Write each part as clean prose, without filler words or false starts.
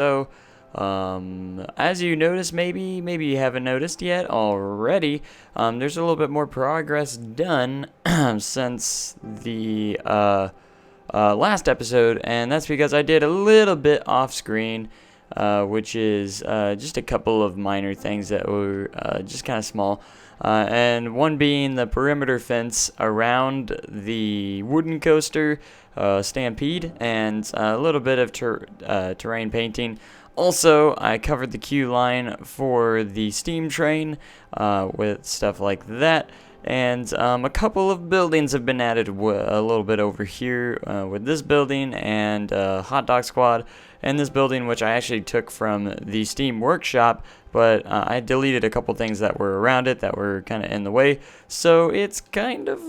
So, as you notice, maybe you haven't noticed yet already, there's a little bit more progress done since the last episode, and that's because I did a little bit off screen, which is just a couple of minor things that were just kind of small. And one being the perimeter fence around the wooden coaster, Stampede, and a little bit of terrain painting. Also, I covered the queue line for the steam train with stuff like that. And a couple of buildings have been added a little bit over here with this building and Hot Dog Squad, and this building, which I actually took from the Steam Workshop, but I deleted a couple things that were around it that were kind of in the way. So it's kind of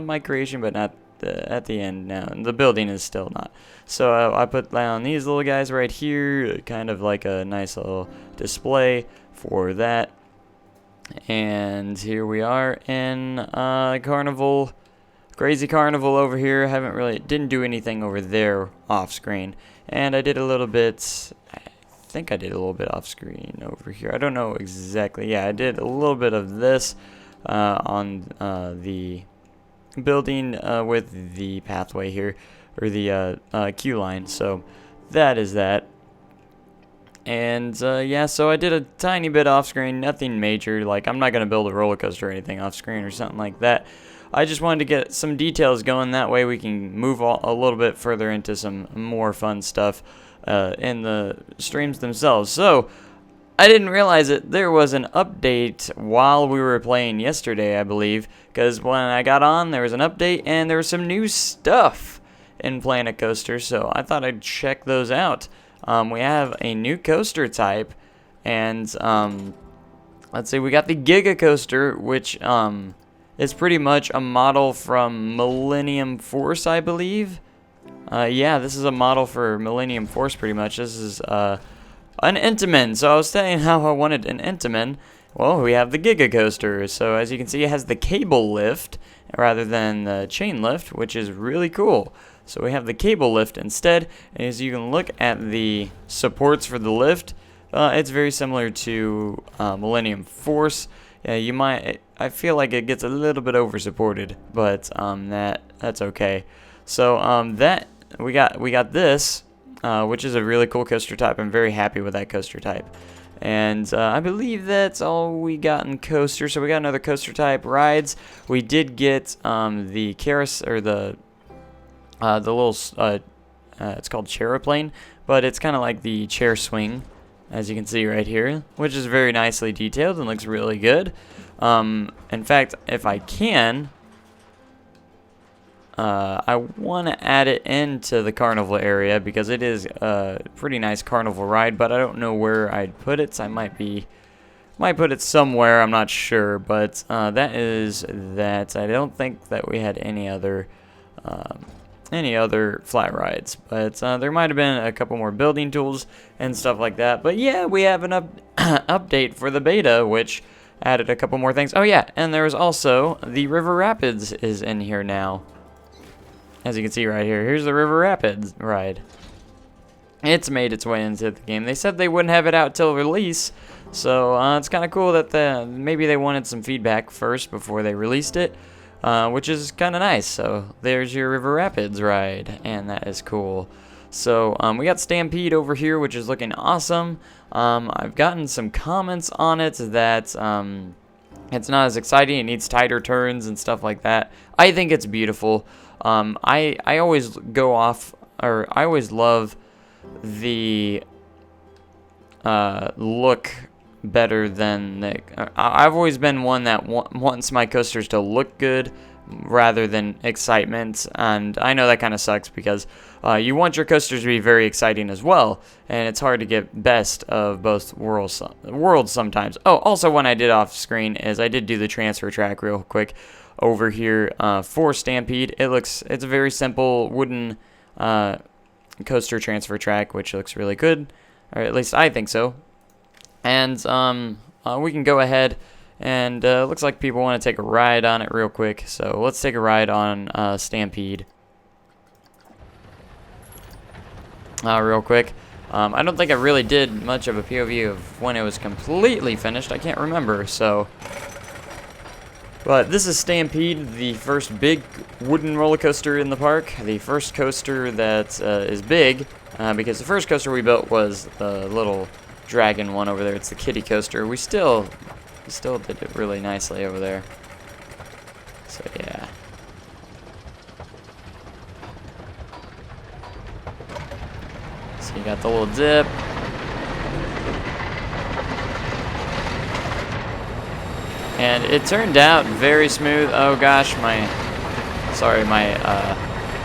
my creation, but not at the end now. The building is still not. So I put down these little guys right here, kind of like a nice little display for that. And here we are in Carnival, Crazy Carnival over here. Didn't do anything over there off screen. And I did a little bit, I think I did a little bit off screen over here. I don't know exactly. Yeah, I did a little bit of this on the building with the pathway here, or the queue line. So that is that. And yeah, so I did a tiny bit off screen, nothing major. Like, I'm not going to build a roller coaster or anything off screen or something like that. I just wanted to get some details going. That way we can move a little bit further into some more fun stuff in the streams themselves. So I didn't realize it. There was an update while we were playing yesterday, I believe, because when I got on, there was an update and there was some new stuff in Planet Coaster. So I thought I'd check those out. We have a new coaster type, and let's see, we got the Giga Coaster, which is pretty much a model from Millennium Force, I believe. Yeah, this is a model for Millennium Force, pretty much. This is an Intamin. So I was saying how I wanted an Intamin. Well, we have the Giga Coaster. So as you can see, it has the cable lift rather than the chain lift, which is really cool. So we have the cable lift instead. As you can look at the supports for the lift, it's very similar to Millennium Force. I feel like it gets a little bit over supported, but that's okay. So that we got this, which is a really cool coaster type. I'm very happy with that coaster type. And I believe that's all we got in coaster. So we got another coaster type rides. We did get the carousel, or the little it's called Chairplane, but it's kind of like the chair swing, as you can see right here, which is very nicely detailed and looks really good. In fact, if I can, I want to add it into the carnival area because it is a pretty nice carnival ride, but I don't know where I'd put it. So I might put it somewhere, I'm not sure, but that is that. I don't think that we had any other flat rides, but there might have been a couple more building tools and stuff like that. But yeah, we have an update for the beta, which added a couple more things. Oh yeah, and there's also the River Rapids is in here now. As you can see right here, here's the River Rapids ride. It's made its way into the game. They said they wouldn't have it out till release, so it's kind of cool that maybe they wanted some feedback first before they released it. Which is kind of nice. So there's your River Rapids ride, and that is cool. So we got Stampede over here, which is looking awesome. I've gotten some comments on it that it's not as exciting. It needs tighter turns and stuff like that. I think it's beautiful. I always go off, or I always love the look better than I've always been one that wants my coasters to look good rather than excitement, and I know that kind of sucks because you want your coasters to be very exciting as well, and it's hard to get best of both worlds sometimes. Oh, also when I did off screen is I did do the transfer track real quick over here for Stampede. It's a very simple wooden coaster transfer track, which looks really good, or at least I think so. And we can go ahead, and looks like people want to take a ride on it real quick. So let's take a ride on Stampede real quick. I don't think I really did much of a POV of when it was completely finished. I can't remember, so. But this is Stampede, the first big wooden roller coaster in the park. The first coaster that is big, because the first coaster we built was the little dragon one over there. It's the kiddie coaster. We still did it really nicely over there. So yeah. So you got the little dip. And it turned out very smooth. Oh gosh, my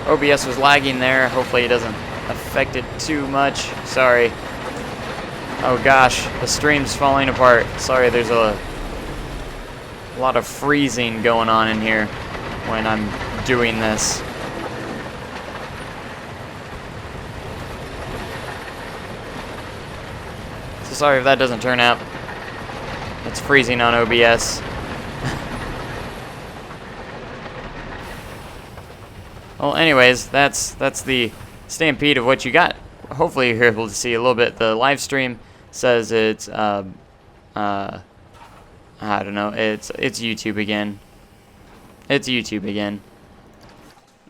OBS was lagging there. Hopefully it doesn't affect it too much. Sorry. Oh gosh, the stream's falling apart. Sorry, there's a lot of freezing going on in here when I'm doing this. So sorry if that doesn't turn out. It's freezing on OBS. Well, anyways, that's the Stampede of what you got. Hopefully you're able to see a little bit. The live stream says it's I don't know. It's YouTube again. It's YouTube again.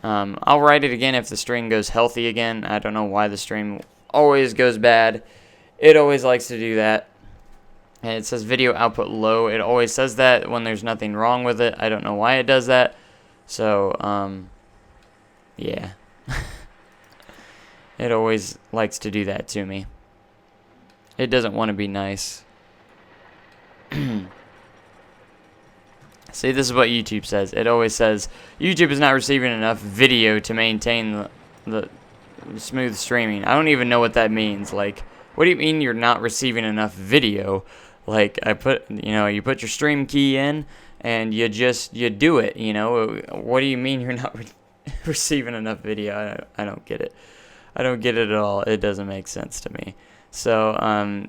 I'll write it again if the stream goes healthy again. I don't know why the stream always goes bad. It always likes to do that. And it says video output low. It always says that when there's nothing wrong with it. I don't know why it does that. So, yeah. It always likes to do that to me. It doesn't want to be nice. See, this is what YouTube says. It always says, YouTube is not receiving enough video to maintain the smooth streaming. I don't even know what that means. Like, what do you mean you're not receiving enough video? Like, you put your stream key in, and you do it, you know? What do you mean you're not receiving enough video? I don't get it. I don't get it at all. It doesn't make sense to me. So,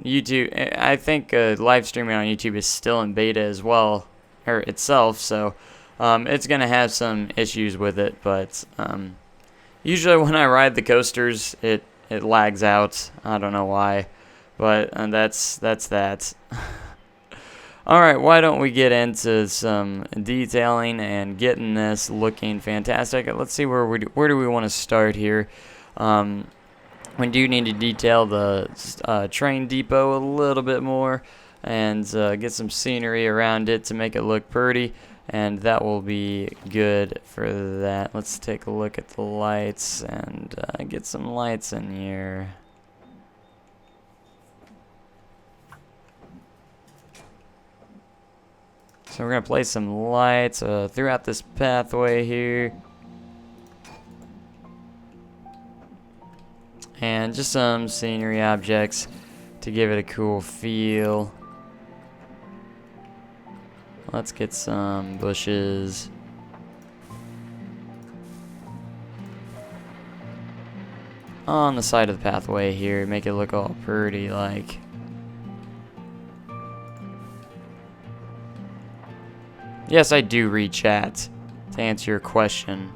YouTube, I think live streaming on YouTube is still in beta as well, or itself, so it's going to have some issues with it, but usually when I ride the coasters, it lags out. I don't know why, but that's that. Alright, why don't we get into some detailing and getting this looking fantastic. Let's see where do we want to start here. We do need to detail the train depot a little bit more and get some scenery around it to make it look pretty, and that will be good for that. Let's take a look at the lights and get some lights in here. So we're going to place some lights throughout this pathway here. And just some scenery objects to give it a cool feel. Let's get some bushes. On the side of the pathway here, make it look all pretty like. Yes, I do read chat to answer your question.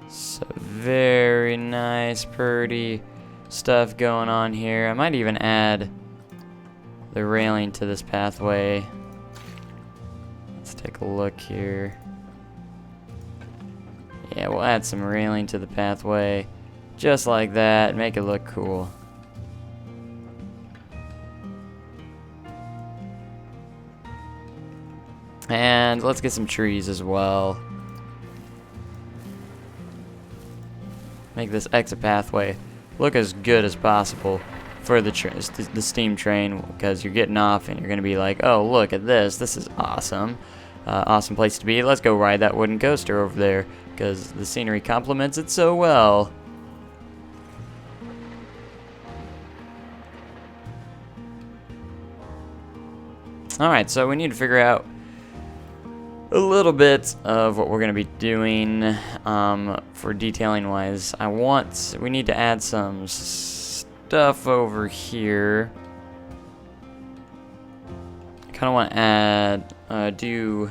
So very nice, pretty stuff going on here. I might even add the railing to this pathway. Let's take a look here. Yeah, we'll add some railing to the pathway. Just like that, make it look cool. And let's get some trees as well. Make this exit pathway look as good as possible for the steam train, because you're getting off and you're going to be like, oh, look at this. This is awesome. Awesome place to be. Let's go ride that wooden coaster over there, because the scenery complements it so well. Alright, so we need to figure out a little bit of what we're going to be doing for detailing wise. We need to add some stuff over here. I kind of want to add do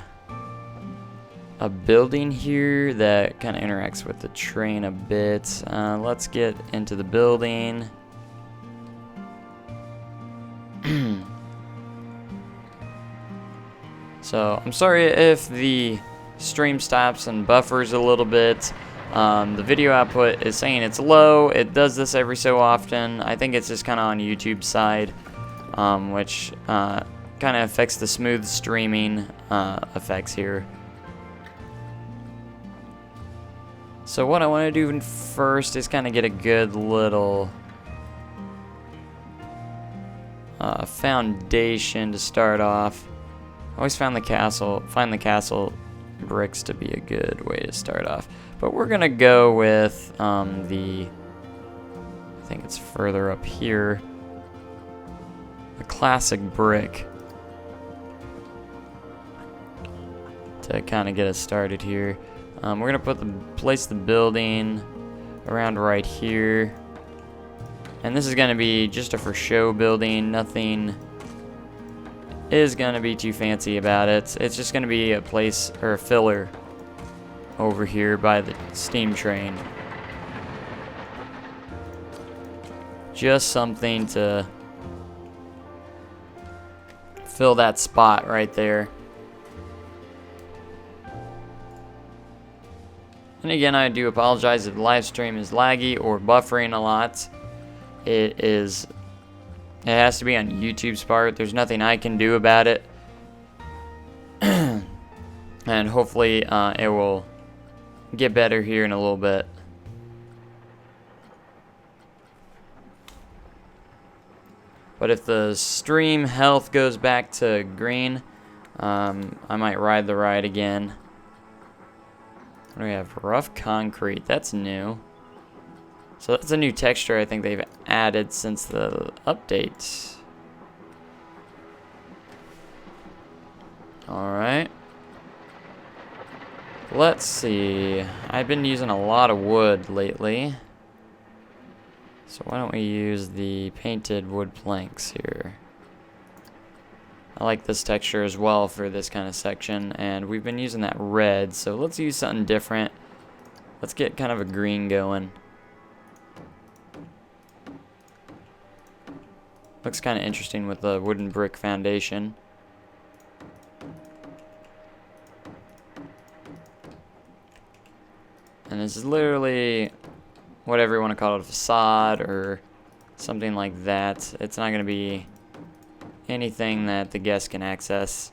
a building here that kind of interacts with the train a bit. Let's get into the building. So I'm sorry if the stream stops and buffers a little bit. The video output is saying it's low. It does this every so often. I think it's just kind of on YouTube's side, which kind of affects the smooth streaming effects here. So what I want to do first is kind of get a good little foundation to start off. I always find the castle bricks to be a good way to start off. But we're gonna go with I think it's further up here, the classic brick, to kind of get us started here. We're gonna place the building around right here, and this is gonna be just a for show building. Nothing is gonna be too fancy about it. It's just gonna be a place or a filler over here by the steam train. Just something to fill that spot right there. And again, I do apologize if the live stream is laggy or buffering a lot. It has to be on YouTube's part. There's nothing I can do about it. And hopefully it will get better here in a little bit. But if the stream health goes back to green, I might ride the ride again. What do we have? Rough concrete. That's new. So that's a new texture I think they've added since the update. Alright. Let's see. I've been using a lot of wood lately. So why don't we use the painted wood planks here? I like this texture as well for this kind of section, and we've been using that red, so let's use something different. Let's get kind of a green going. Looks kind of interesting with the wooden brick foundation. And this is literally whatever you want to call it, a facade or something like that. It's not going to be anything that the guests can access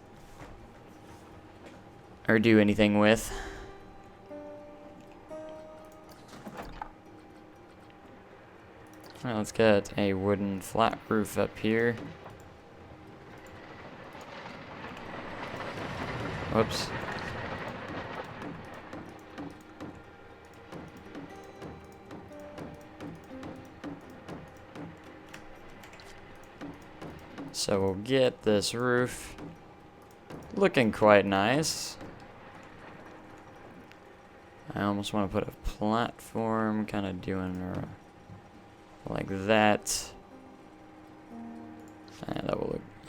or do anything with. Alright, let's get a wooden flat roof up here. Whoops. So we'll get this roof looking quite nice. I almost want to put a platform kind of doing like that. And that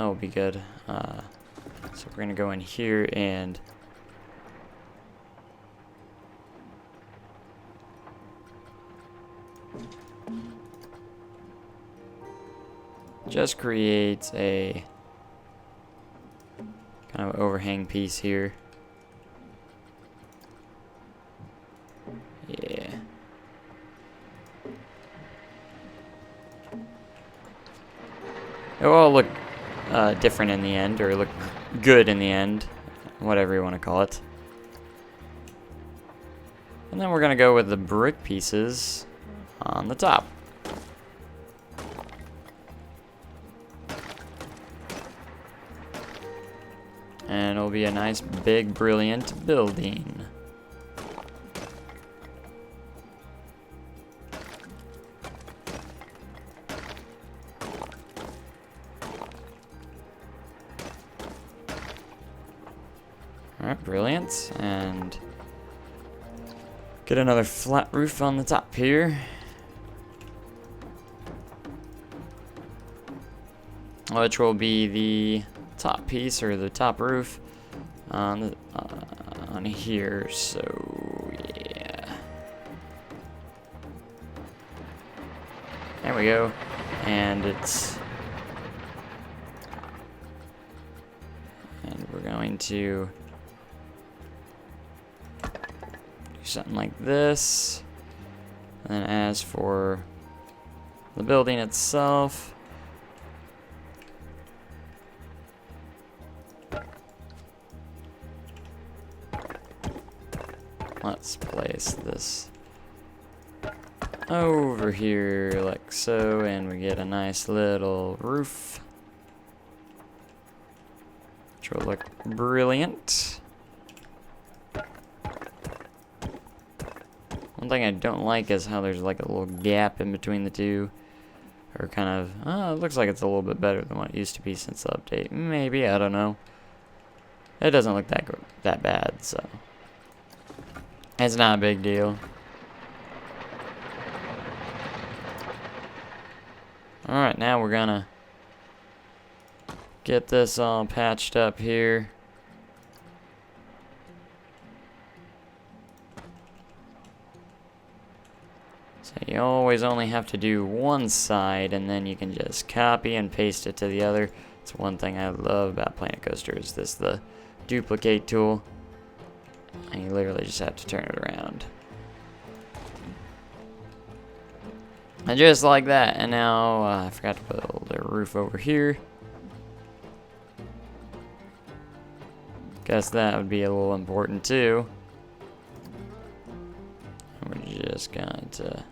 will be good. So we're gonna go in here and just create a kind of overhang piece here. Yeah. It will all look different in the end, or look good in the end, whatever you want to call it. And then we're going to go with the brick pieces on the top. And it'll be a nice, big, brilliant building. Alright, brilliant. And get another flat roof on the top here. Which will be the top piece, or the top roof. on here, so yeah. There we go. And we're going to do something like this. And then as for the building itself, let's place this over here like so, and we get a nice little roof, which will look brilliant. One thing I don't like is how there's like a little gap in between the two. Or kind of, it looks like it's a little bit better than what it used to be since the update. Maybe, I don't know. It doesn't look that good, that bad, so it's not a big deal. Alright, now we're gonna get this all patched up here. So you always only have to do one side, and then you can just copy and paste it to the other. It's one thing I love about Planet Coaster is the duplicate tool. And you literally just have to turn it around. And just like that. And now I forgot to build a roof over here. Guess that would be a little important too. And we're just going to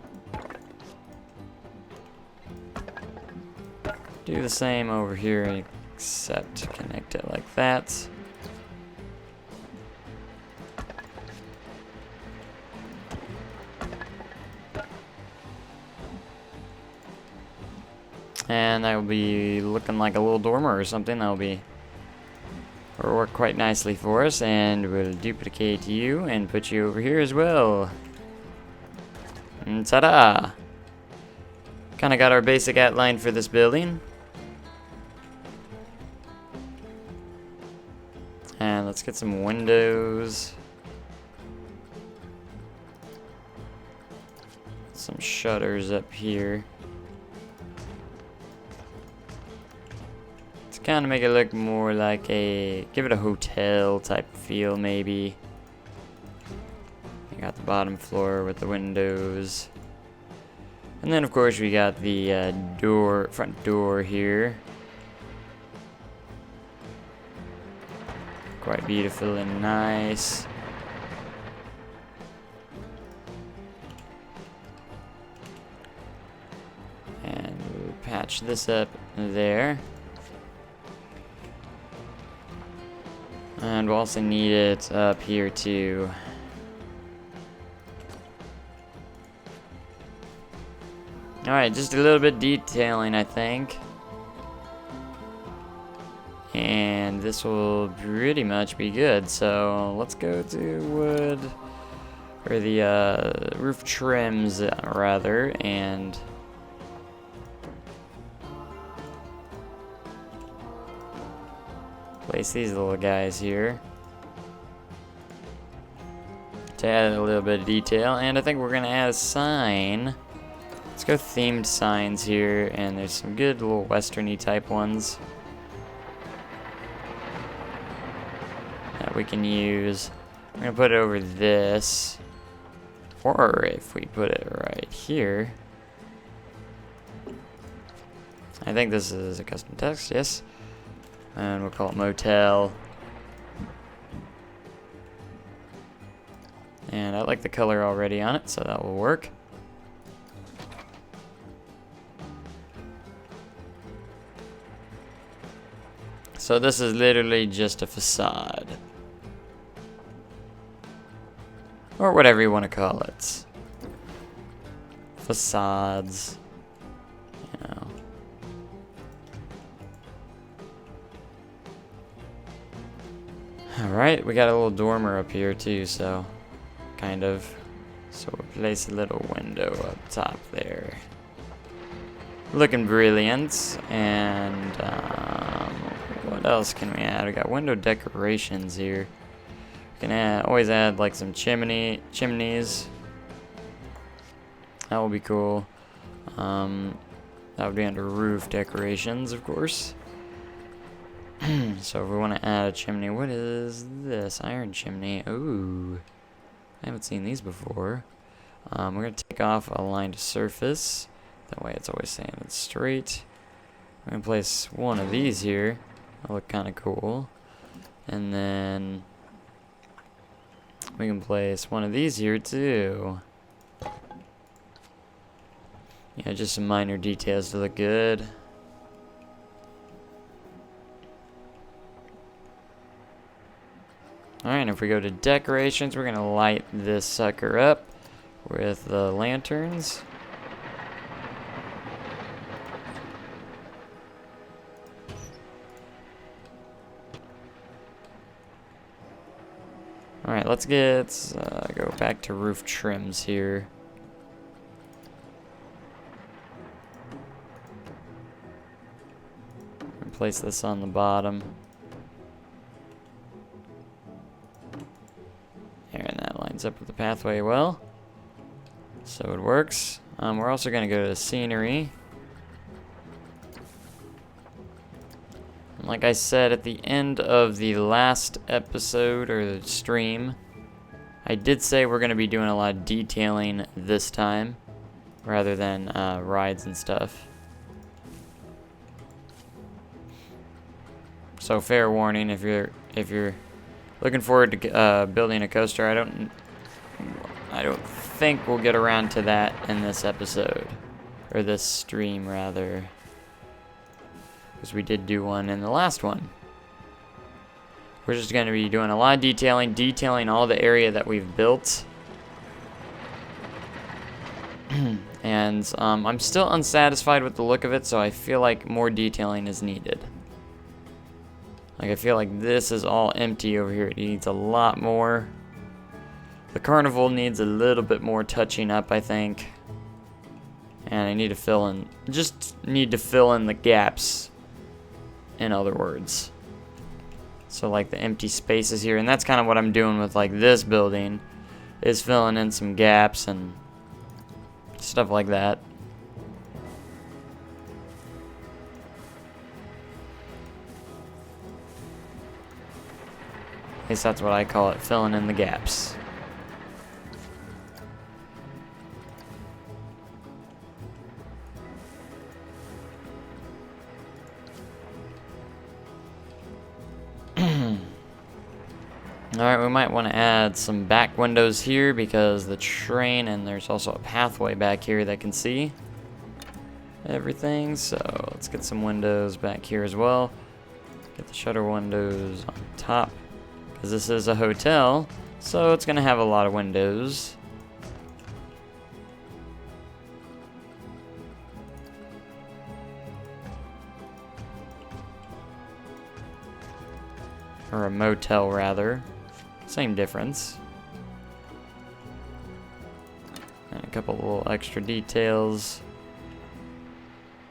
do the same over here, except connect it like that. And that will be looking like a little dormer or something. That will work quite nicely for us, and we'll duplicate you and put you over here as well. And ta-da! Kind of got our basic outline for this building. And let's get some windows. Some shutters up here. To kind of make it look more like give it a hotel type feel maybe. You got the bottom floor with the windows. And then of course we got the front door here. Quite beautiful and nice. And we'll patch this up there. And we'll also need it up here too. Alright, just a little bit detailing, I think. And this will pretty much be good. So let's go to wood, or the roof trims rather, and place these little guys here to add a little bit of detail. And I think we're gonna add a sign. Let's go themed signs here, and there's some good little westerny type ones that we can use. I'm gonna put it over this, or if we put it right here, I think this is a custom text, yes, and we'll call it motel. And I like the color already on it, so that will work. So this is literally just a facade, or whatever you want to call it. Facades, you know. Alright, we got a little dormer up here too, so kind of. So we'll place a little window up top there. Looking brilliant. And we'll go What else can we add? We got window decorations here. We can always add like some chimneys. That would be cool. That would be under roof decorations, of course. So if we want to add a chimney, what is this? Iron chimney. Ooh, I haven't seen these before. We're going to take off a line to surface. That way it's always saying it's straight. We're going to place one of these here. That'll look kind of cool. And then we can place one of these here too. Yeah, just some minor details to look good. Alright, and if we go to decorations, we're going to light this sucker up with the lanterns. Alright, let's go back to roof trims here. Place this on the bottom. There, and that lines up with the pathway well. So it works. We're also going to go to scenery. And like I said at the end of the last episode, or the stream, I did say we're going to be doing a lot of detailing this time, rather than rides and stuff. So fair warning, if you're looking forward to building a coaster, I don't think we'll get around to that in this episode, or this stream rather, because we did do one in the last one. We're just going to be doing a lot of detailing all the area that we've built. And I'm still unsatisfied with the look of it, so I feel like more detailing is needed. Like, I feel like this is all empty over here. It needs a lot more. The carnival needs a little bit more touching up, I think. And I need to fill in the gaps, in other words. So like the empty spaces here, and that's kind of what I'm doing with like this building, is filling in some gaps and stuff like that. At least that's what I call it, filling in the gaps. Alright, we might want to add some back windows here because the train, and there's also a pathway back here that can see everything. So let's get some windows back here as well. Get the shutter windows on top, because this is a hotel, so it's going to have a lot of windows. Or a motel, rather. Same difference. And a couple little extra details,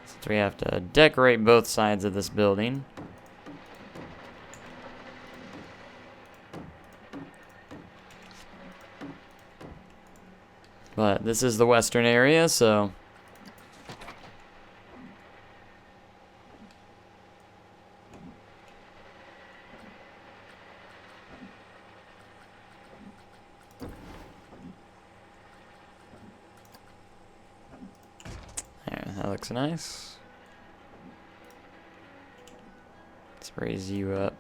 since we have to decorate both sides of this building. But this is the western area, so there, that looks nice. Let's raise you up.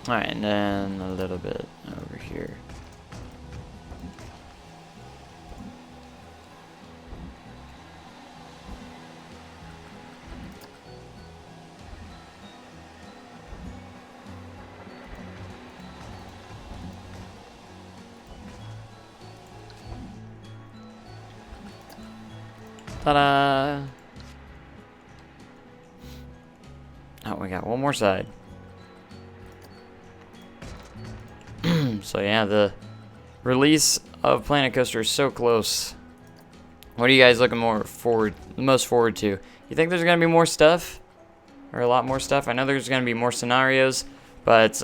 Alright, and then a little bit over here. Ta-da! Oh, we got one more side. So yeah, the release of Planet Coaster is so close. What are you guys looking most forward to? You think there's gonna be more stuff, or a lot more stuff? I know there's gonna be more scenarios, but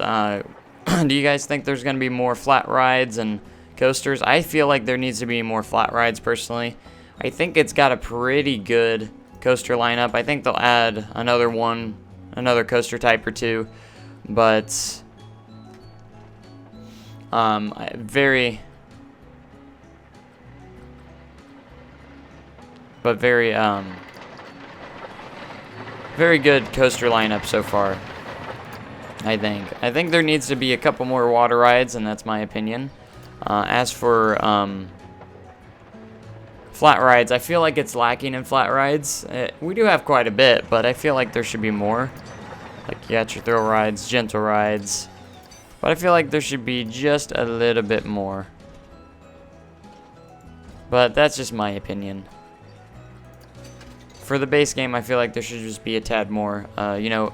do you guys think there's gonna be more flat rides and coasters? I feel like there needs to be more flat rides personally. I think it's got a pretty good coaster lineup. I think they'll add another coaster type or two, but very good coaster lineup so far. I think there needs to be a couple more water rides, and that's my opinion. As for flat rides, I feel like it's lacking in flat rides. We do have quite a bit, but I feel like there should be more. Like you got your thrill rides, gentle rides, but I feel like there should be just a little bit more. But that's just my opinion. For the base game, I feel like there should just be a tad more. You know,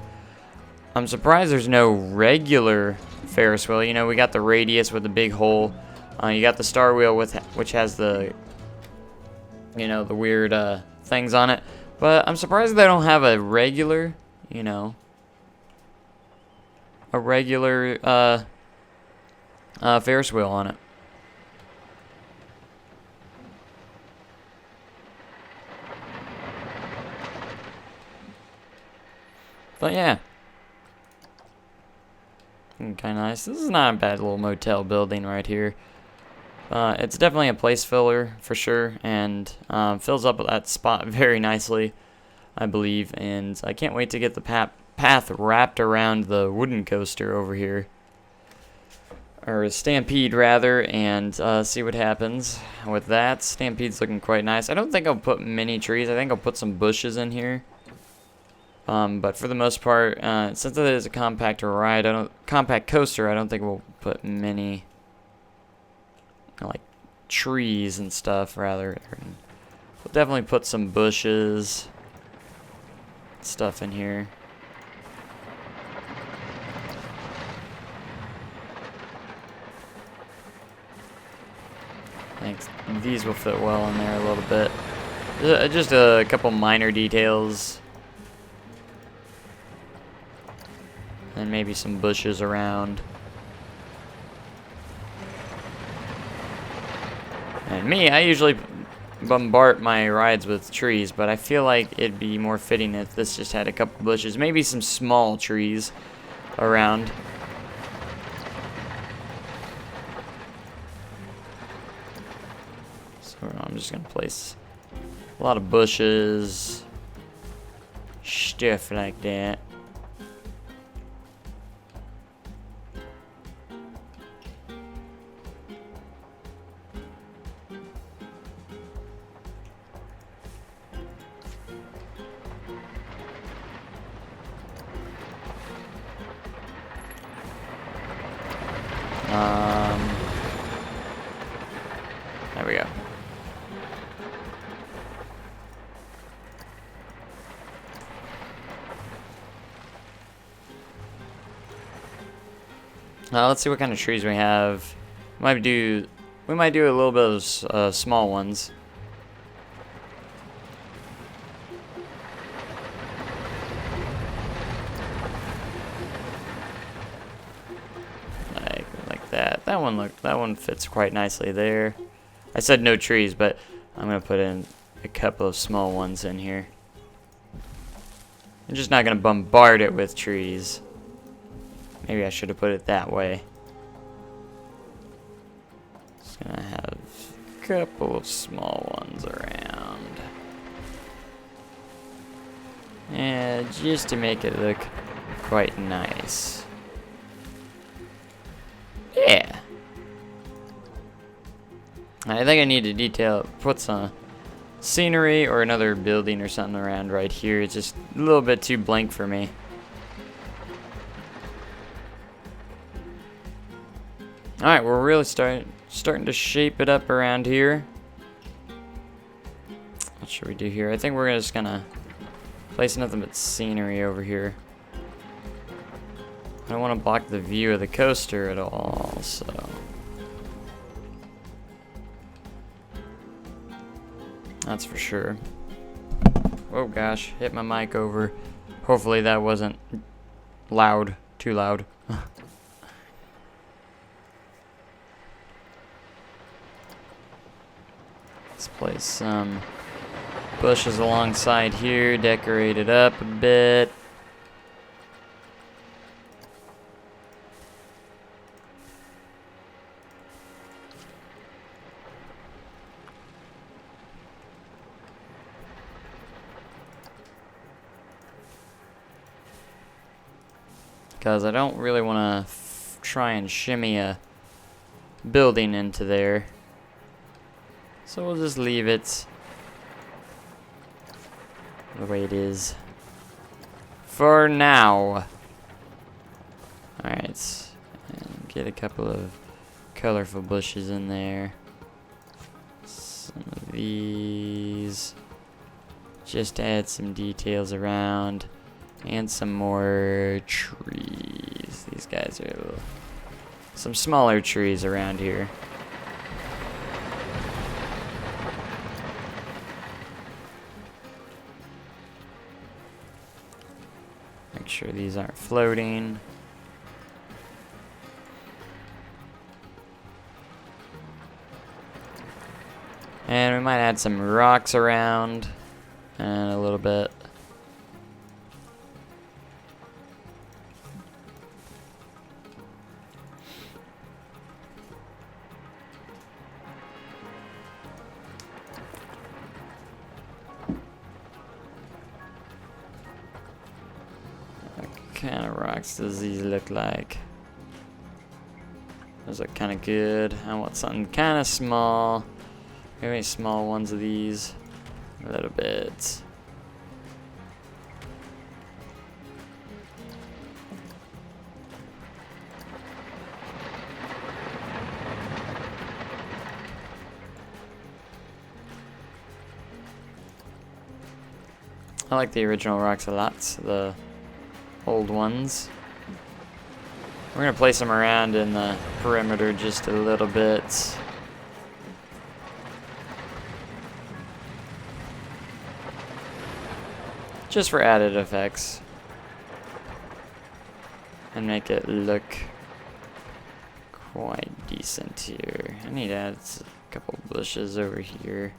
I'm surprised there's no regular Ferris wheel. You know, we got the radius with the big hole. You got the star wheel which has the, you know, the weird things on it. But I'm surprised they don't have a regular, you know, a regular Ferris wheel on it. But yeah, kind of nice. This is not a bad little motel building right here. It's definitely a place filler for sure, and fills up that spot very nicely, I believe. And I can't wait to get the path wrapped around the wooden coaster over here, or Stampede rather, and see what happens with that. Stampede's looking quite nice. I don't think I'll put many trees. I think I'll put some bushes in here. But for the most part, since it is a compact coaster, I don't think we'll put many, like, trees and stuff, rather. We'll definitely put some bushes, stuff in here. I think these will fit well in there a little bit. Just a couple minor details. And maybe some bushes around. And me, I usually bombard my rides with trees, but I feel like it'd be more fitting if this just had a couple bushes. Maybe some small trees around. So I'm just gonna place a lot of bushes, stuff like that. There we go. Let's see what kind of trees we have. We might do a little bit of small ones. Like that. That one fits quite nicely there. I said no trees, but I'm gonna put in a couple of small ones in here. I'm just not gonna bombard it with trees. Maybe I should have put it that way. Just gonna have a couple of small ones around. Yeah, just to make it look quite nice. Yeah. I think I need to put some scenery or another building or something around right here. It's just a little bit too blank for me. Alright, we're really starting to shape it up around here. What should we do here? I think we're just gonna place nothing but scenery over here. I don't want to block the view of the coaster at all, so That's for sure. Oh gosh, hit my mic over. Hopefully that wasn't loud, too loud. Let's place some bushes alongside here, decorate it up a bit. Because I don't really want to try and shimmy a building into there. So we'll just leave it the way it is for now. Alright, and get a couple of colorful bushes in there. Some of these, just to add some details around. And some more trees. These guys are some smaller trees around here. Make sure these aren't floating. And we might add some rocks around and a little bit. What kind of rocks does these look like? Those look kind of good. I want something kind of small. Maybe small ones of these. A little bit. I like the original rocks a lot, the old ones. We're gonna place them around in the perimeter just a little bit. Just for added effects. And make it look quite decent here. I need to add a couple bushes over here.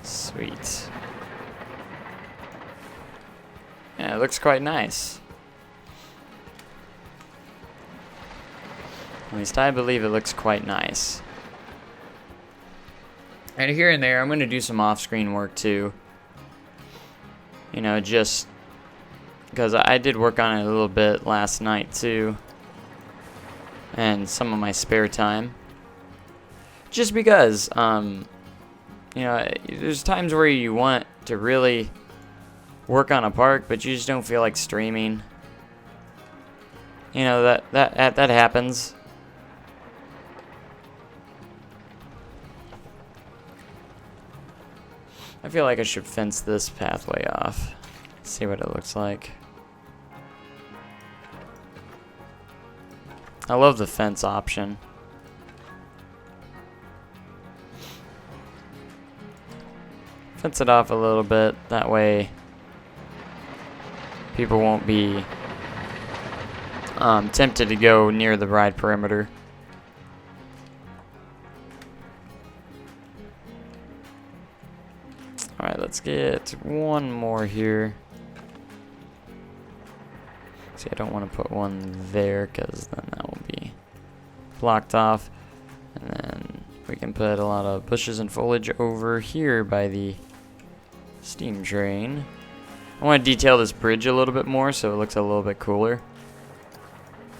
Sweet. Yeah, it looks quite nice. At least I believe it looks quite nice. And here and there, I'm going to do some off-screen work too. You know, just because I did work on it a little bit last night too. And some of my spare time. Just because, you know, there's times where you want to really work on a park, but you just don't feel like streaming. You know, that happens. I feel like I should fence this pathway off. See what it looks like. I love the fence option. Fence it off a little bit, that way people won't be tempted to go near the ride perimeter. Alright, let's get one more here. See, I don't want to put one there because then that will be blocked off. And then we can put a lot of bushes and foliage over here by the steam train. I want to detail this bridge a little bit more so it looks a little bit cooler.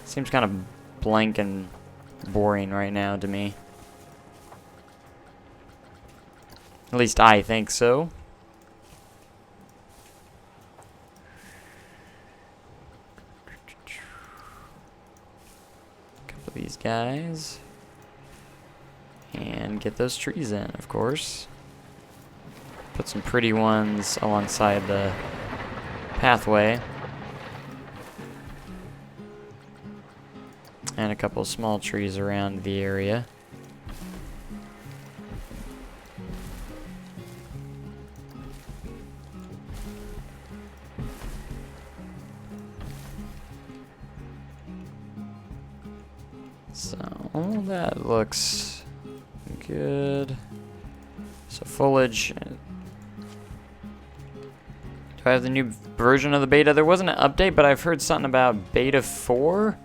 Seems kind of blank and boring right now to me. At least I think so. A couple of these guys. And get those trees in, of course. Put some pretty ones alongside the pathway. And a couple small trees around the area. So that looks good. So foliage. Do I have the new version of the beta? There wasn't an update, but I've heard something about beta 4.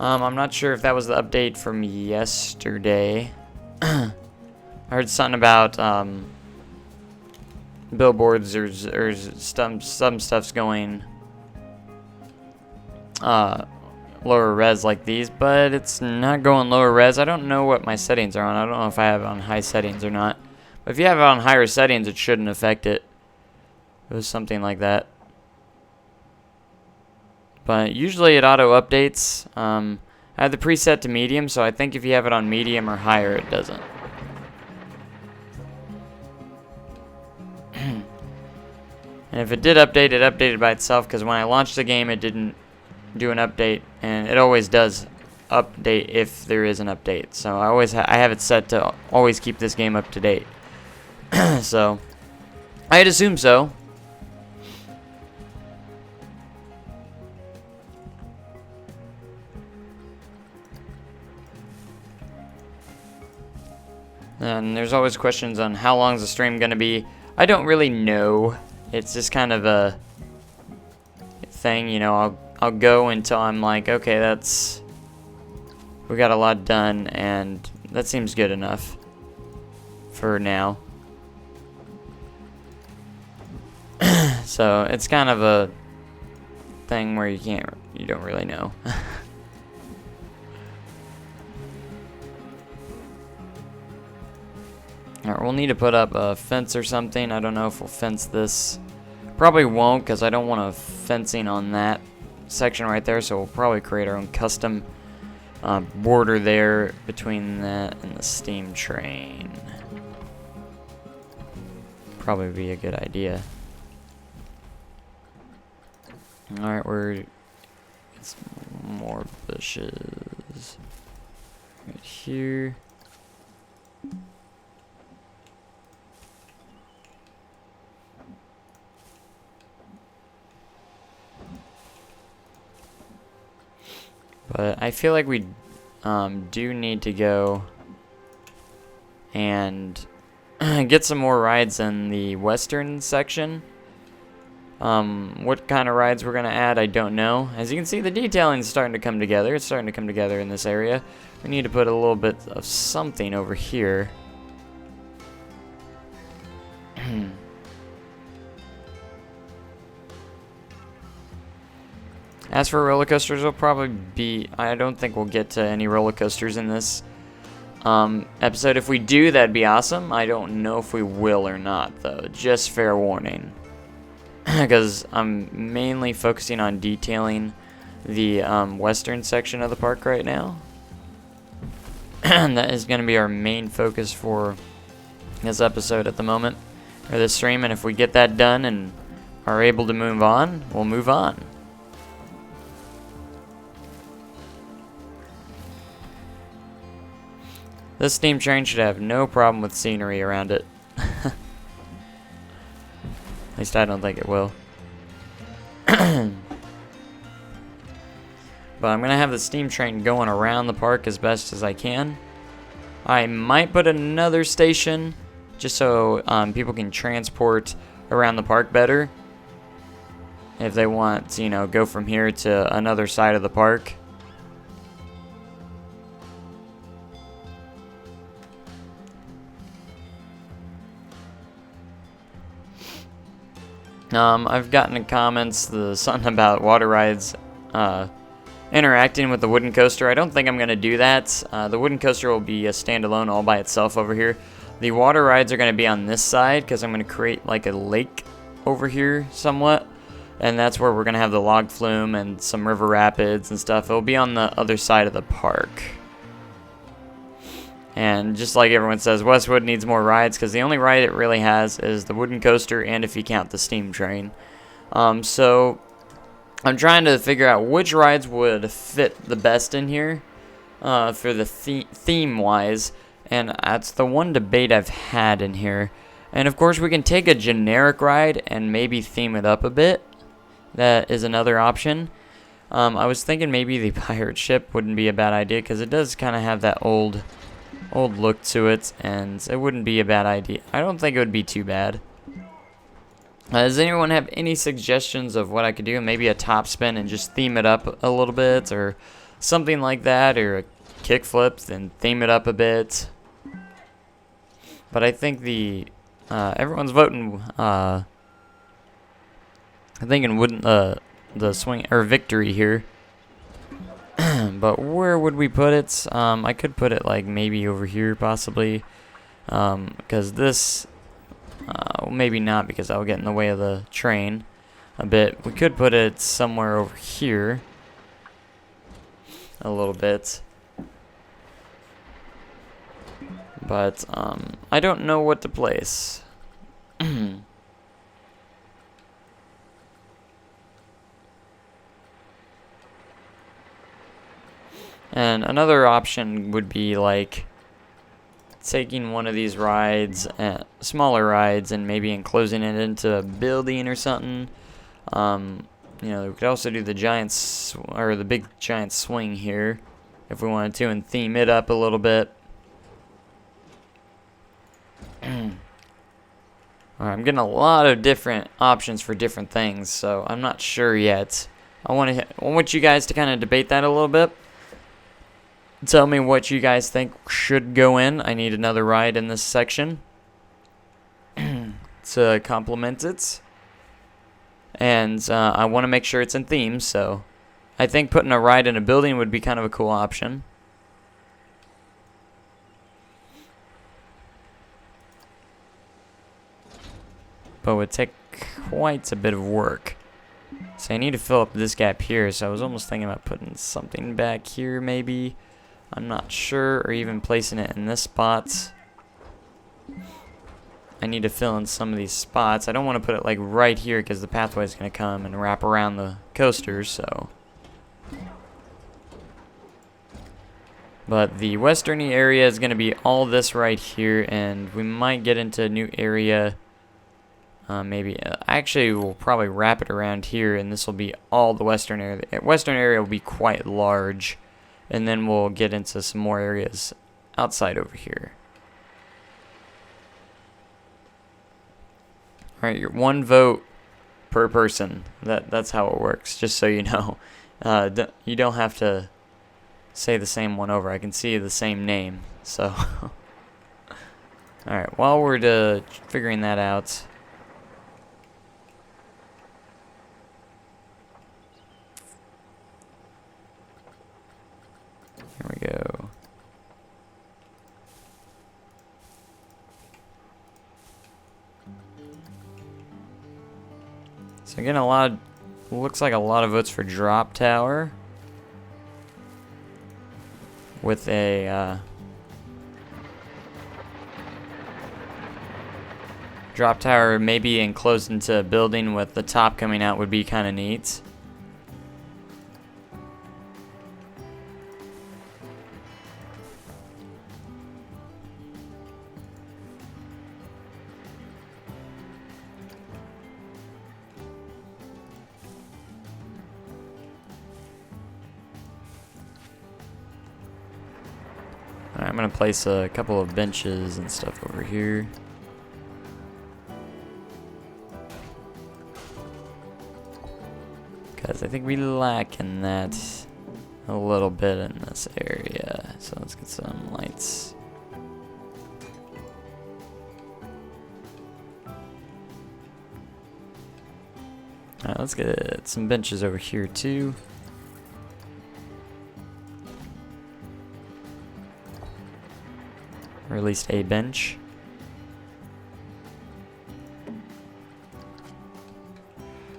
I'm not sure if that was the update from yesterday. I heard something about billboards or some stuff's going lower res like these, but it's not going lower res. I don't know what my settings are on. I don't know if I have it on high settings or not. But if you have it on higher settings, it shouldn't affect it. It was something like that. But usually it auto updates. I have the preset to medium, so I think if you have it on medium or higher, it doesn't. And if it did update, it updated by itself, because when I launched the game, it didn't do an update, and it always does update if there is an update. So I have it set to always keep this game up to date. So I'd assume so. And there's always questions on how long is the stream going to be. I don't really know. It's just kind of a thing, you know. I'll go until I'm like, okay, we got a lot done, and that seems good enough for now. So it's kind of a thing where you don't really know. Alright, we'll need to put up a fence or something. I don't know if we'll fence this. Probably won't, because I don't want a fencing on that section right there, so we'll probably create our own custom border there between that and the steam train. Probably be a good idea. Alright, it's more bushes right here. But I feel like we do need to go and get some more rides in the western section. What kind of rides we're going to add, I don't know. As you can see, the detailing is starting to come together. It's starting to come together in this area. We need to put a little bit of something over here. As for roller coasters, will probably be... I don't think we'll get to any roller coasters in this episode. If we do, that'd be awesome. I don't know if we will or not, though. Just fair warning. Because I'm mainly focusing on detailing the western section of the park right now. And that is going to be our main focus for this episode at the moment. Or this stream. And if we get that done and are able to move on, we'll move on. This steam train should have no problem with scenery around it. At least I don't think it will. But I'm going to have the steam train going around the park as best as I can. I might put another station just so people can transport around the park better. If they want to, you know, go from here to another side of the park. I've gotten in comments something about water rides interacting with the wooden coaster. I don't think I'm going to do that. The wooden coaster will be a standalone all by itself over here. The water rides are going to be on this side because I'm going to create like a lake over here somewhat. And that's where we're going to have the log flume and some river rapids and stuff. It'll be on the other side of the park. And just like everyone says, Westwood needs more rides because the only ride it really has is the wooden coaster and if you count the steam train. So I'm trying to figure out which rides would fit the best in here for the theme-wise. And that's the one debate I've had in here. And of course we can take a generic ride and maybe theme it up a bit. That is another option. I was thinking maybe the pirate ship wouldn't be a bad idea because it does kind of have that old look to it, and it wouldn't be a bad idea. I don't think it would be too bad. Does anyone have any suggestions of what I could do? Maybe a top spin and just theme it up a little bit, or something like that, or a kick flips and theme it up a bit. But I think everyone's voting. I think in wooden the swing or victory here. But where would we put it? I could put it like maybe over here possibly, because this, maybe not because I'll get in the way of the train a bit. We could put it somewhere over here a little bit, but I don't know what to place. And another option would be like taking one of these rides, smaller rides, and maybe enclosing it into a building or something. You know, we could also do the the big giant swing here if we wanted to, and theme it up a little bit. Alright, I'm getting a lot of different options for different things, so I'm not sure yet. I want you guys to kind of debate that a little bit. Tell me what you guys think should go in. I need another ride in this section to complement it. And I want to make sure it's in theme, so I think putting a ride in a building would be kind of a cool option. But it would take quite a bit of work. So I need to fill up this gap here, so I was almost thinking about putting something back here maybe. I'm not sure, or even placing it in this spot. I need to fill in some of these spots. I don't want to put it like right here because the pathway is going to come and wrap around the coasters, so. But the westerny area is going to be all this right here, and we might get into a new area. Maybe, actually we'll probably wrap it around here, and this will be all the western area. The western area will be quite large. And then we'll get into some more areas outside over here. Alright, your one vote per person. That's how it works, just so you know. You don't have to say the same one over. I can see the same name. So, alright, while we're figuring that out. Here we go. So again, looks like a lot of votes for drop tower. With a drop tower maybe enclosed into a building with the top coming out would be kind of neat. I'm going to place a couple of benches and stuff over here. Because I think we lack in that a little bit in this area. So let's get some lights. Alright, let's get some benches over here too. Or at least a bench.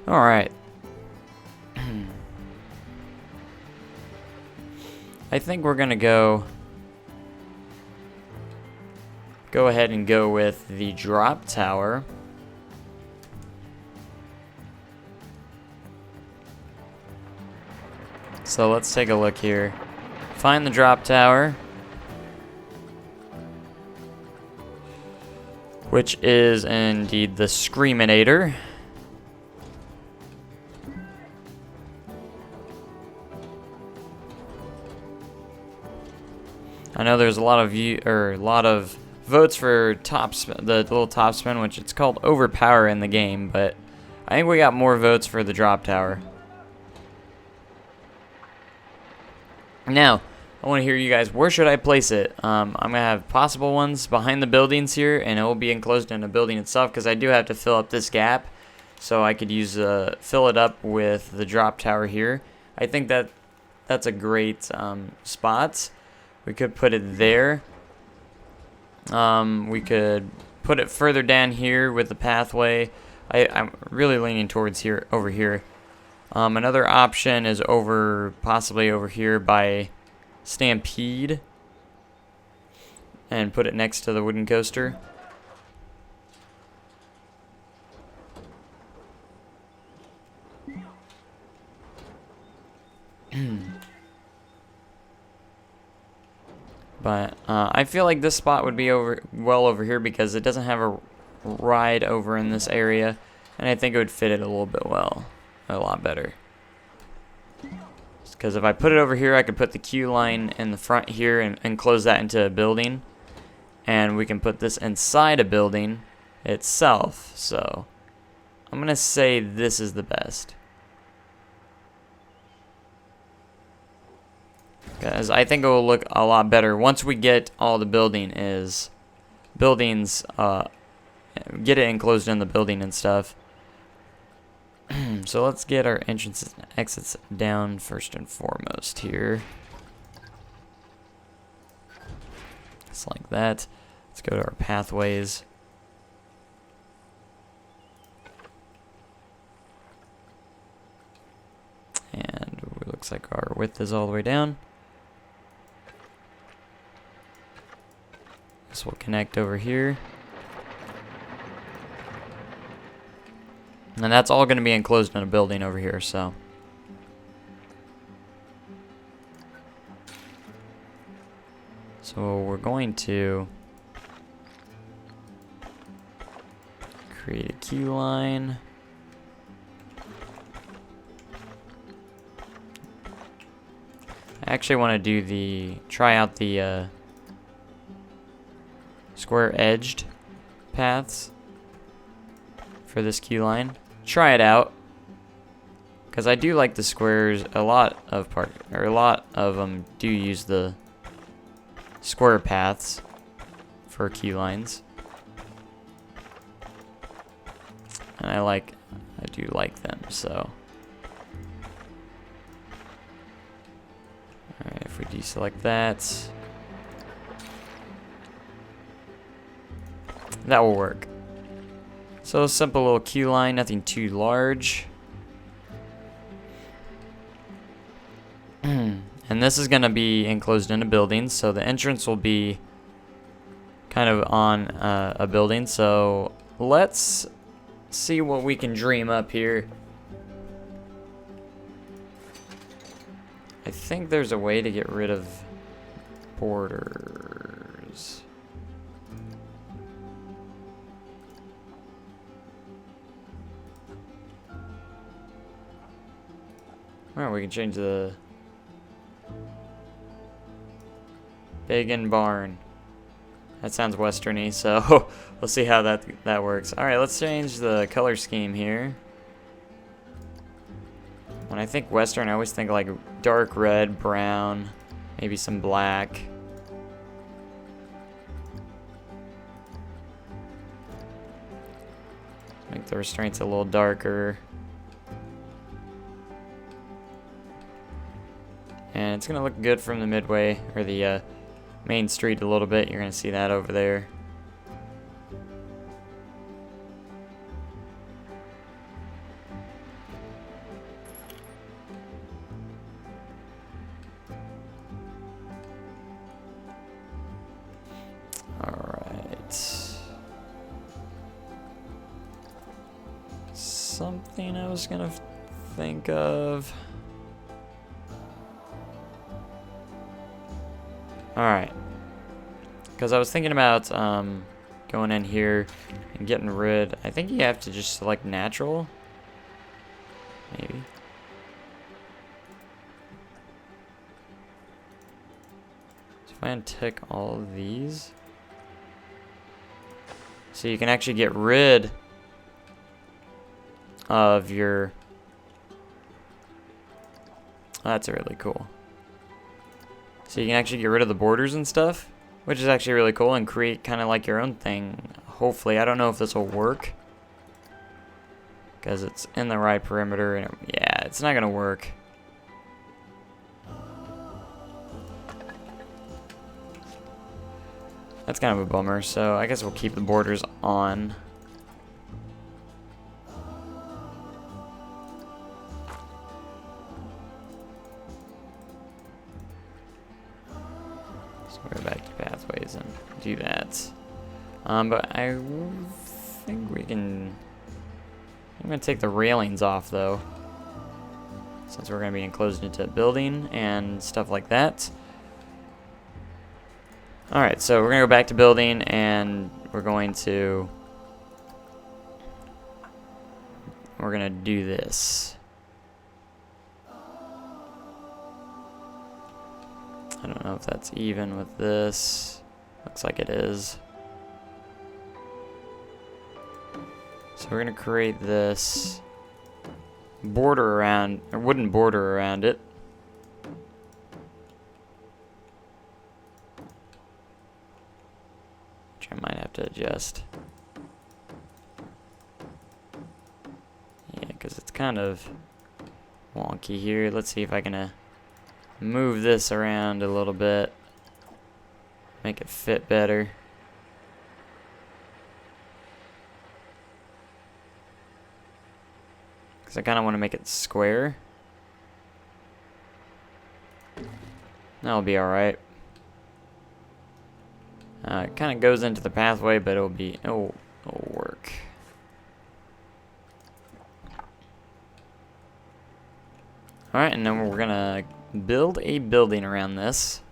Alright. I think we're gonna go go ahead and go with the drop tower. So let's take a look here. Find the drop tower, which is indeed the Screaminator. I know there's a lot of votes for the little top spin, which it's called overpower in the game, but I think we got more votes for the drop tower. Now, I want to hear you guys. Where should I place it? I'm going to have possible ones behind the buildings here, and it will be enclosed in a building itself because I do have to fill up this gap. So I could use fill it up with the drop tower here. I think that's a great spot. We could put it there. We could put it further down here with the pathway. I'm really leaning towards over here. Another option is possibly over here by Stampede, and put it next to the wooden coaster. But I feel like this spot would be well over here because it doesn't have a ride over in this area, and I think it would fit it a lot better. Because if I put it over here, I could put the queue line in the front here and close that into a building, and we can put this inside a building itself. So I'm gonna say this is the best. Because I think it will look a lot better once we get all the buildings, get it enclosed in the building and stuff. So let's get our entrances and exits down first and foremost here. Just like that. Let's go to our pathways. And it looks like our width is all the way down. This will connect over here. And that's all going to be enclosed in a building over here, so. So we're going to create a queue line. I actually want to try out the square edged paths for this queue line. Try it out, because I do like the squares. A lot of them do use the square paths for queue lines, and I do like them. So, all right, if we deselect that, that will work. So simple little queue line, nothing too large. And this is going to be enclosed in a building, so the entrance will be kind of on a building. So let's see what we can dream up here. I think there's a way to get rid of borders. Alright, we can change the Bacon Barn. That sounds westerny, so we'll see how that works. Alright, let's change the color scheme here. When I think western, I always think like dark red, brown, maybe some black. Make the restraints a little darker. And it's going to look good from the midway, or the main street a little bit. You're going to see that over there. Alright. something I was gonna think of. Alright. Because I was thinking about going in here and getting rid. I think you have to just select natural. Maybe. So if I untick all of these. So you can actually get rid of your... Oh, that's really cool. So you can actually get rid of the borders and stuff, which is actually really cool, and create kind of like your own thing. Hopefully, I don't know if this will work because it's in the right perimeter, and yeah, it's not gonna work. That's kind of a bummer, so I guess we'll keep the borders on. So we'll go back to pathways and do that. But I think we can... I'm going to take the railings off, though, since we're going to be enclosed into a building and stuff like that. Alright, so we're going to go back to building, and we're going to do this. I don't know if that's even with this. Looks like it is. So we're going to create this border around, or wooden border around it. Which I might have to adjust. Yeah, because it's kind of wonky here. Let's see if I can move this around a little bit. Make it fit better. Because I kind of want to make it square. That'll be alright. It kind of goes into the pathway, but it'll work. Alright, and then we're gonna build a building around this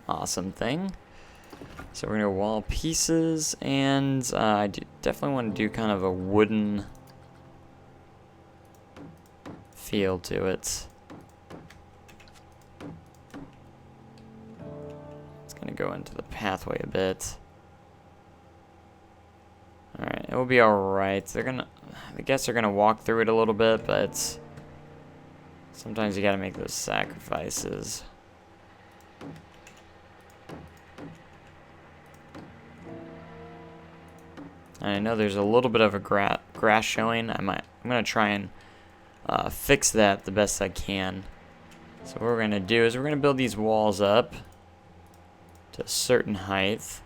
awesome thing. So we're gonna wall pieces, and I definitely want to do kind of a wooden feel to it. It's gonna go into the pathway a bit. Alright, it will be alright. I guess they're gonna walk through it a little bit, but sometimes you gotta make those sacrifices. And I know there's a little bit of a grass showing. I'm gonna try and fix that the best I can. So what we're gonna do is we're gonna build these walls up to a certain height.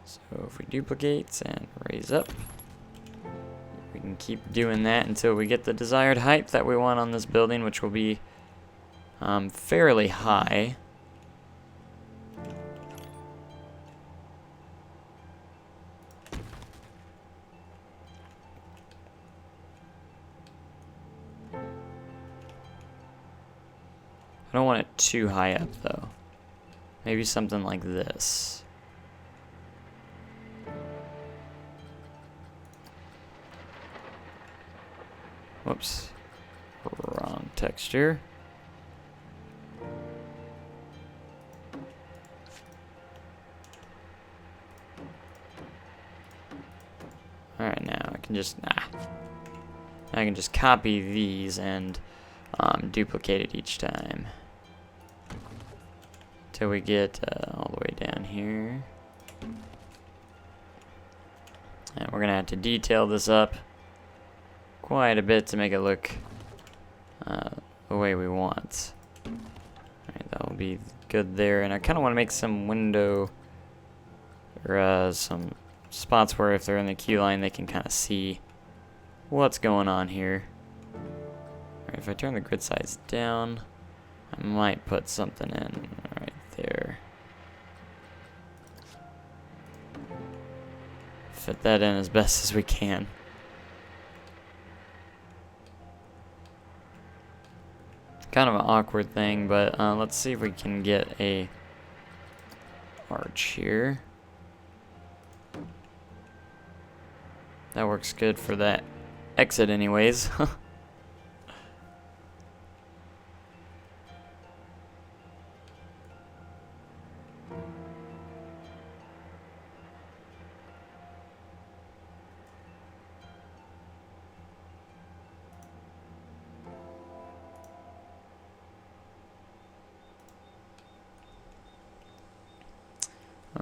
So if we duplicate and raise up, we can keep doing that until we get the desired height that we want on this building, which will be fairly high. I don't want it too high up, though. Maybe something like this. Whoops. Wrong texture. Alright, now I can just... I can just copy these and duplicate it each time. Till we get all the way down here. And we're going to have to detail this up quite a bit to make it look the way we want. Alright, that will be good there. And I kind of want to make some window, or some spots where if they're in the queue line they can kind of see what's going on here. Alright, if I turn the grid size down, I might put something in right there. fit that in as best as we can. Kind of an awkward thing, but let's see if we can get a arch here. That works good for that exit anyways.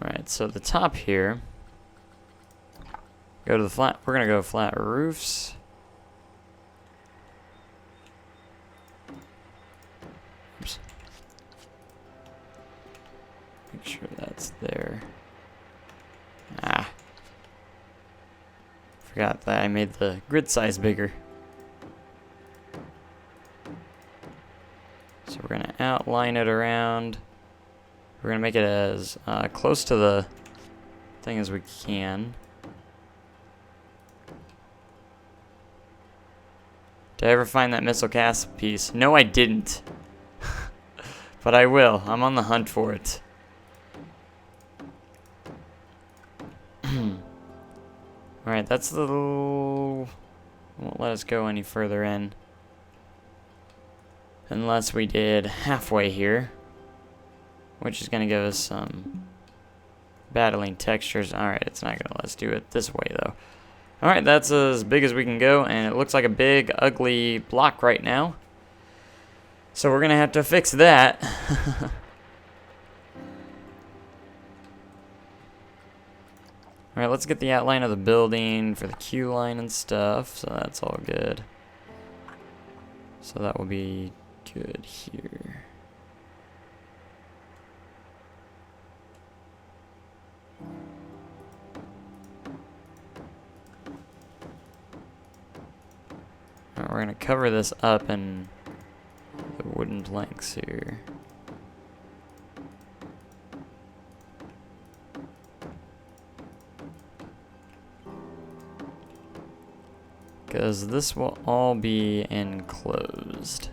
Alright, so the top here, go to the flat, we're going to go flat roofs. Oops. Make sure that's there. Ah. Forgot that I made the grid size bigger. So we're going to outline it around. We're going to make it as close to the thing as we can. Did I ever find that missile cast piece? No, I didn't. But I will. I'm on the hunt for it. Alright, that's the little... Won't let us go any further in. Unless we did halfway here. Which is going to give us some battling textures. Alright, it's not going to let us do it this way, though. Alright, that's as big as we can go, and it looks like a big, ugly block right now. So we're going to have to fix that. Alright, let's get the outline of the building for the queue line and stuff, so that's all good. So that will be good here. Alright, we're going to cover this up in the wooden planks here. Because this will all be enclosed.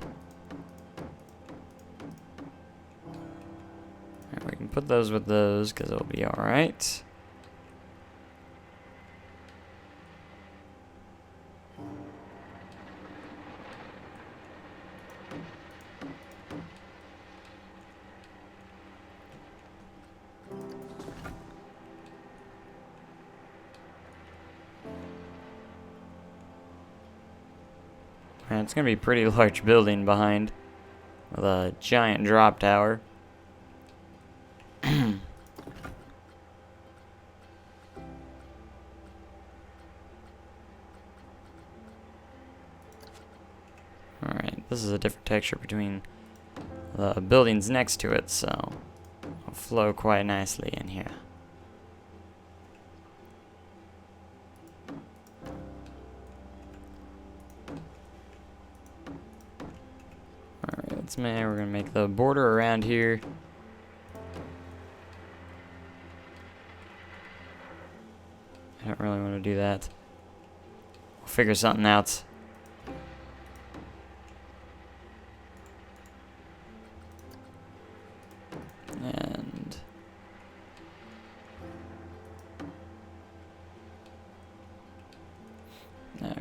Alright, we can put those with those because it'll be alright. And it's going to be a pretty large building behind with a giant drop tower. Alright, this is a different texture between the buildings next to it, so it'll flow quite nicely in here. We're gonna make the border around here. I don't really want to do that. We'll figure something out. And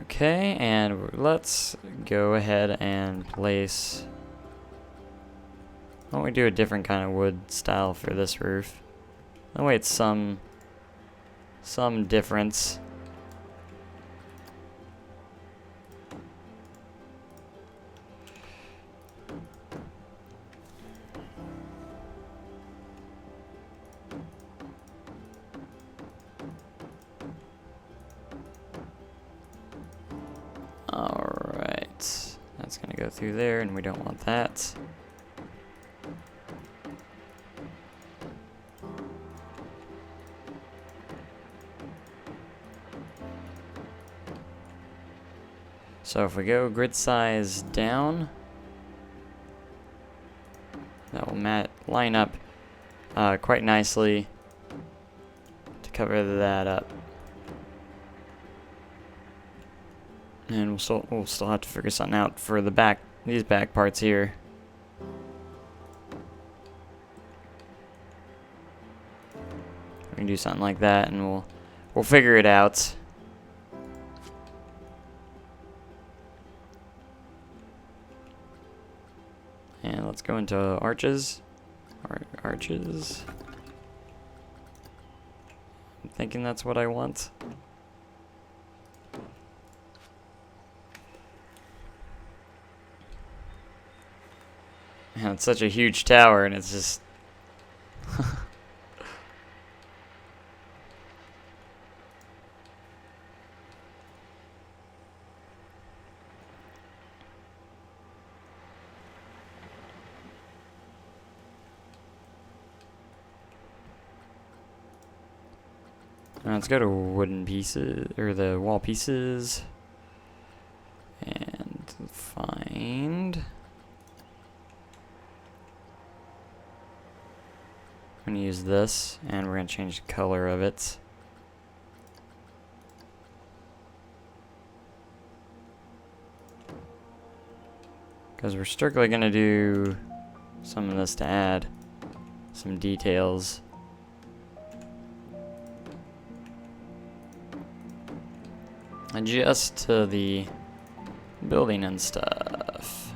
okay, and let's go ahead and place. Why don't we do a different kind of wood style for this roof? That way it's some difference. Alright. That's gonna go through there and we don't want that. So if we go grid size down, that will line up quite nicely to cover that up. And we'll still have to figure something out for these back parts here. We can do something like that, and we'll figure it out. And let's go into arches. Arches. I'm thinking that's what I want. Man, it's such a huge tower, and it's just... Let's go to wooden pieces, or the wall pieces, and find... I'm going to use this, and we're going to change the color of it. Because we're strictly going to do some of this to add some details. Adjust to the building and stuff.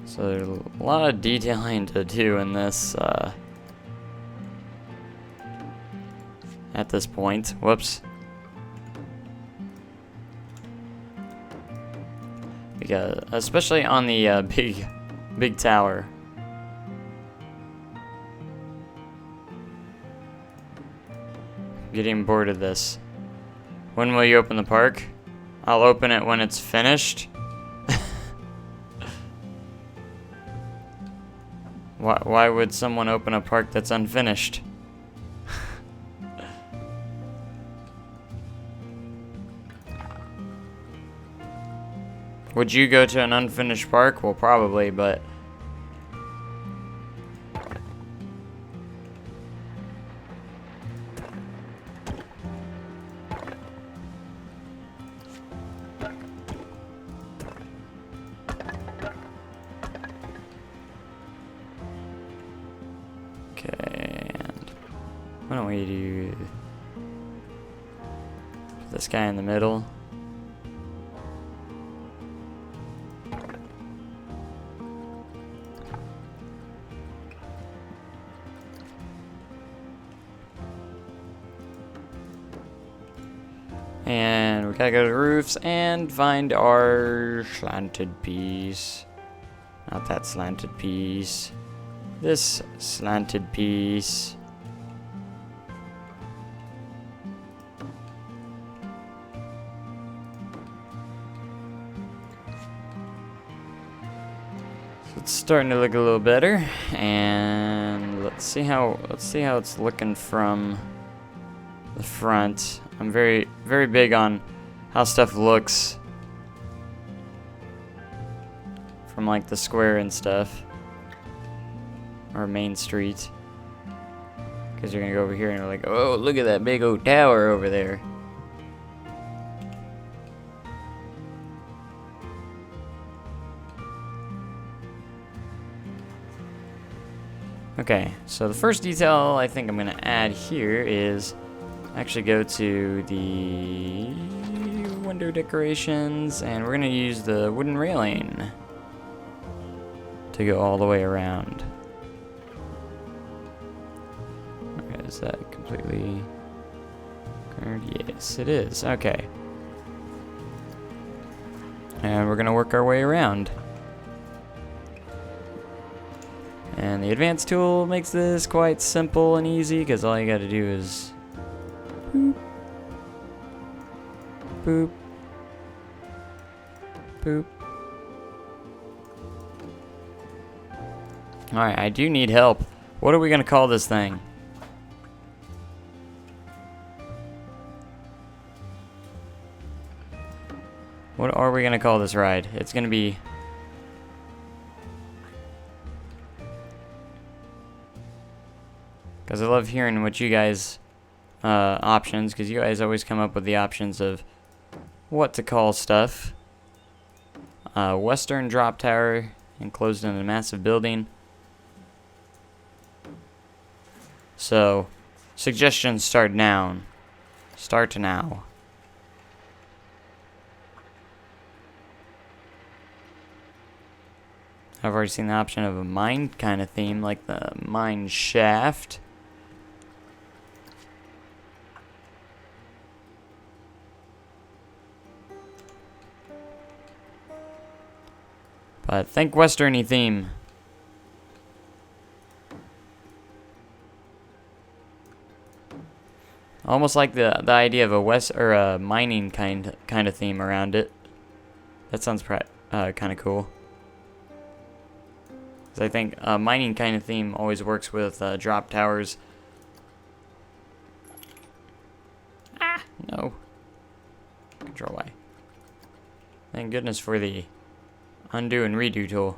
So there's a lot of detailing to do in this at this point. Whoops. Because especially on the big tower. Getting bored of this. When will you open the park? I'll open it when it's finished. Why would someone open a park that's unfinished? Would you go to an unfinished park? Well, probably, but... Okay, and why don't we do this guy in the middle? And we gotta go to the roofs and find our slanted piece. Not that slanted piece. This slanted piece. So it's starting to look a little better, and let's see how it's looking from the front. I'm very big on how stuff looks from like the square and stuff, or Main Street, because you're gonna go over here and you're like, oh, look at that big old tower over there. Okay, so the first detail I think I'm gonna add here is actually go to the window decorations, and we're gonna use the wooden railing to go all the way around. Okay, is that completely covered? Yes, it is. Okay. And we're gonna work our way around. And the advanced tool makes this quite simple and easy, because all you gotta do is boop, boop, boop. Alright, I do need help. What are we gonna call this thing? What are we gonna call this ride? It's gonna be... because I love hearing what you guys options, because you guys always come up with the options of what to call stuff. Western drop tower enclosed in a massive building. So, suggestions start now. Start now. I've already seen the option of a mine kind of theme, like the mine shaft. But think westerny theme. Almost like the idea of a mining kind of theme around it. That sounds kind of cool. 'Cause I think a mining kind of theme always works with drop towers. Ah, no. Control Y. Thank goodness for the undo and redo tool.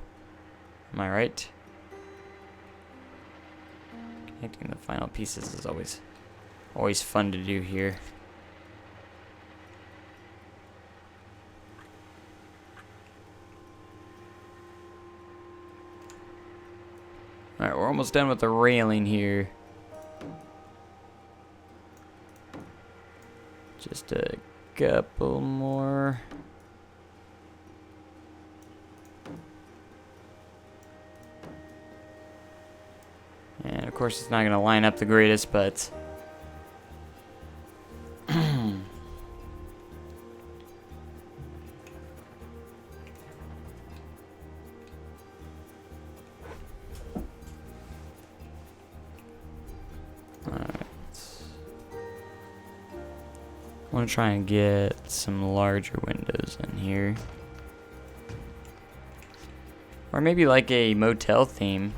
Am I right? Connecting the final pieces is always fun to do here. Alright, we're almost done with the railing here. Just a couple more. And of course it's not going to line up the greatest, but I want to try and get some larger windows in here. Or maybe like a motel theme.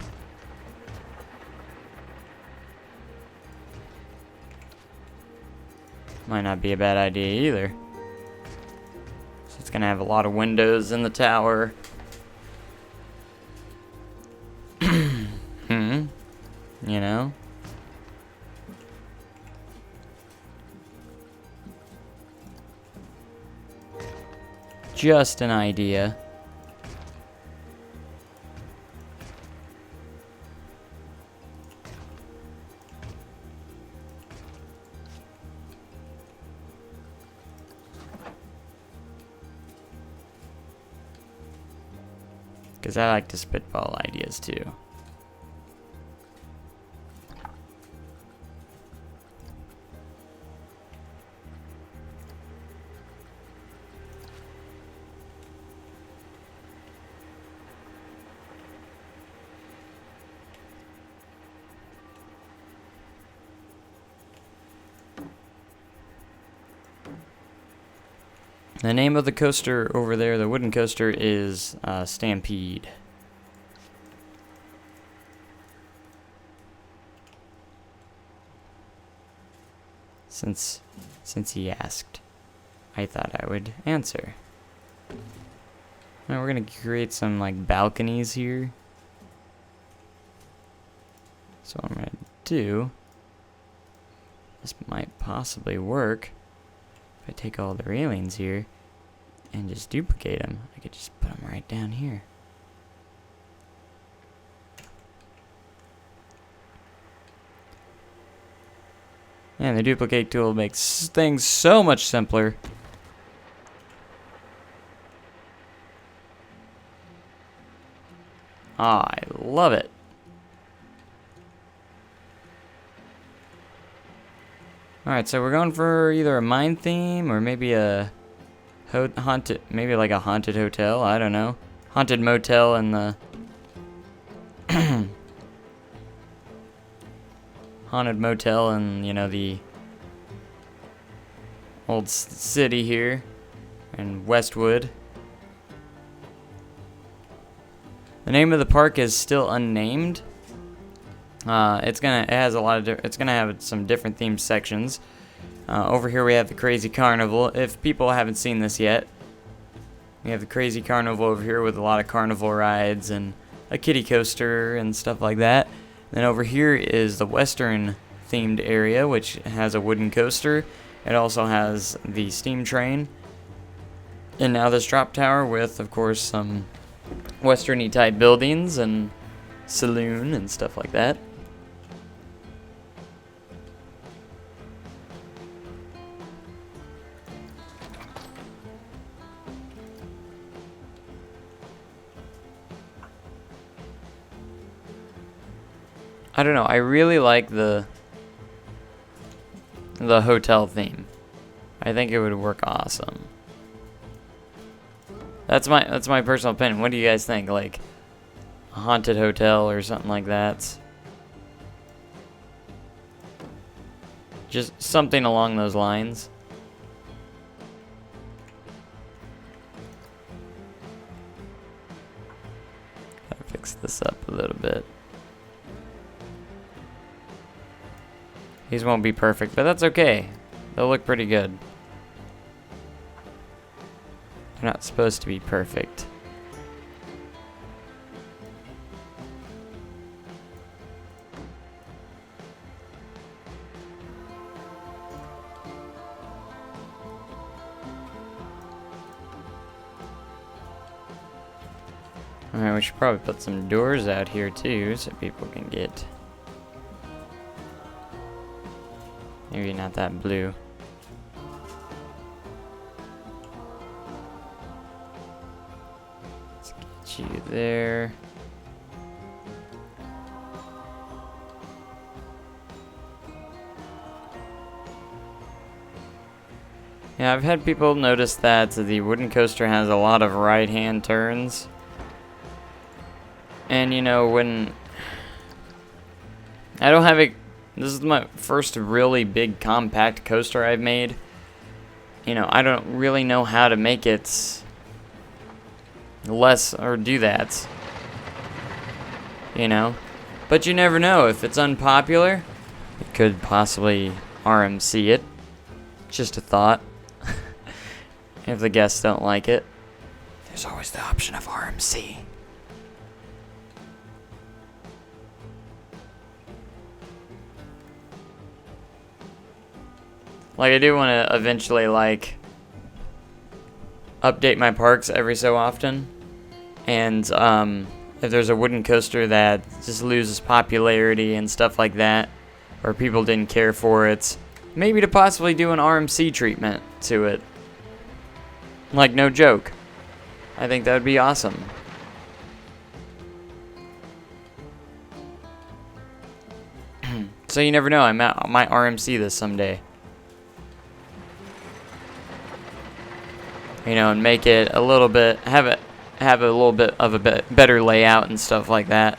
Might not be a bad idea either. So it's going to have a lot of windows in the tower. You know? Just an idea. Because I like to spitball ideas too. The name of the coaster over there, the wooden coaster, is Stampede. Since he asked, I thought I would answer. Now we're gonna create some like balconies here. So what I'm gonna do, this might possibly work. If I take all the railings here and just duplicate them, I could just put them right down here. And the duplicate tool makes things so much simpler. I love it. Alright, so we're going for either a mine theme or maybe a haunted, maybe like a haunted hotel, I don't know. Haunted motel in the haunted motel in, you know, the old city here in Westwood. The name of the park is still unnamed. It's gonna have some different themed sections. Over here we have the Crazy Carnival. If people haven't seen this yet, we have the Crazy Carnival over here with a lot of carnival rides and a kiddie coaster and stuff like that. Then over here is the western themed area, which has a wooden coaster. It also has the steam train. And now this drop tower with, of course, some westerny type buildings and saloon and stuff like that. I don't know, I really like the hotel theme. I think it would work awesome. That's my personal opinion. What do you guys think? Like a haunted hotel or something like that? Just something along those lines. Gotta fix this up a little bit. These won't be perfect, but that's okay. They'll look pretty good. They're not supposed to be perfect. Alright, we should probably put some doors out here too, so people can get... Maybe not that blue. Let's get you there. Yeah, I've had people notice that the wooden coaster has a lot of right-hand turns. And you know, when I don't have a... This is my first really big compact coaster I've made. You know, I don't really know how to make it less or do that. You know? But you never know. If it's unpopular, it could possibly RMC it. Just a thought. If the guests don't like it, there's always the option of RMC. Like, I do want to eventually, like, update my parks every so often. And, if there's a wooden coaster that just loses popularity and stuff like that, or people didn't care for it, maybe to possibly do an RMC treatment to it. Like, no joke. I think that would be awesome. So you never know, I might RMC this someday. You know, and make it a little bit, have a little bit of a better layout and stuff like that.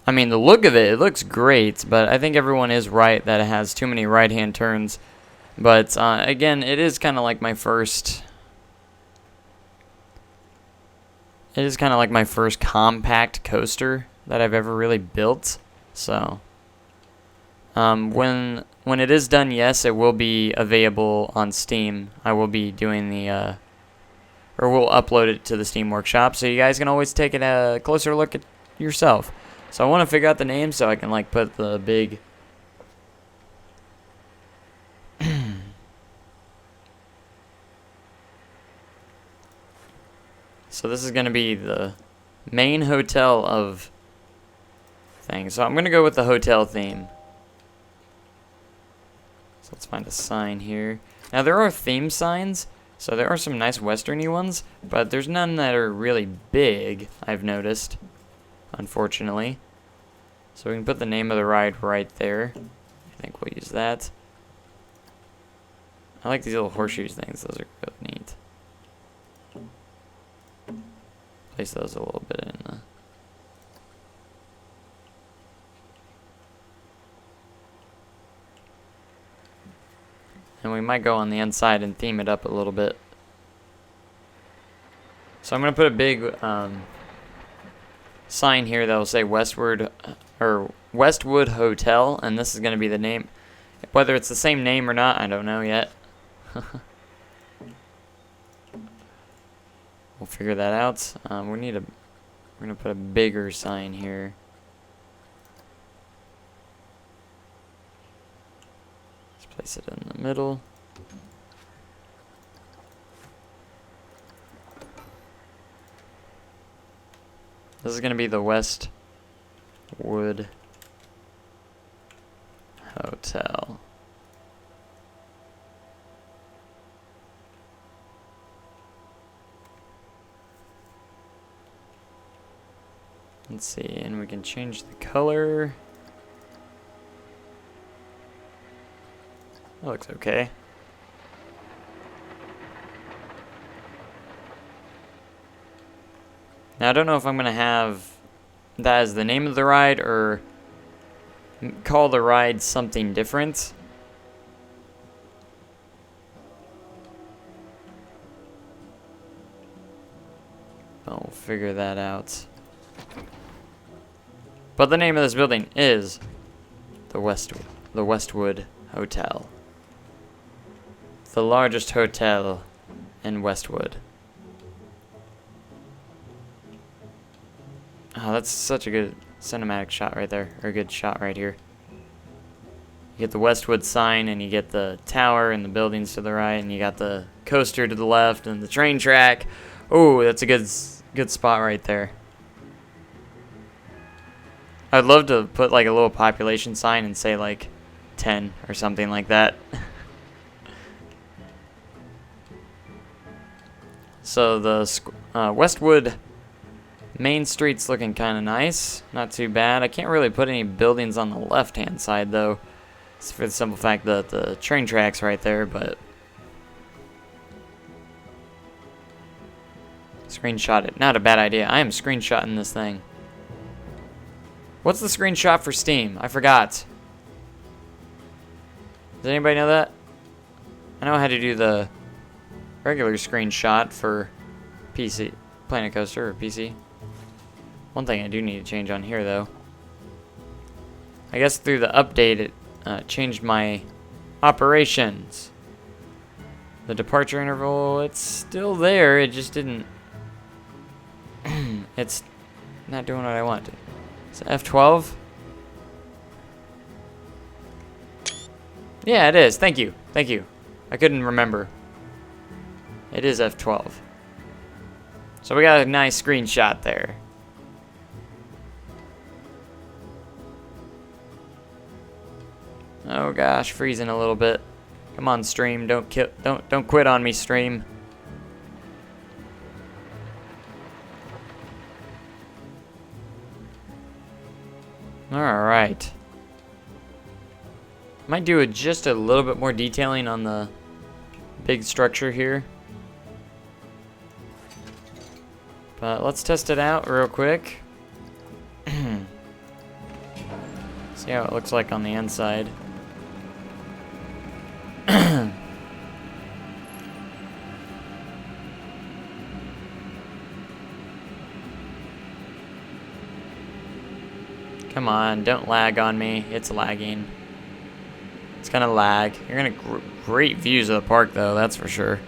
I mean, the look of it looks great, but I think everyone is right that it has too many right-hand turns. But, again, it is kind of like my first... It is kind of like my first compact coaster that I've ever really built. So, when it is done, yes, it will be available on Steam. I will be doing the, or we'll upload it to the Steam Workshop, so you guys can always take a closer look at yourself. So I want to figure out the name so I can, like, put the big... So this is going to be the main hotel of things. So I'm going to go with the hotel theme. So let's find a sign here. Now there are theme signs, so there are some nice westerny ones, but there's none that are really big, I've noticed, unfortunately. So we can put the name of the ride right there. I think we'll use that. I like these little horseshoes things, those are really neat. Place those a little bit in the... And we might go on the inside and theme it up a little bit. So I'm going to put a big sign here that will say Westwood Hotel, and this is going to be the name. Whether it's the same name or not, I don't know yet. We'll figure that out. We need a We're gonna put a bigger sign here. Let's place it in the middle. This is gonna be the Westwood Hotel. Let's see, and we can change the color. That looks okay. Now I don't know if I'm gonna have that as the name of the ride or call the ride something different. I'll figure that out. But the name of this building is the Westwood Hotel. The largest hotel in Westwood. Oh, that's such a good cinematic shot right there, or a good shot right here. You get the Westwood sign, and you get the tower and the buildings to the right, and you got the coaster to the left, and the train track. Oh, that's a good spot right there. I'd love to put like a little population sign and say like 10 or something like that. So the Westwood Main Street's looking kind of nice. Not too bad. I can't really put any buildings on the left-hand side though. It's for the simple fact that the train track's right there, but screenshot it. Not a bad idea. I am screenshotting this thing. What's the screenshot for Steam? I forgot. Does anybody know that? I know how to do the regular screenshot for PC, Planet Coaster or PC. One thing I do need to change on here though. I guess through the update it changed my operations. The departure interval, it's still there, it just didn't it's not doing what I want. So F12? Yeah, it is. Thank you. Thank you. I couldn't remember. It is F12. So we got a nice screenshot there. Oh gosh, freezing a little bit. Come on, stream. Don't quit on me, stream. Alright. Might do just a little bit more detailing on the big structure here. But let's test it out real quick. See how it looks like on the inside. Come on, don't lag on me. It's lagging. It's gonna lag. You're gonna great views of the park though, that's for sure.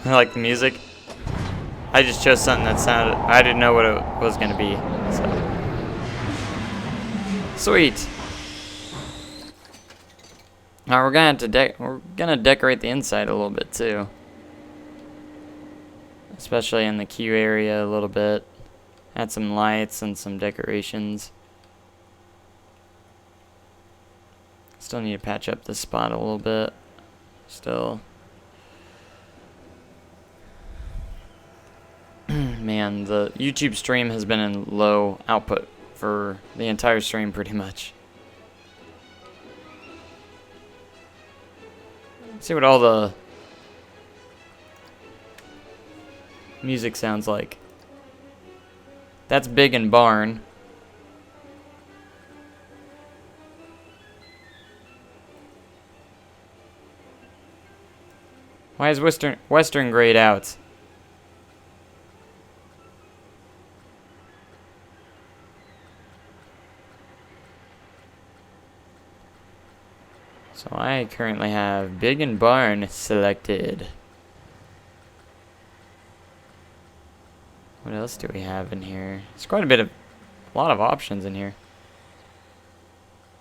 I like the music. I just chose something that sounded, I didn't know what it was gonna be. So. Sweet. Now we're gonna decorate the inside a little bit too. Especially in the queue area a little bit. Add some lights and some decorations. Still need to patch up this spot a little bit. Still. Man, the YouTube stream has been in low output for the entire stream pretty much. See what all the music sounds like. That's Big and Barn. Why is Western grayed out? So I currently have Big and Barn selected. What else do we have in here? There's quite a lot of options in here.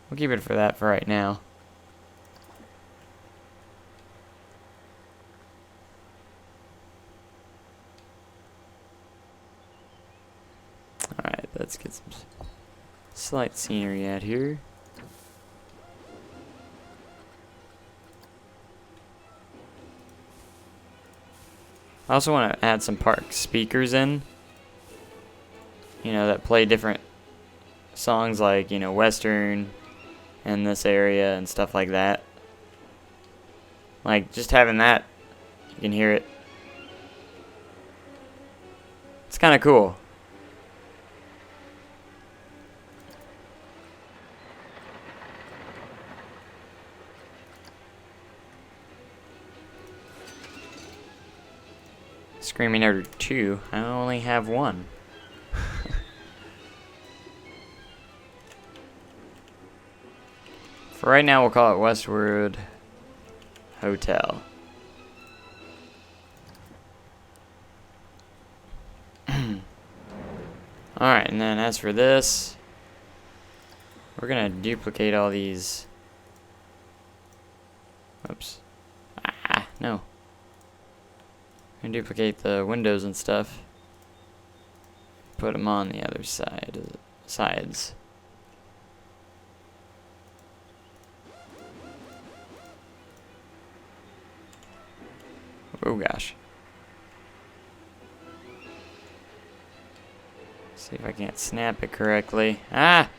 We'll keep it for that for right now. Alright, let's get some slight scenery out here. I also want to add some park speakers in. You know, that play different songs like, you know, Western in this area and stuff like that. Like, just having that, you can hear it. It's kind of cool. Screaming Order 2. I only have one. For right now, we'll call it Westwood Hotel. Alright, and then as for this, we're gonna duplicate all these. Oops. Ah, no. And duplicate the windows and stuff. Put them on the other sides. Oh gosh. See if I can't snap it correctly. Ah!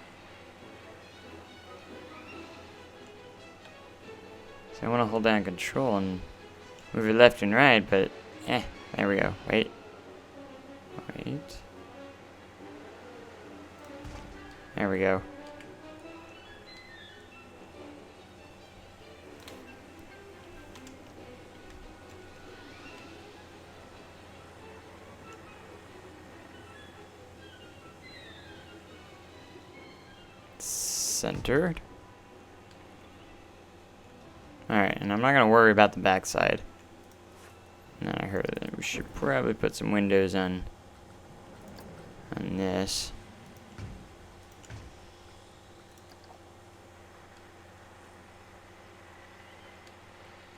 So I want to hold down control and move it left and right, but there we go. Wait. There we go. Centered. Alright, and I'm not going to worry about the backside. And then I heard that we should probably put some windows on this.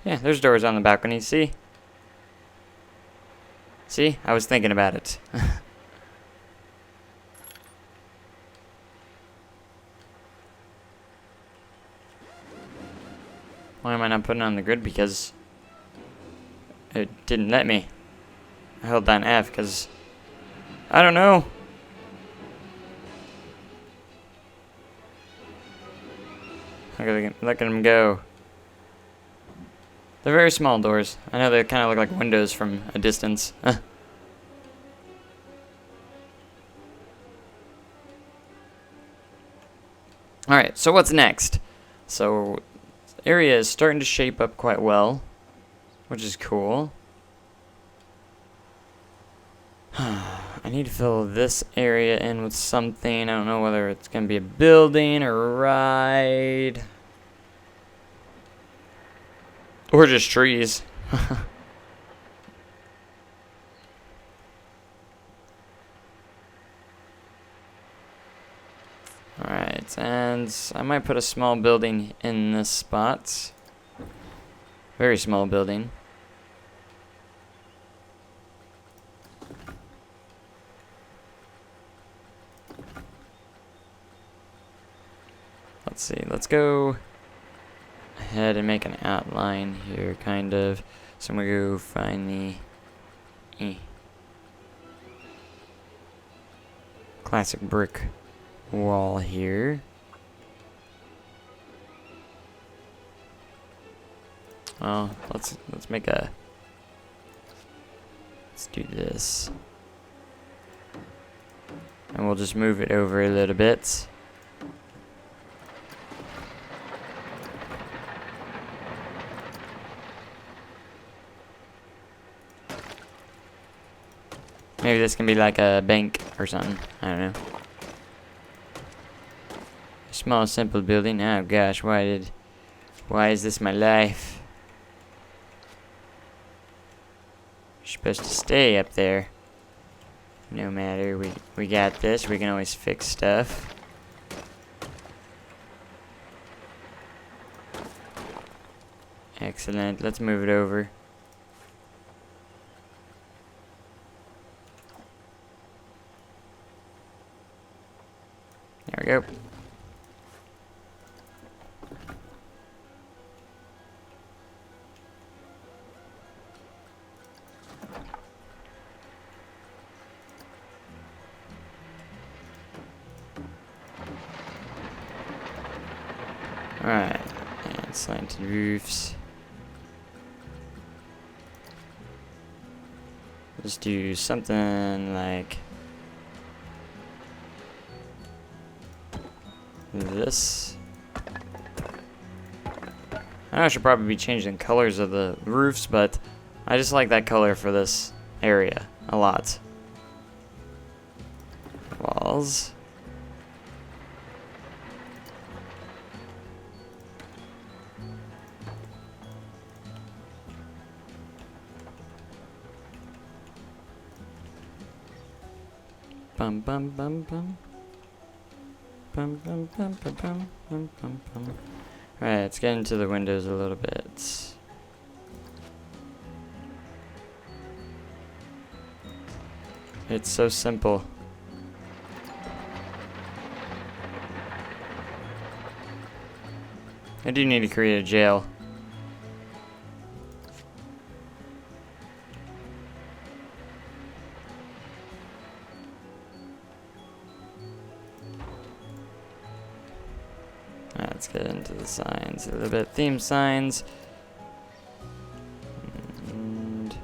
Yeah, there's doors on the balcony, see? See? I was thinking about it. Why am I not putting it on the grid? Because it didn't let me. I held down F because I don't know. Look at them go. They're very small doors. I know they kind of look like windows from a distance. Alright, so what's next? So, the area is starting to shape up quite well, which is cool. I need to fill this area in with something. I don't know whether it's going to be a building or a ride. Or just trees. Alright, and I might put a small building in this spot. Very small building. Let's see, let's go ahead and make an outline here, kind of. So I'm gonna go find the classic brick wall here. Oh, let's do this, and we'll just move it over a little bit. Maybe this can be like a bank or something. I don't know. A small, simple building. Oh gosh, why is this my life? You're supposed to stay up there. No matter, we got this. We can always fix stuff. Excellent. Let's move it over. There we go. Alright, and slanted roofs. Let's do something like this. I know I should probably be changing colors of the roofs, but I just like that color for this area a lot. Walls. Bum bum bum bum. Bum bum bum bum bum bum bum bum. Alright, let's get into the windows a little bit. It's so simple. I do need to create a jail. Let's get into the signs a little bit. Theme signs. And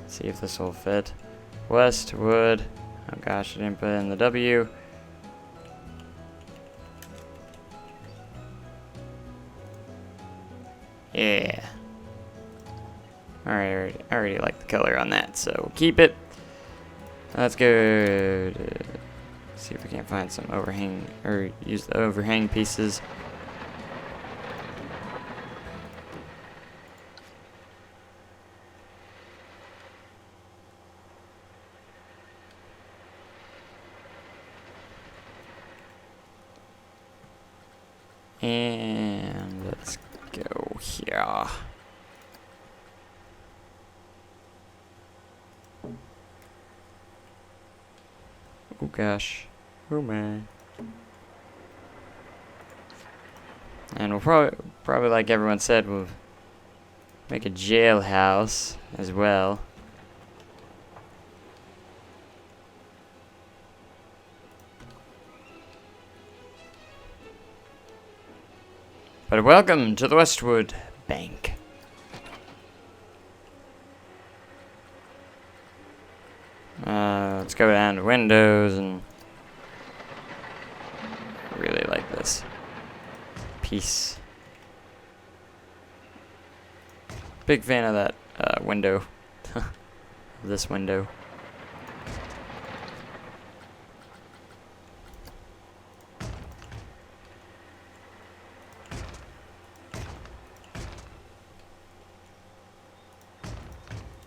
see if this will fit. Westwood. Oh gosh, I didn't put in the W. Yeah. Alright, I already like the color on that, so keep it. Let's go to see if we can't find some overhang, or use the overhang pieces. And let's go here. Oh gosh. Oh man. And we'll probably like everyone said, we'll make a jailhouse as well. But welcome to the Westwood Bank. Let's go down to windows, and I really like this piece. Big fan of that window. This window.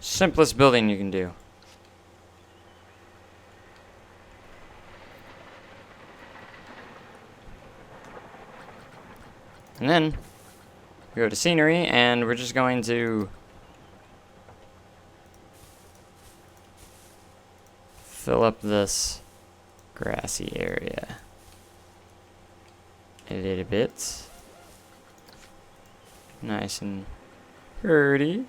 Simplest building you can do. And then we go to scenery, and we're just going to fill up this grassy area a little bit. Nice and pretty.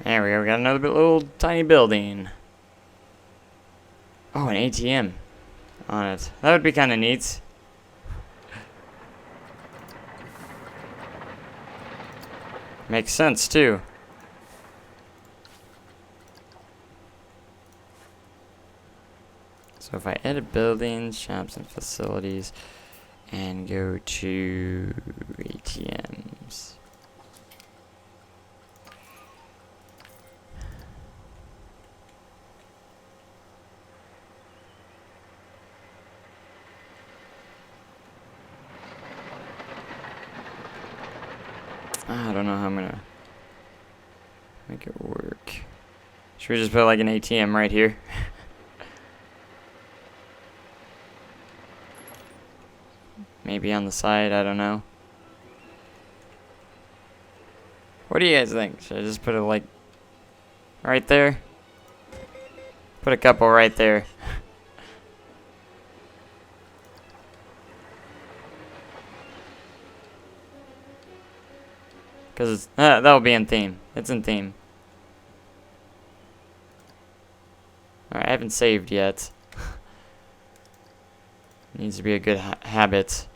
There we go, we got another little tiny building. Oh, an ATM on it. That would be kind of neat. Makes sense, too. So if I edit buildings, shops, and facilities, and go to ATMs. I don't know how I'm gonna make it work. Should we just put like an ATM right here? Maybe on the side, I don't know. What do you guys think? Should I just put it like right there? Put a couple right there. Because that'll be in theme. It's in theme. Alright, I haven't saved yet. Needs to be a good habit.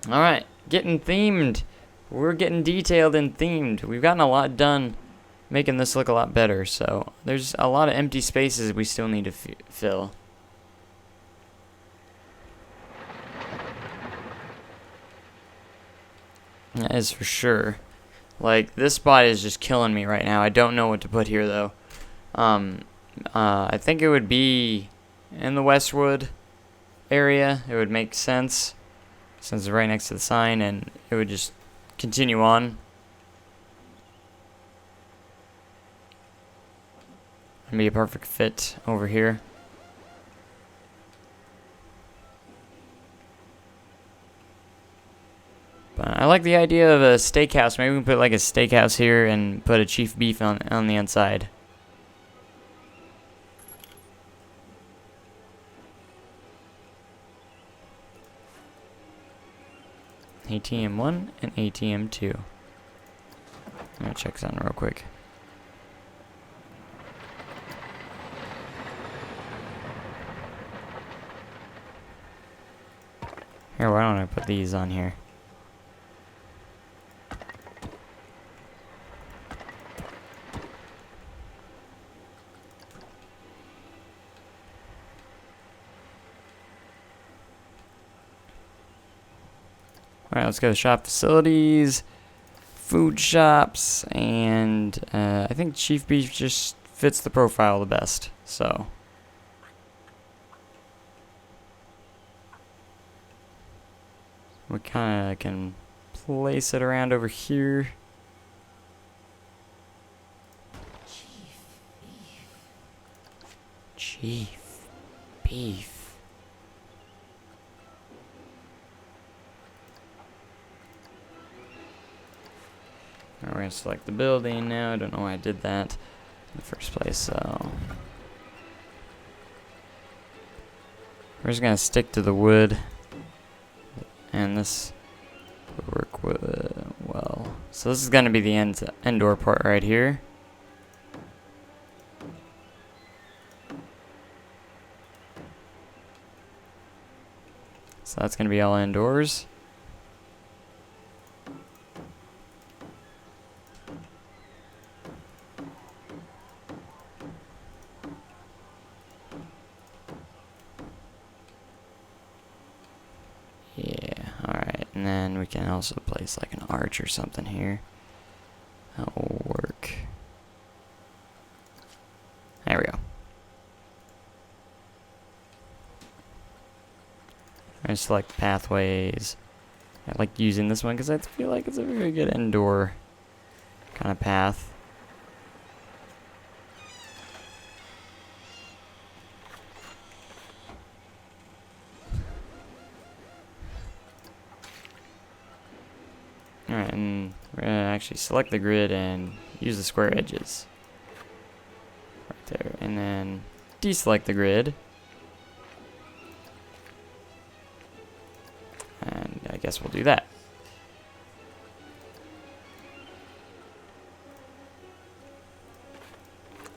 Alright, getting themed. We're getting detailed and themed. We've gotten a lot done making this look a lot better. So there's a lot of empty spaces we still need to fill. That is for sure. Like, this spot is just killing me right now. I don't know what to put here, though. I think it would be in the Westwood area. It would make sense, since it's right next to the sign, and it would just continue on. And be a perfect fit over here. But I like the idea of a steakhouse. Maybe we can put like a steakhouse here and put a chief beef on the inside. ATM 1 and ATM 2. I'm gonna check something real quick. Here, why don't I put these on here? Alright, let's go to shop facilities, food shops, and I think chief beef just fits the profile the best, so. We kind of can place it around over here. Chief beef. We're going to select the building now. I don't know why I did that in the first place, so. We're just going to stick to the wood. And this would work well. So this is going to be the indoor part right here. So that's going to be all indoors. And then we can also place like an arch or something here. That will work. There we go. I select pathways. I like using this one because I feel like it's a very good indoor kind of path. Alright, and we're going to actually select the grid and use the square edges. Right there. And then deselect the grid. And I guess we'll do that.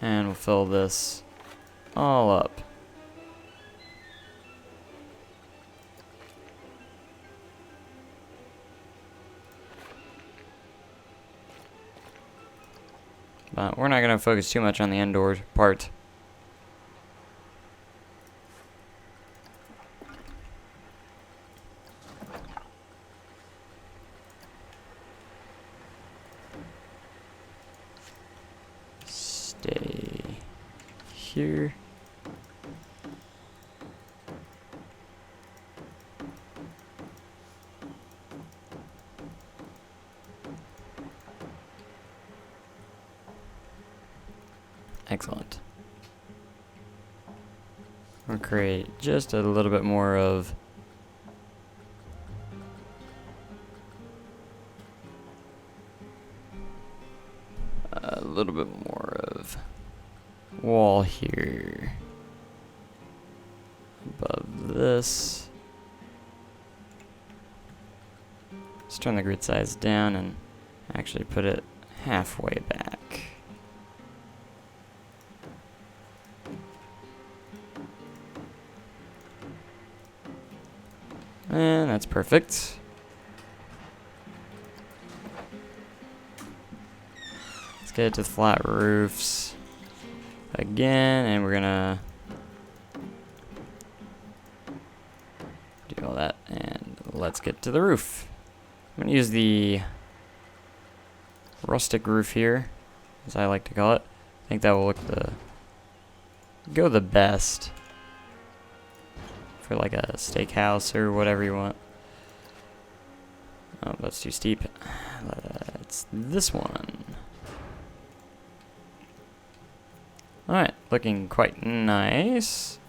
And we'll fill this all up. But we're not going to focus too much on the indoor part. Stay here. Excellent. We'll create just a little bit more of wall here above this. Let's turn the grid size down and actually put it halfway back. And that's perfect. Let's get it to the flat roofs again, and we're gonna do all that, and let's get to the roof. I'm gonna use the rustic roof here, as I like to call it. I think that will look the best for like a steakhouse or whatever you want. Oh, that's too steep. It's this one. Alright, looking quite nice.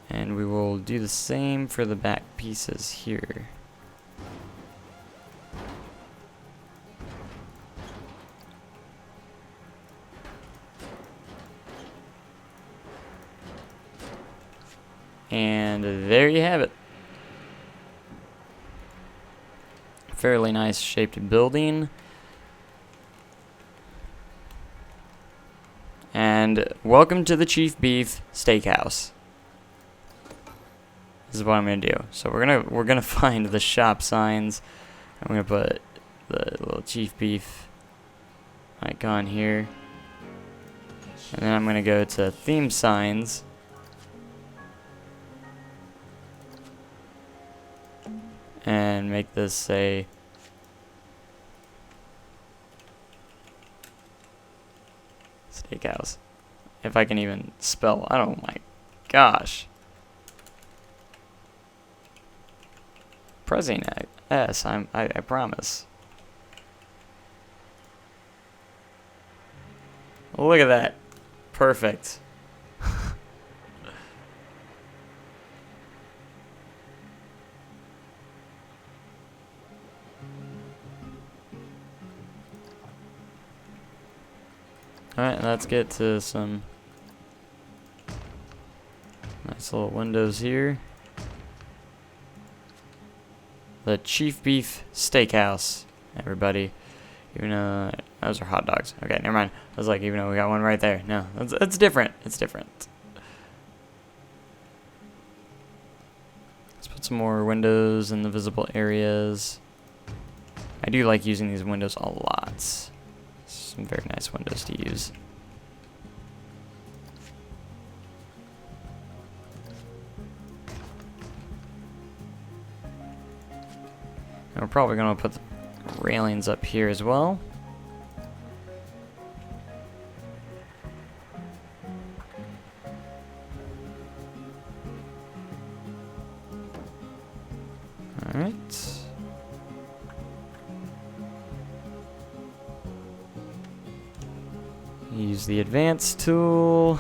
And we will do the same for the back pieces here. And there you have it. Fairly nice shaped building. And welcome to the Chief Beef Steakhouse. This is what I'm gonna do. So we're gonna find the shop signs. I'm gonna put the little Chief Beef icon here. And then I'm gonna go to theme signs. And make this say steakhouse. If I can even spell. Oh my gosh. Pressing S, I promise. Look at that. Perfect. Alright, let's get to some nice little windows here. The Chief Beef Steakhouse, everybody. Even though those are hot dogs. Okay, never mind. I was like, even though we got one right there. No, it's different. It's different. Let's put some more windows in the visible areas. I do like using these windows a lot. Some very nice windows to use. And we're probably going to put the railings up here as well. Alright. Use the advanced tool.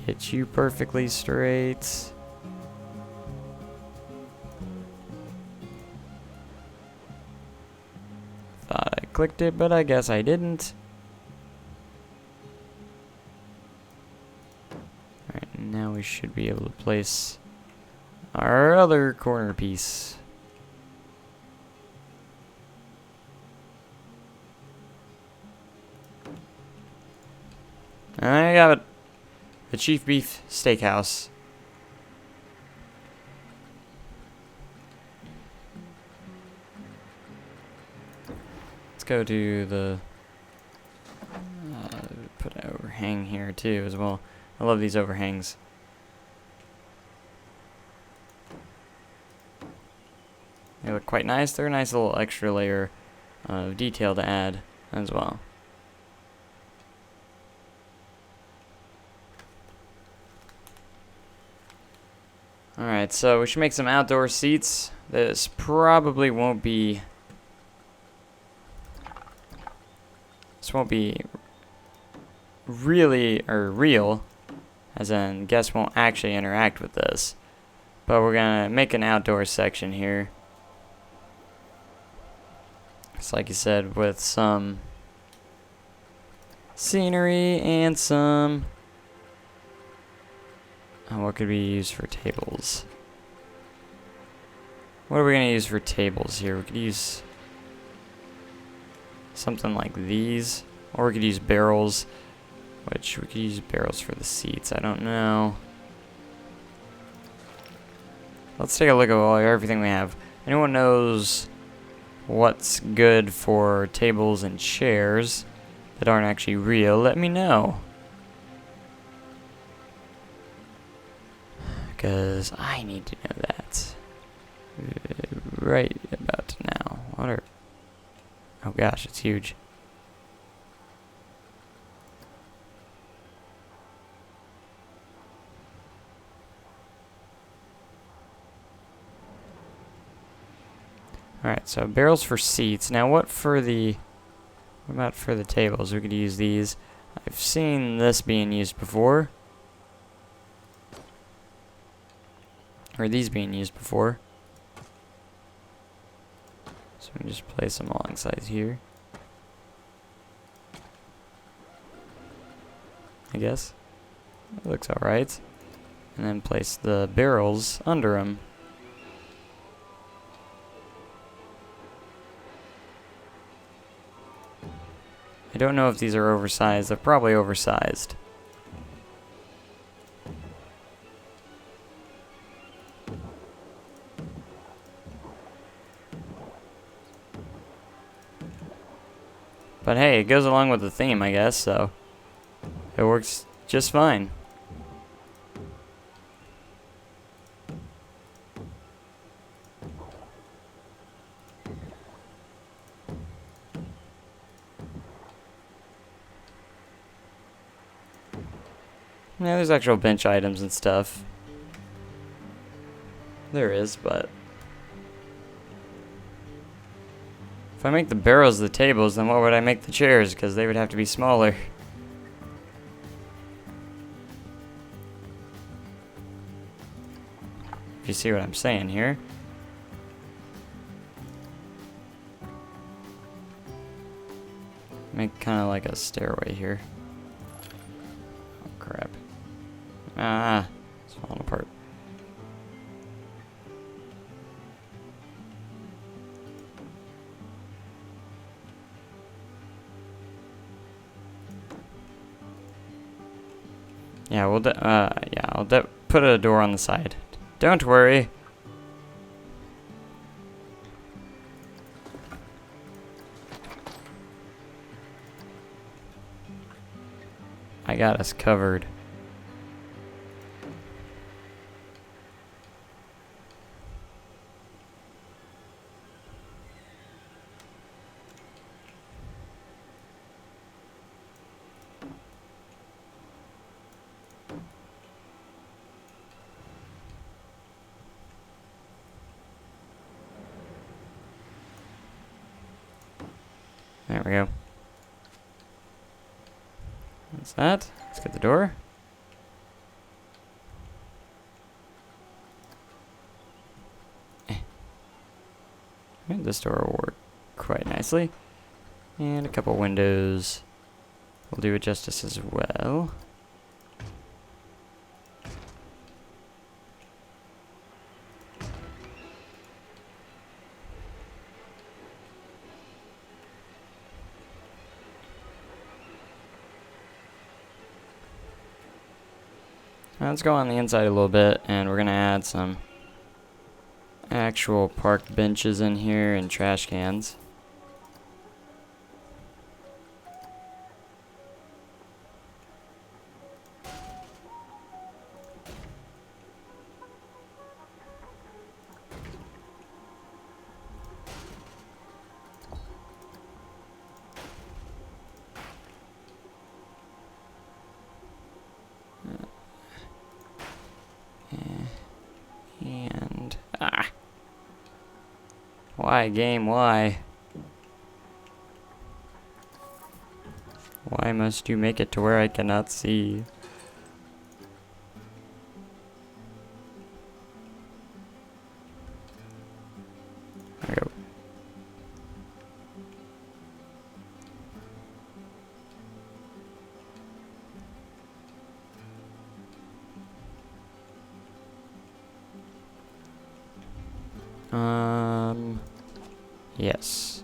Get you perfectly straight. Thought I clicked it, but I guess I didn't. Alright, now we should be able to place our other corner piece. And there you have it. The Chief Beef Steakhouse. Let's go to the... put an overhang here too as well. I love these overhangs. They look quite nice. They're a nice little extra layer of detail to add as well. Alright, so we should make some outdoor seats. This probably won't be... This won't be really, or real, as in guests won't actually interact with this. But we're gonna make an outdoor section here. It's like you said, with some scenery and some... what could we use for tables? What are we gonna use for tables here? We could use something like these, or we could use barrels, which we could use barrels for the seats. I don't know. Let's take a look at everything we have. Anyone knows what's good for tables and chairs that aren't actually real? Let me know. Because I need to know that. Right about now. What are... Oh gosh, it's huge. Alright, so barrels for seats. Now what about for the tables? We could use these. I've seen this being used before. Or these being used before. So we can just place them alongside here. I guess. It looks alright. And then place the barrels under them. I don't know if these are oversized. They're probably oversized. But hey, it goes along with the theme, I guess, so it works just fine. Yeah, there's actual bench items and stuff. There is, but... If I make the barrels the tables, then what would I make the chairs? Because they would have to be smaller. If you see what I'm saying here. Make kind of like a stairway here. Oh crap. Ah, it's falling apart. Yeah, I'll put a door on the side. Don't worry. I got us covered. There we go. That's that. Let's get the door. And this door will work quite nicely. And a couple windows will do it justice as well. Now let's go on the inside a little bit, and we're gonna add some actual park benches in here and trash cans. And why, game, why? Why must you make it to where I cannot see? There we go. Yes.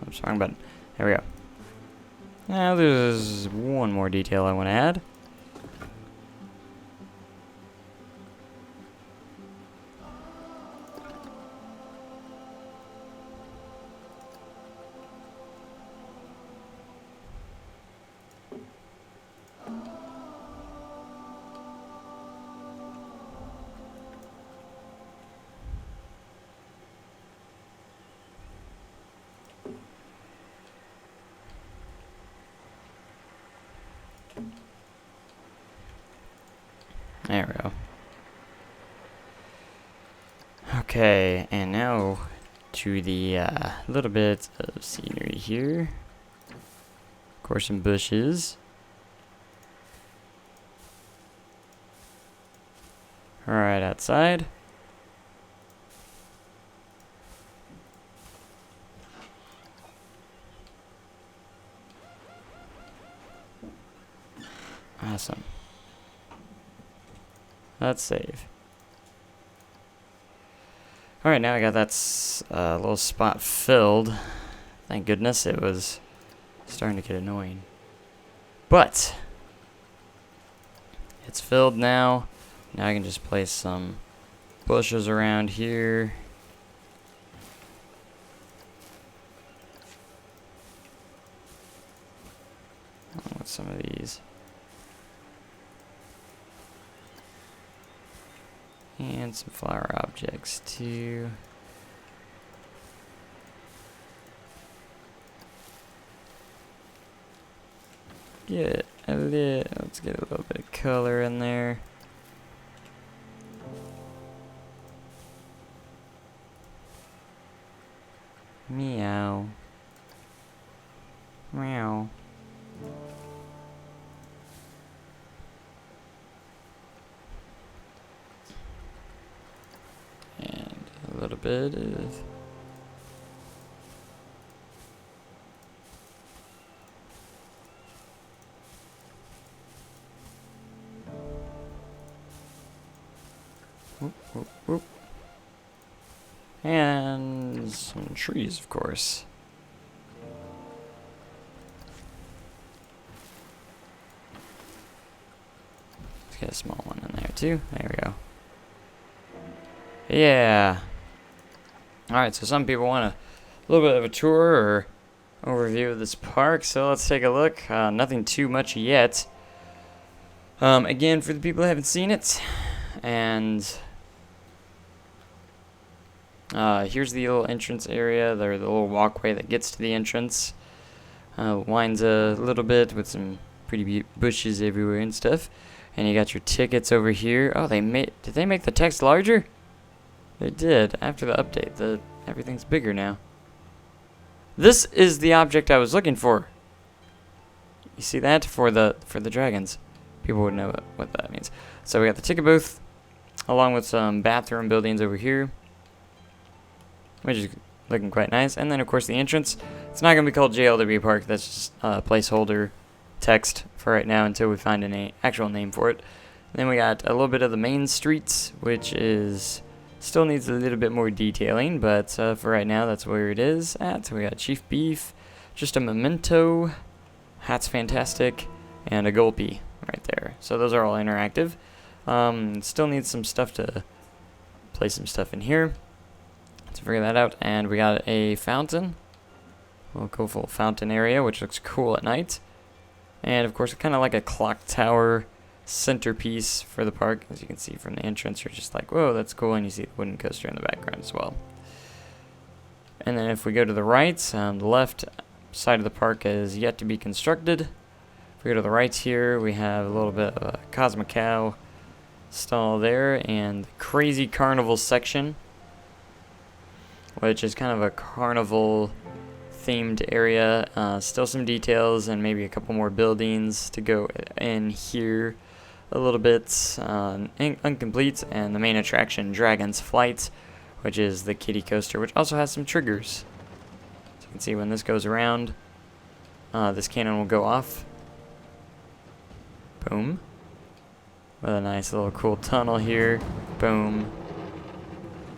Oops, wrong button. There we go. Now there's one more detail I want to add. There we go. Okay, and now to the little bit of scenery here. Of course, some bushes. Right outside. Awesome. Let's save. Alright, now I got that little spot filled. Thank goodness, it was starting to get annoying. But it's filled now. Now I can just place some bushes around here. With some of these. And some flower objects too. Let's get a little bit of color in there. Meow. Meow. And a little bit of whoop, whoop, whoop. And some trees, of course. Let's get a small one in there too. There we go. Yeah. Alright, so some people want a little bit of a tour or overview of this park, so let's take a look. Nothing too much yet. Again, for the people who haven't seen it, and here's the little entrance area, the little walkway that gets to the entrance. Winds a little bit with some pretty bushes everywhere and stuff. And you got your tickets over here. Oh, did they make the text larger? They did. After the update, everything's bigger now. This is the object I was looking for. You see that? For the dragons. People would know what that means. So we got the ticket booth, along with some bathroom buildings over here, which is looking quite nice. And then, of course, the entrance. It's not going to be called JLW Park. That's just a placeholder text for right now until we find an actual name for it. And then we got a little bit of the main streets, which still needs a little bit more detailing, but for right now, that's where it is at. So we got Chief Beef, just a memento. Hat's fantastic, and a gulpy right there. So those are all interactive. Still need some stuff to place some stuff in here to figure that out. And we got a fountain, a little cool fountain area, which looks cool at night. And of course, kind of like a clock tower centerpiece for the park. As you can see from the entrance, you're just like, whoa, that's cool. And you see the wooden coaster in the background as well. And then if we go to the right, the left side of the park is yet to be constructed. If we go to the right here, we have a little bit of a Cosmic Cow stall there, and Crazy Carnival section, which is kind of a carnival themed area. Still some details and maybe a couple more buildings to go in here a little bit. Incomplete. And the main attraction, Dragon's Flight, which is the kiddie coaster, which also has some triggers. So you can see when this goes around, this cannon will go off. Boom. With a nice little cool tunnel here. Boom.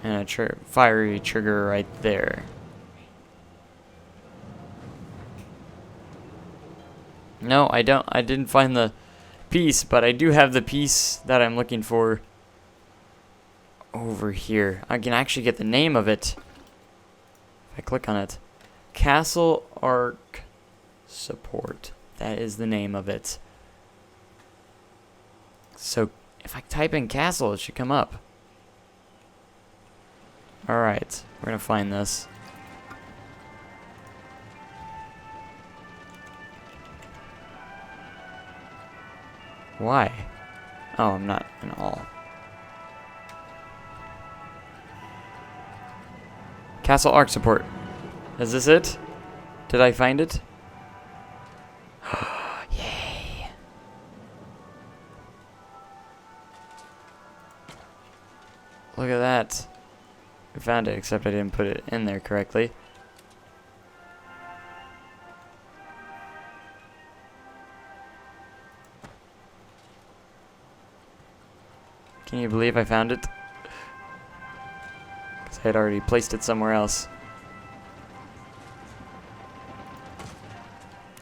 And a fiery trigger right there. No, I didn't find the piece, but I do have the piece that I'm looking for over here. I can actually get the name of it if I click on it. Castle Arc Support. That is the name of it. So if I type in castle, it should come up. Alright, we're gonna find this. Why? Oh, I'm not in all. Castle Arc Support. Is this it? Did I find it? Yay. Look at that. I found it, except I didn't put it in there correctly. Can you believe I found it? Because I had already placed it somewhere else.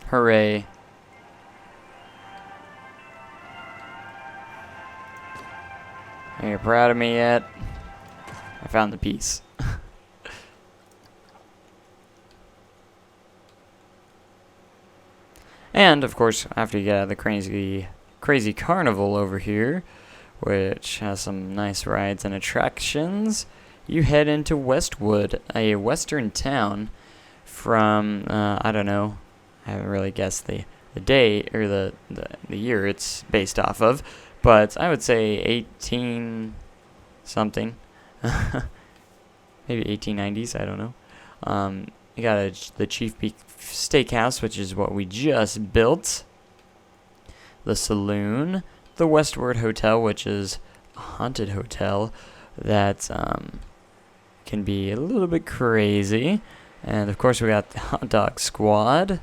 Hooray. Are you proud of me yet? I found the piece. And, of course, after you get out of the crazy carnival over here, which has some nice rides and attractions, you head into Westwood, a western town from, I don't know, I haven't really guessed the day or the year it's based off of, but I would say 18 something. Maybe 1890s, I don't know. You got the Chief Peak Steakhouse, which is what we just built. The saloon. The Westward Hotel, which is a haunted hotel that can be a little bit crazy. And of course we got the Hot Dog Squad.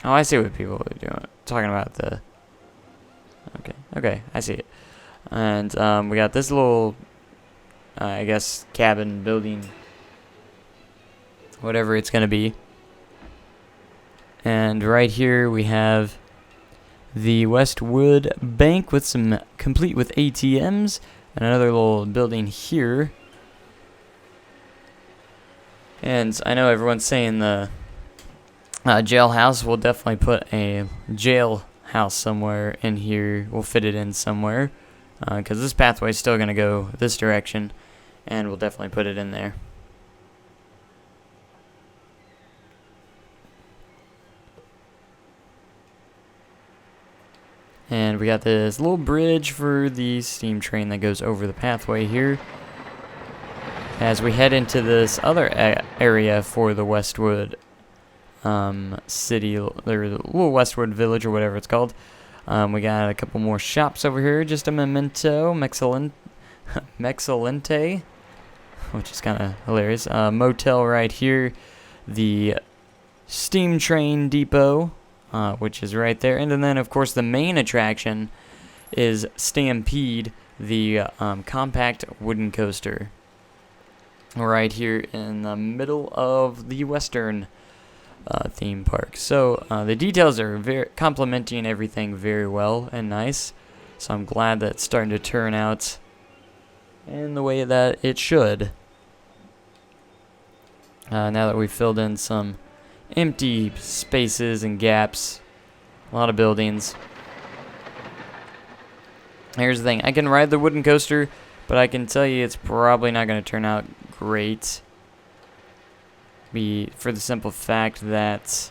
Oh, I see what people are doing. Talking about the... Okay, I see it. And we got this little, I guess, cabin building, whatever it's going to be. And right here we have the Westwood Bank with some complete with ATMs, and another little building here. And I know everyone's saying the jailhouse. We'll definitely put a jail house somewhere in here. We'll fit it in somewhere, because this pathway is still going to go this direction, and we'll definitely put it in there. And we got this little bridge for the steam train that goes over the pathway here. As we head into this other area for the Westwood city, or the little Westwood village, or whatever it's called. We got a couple more shops over here. Just a memento, Mexalente, which is kind of hilarious. Motel right here. The steam train depot, which is right there. And then, of course, the main attraction is Stampede, the compact wooden coaster. Right here in the middle of the western theme park. So the details are very complementing everything very well and nice. So I'm glad that it's starting to turn out in the way that it should. Now that we've filled in some empty spaces and gaps, a lot of buildings. Here's the thing, I can ride the wooden coaster, but I can tell you it's probably not going to turn out great. For the simple fact that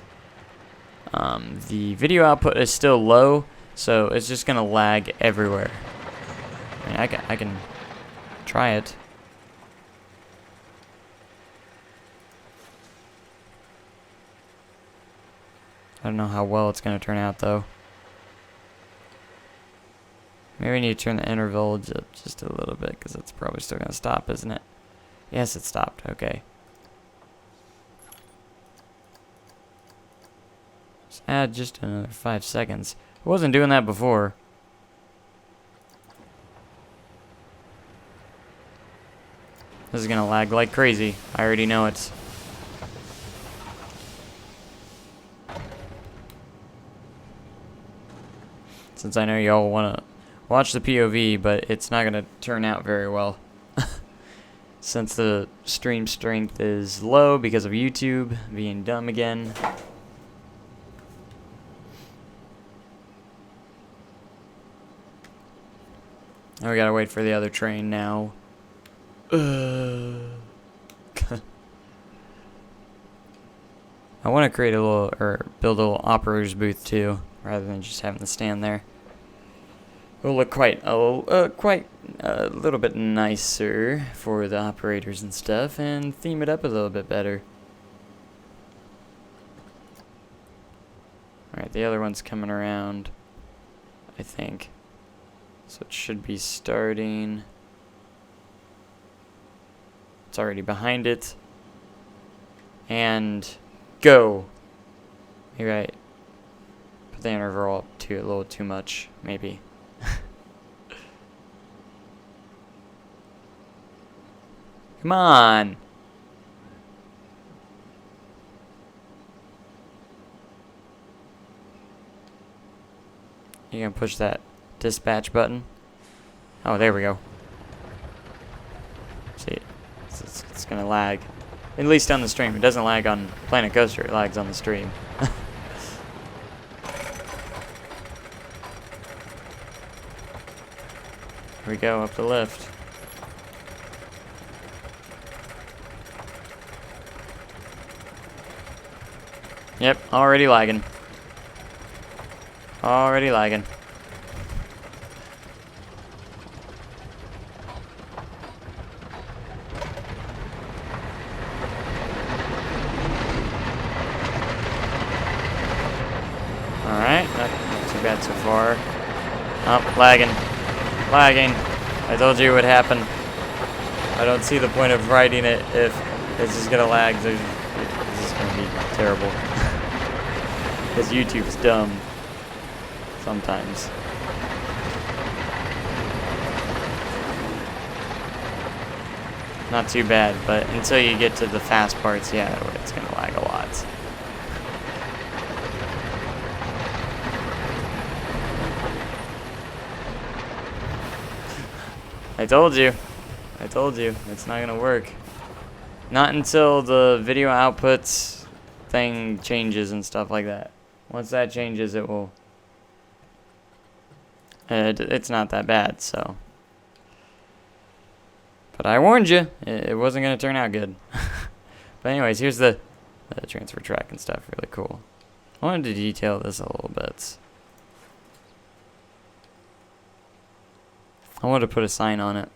the video output is still low, so it's just going to lag everywhere. I mean, I can try it. I don't know how well it's going to turn out, though. Maybe I need to turn the interval just a little bit, because it's probably still going to stop, isn't it? Yes, it stopped. Okay. Let's add just another 5 seconds. I wasn't doing that before. This is going to lag like crazy. I already know it. Since I know y'all want to watch the POV, but it's not going to turn out very well. Since the stream strength is low because of YouTube being dumb again. And we gotta wait for the other train now. I want to create a little, or build a little operator's booth too, rather than just having to stand there. It'll look quite a little bit nicer for the operators and stuff, and theme it up a little bit better. Alright, the other one's coming around, I think. So it should be starting. It's already behind it. And go! You're right. Put the interval up to a little too much, maybe. Come on! You gonna push that dispatch button? Oh, there we go. See, it's gonna lag. At least on the stream. It doesn't lag on Planet Coaster, it lags on the stream. Here we go, up the lift. Yep, already lagging. Already lagging. Alright, not too bad so far. Oh, lagging. Lagging. I told you it would happen. I don't see the point of riding it if it's just gonna lag. This is gonna be terrible. Because YouTube's dumb. Sometimes. Not too bad, but until you get to the fast parts, yeah, it's gonna lag a lot. I told you. I told you. It's not gonna work. Not until the video outputs thing changes and stuff like that. Once that changes, it will... it's not that bad, so... But I warned you. It wasn't gonna turn out good. But anyways, here's the transfer track and stuff. Really cool. I wanted to detail this a little bit. I wanted to put a sign on it.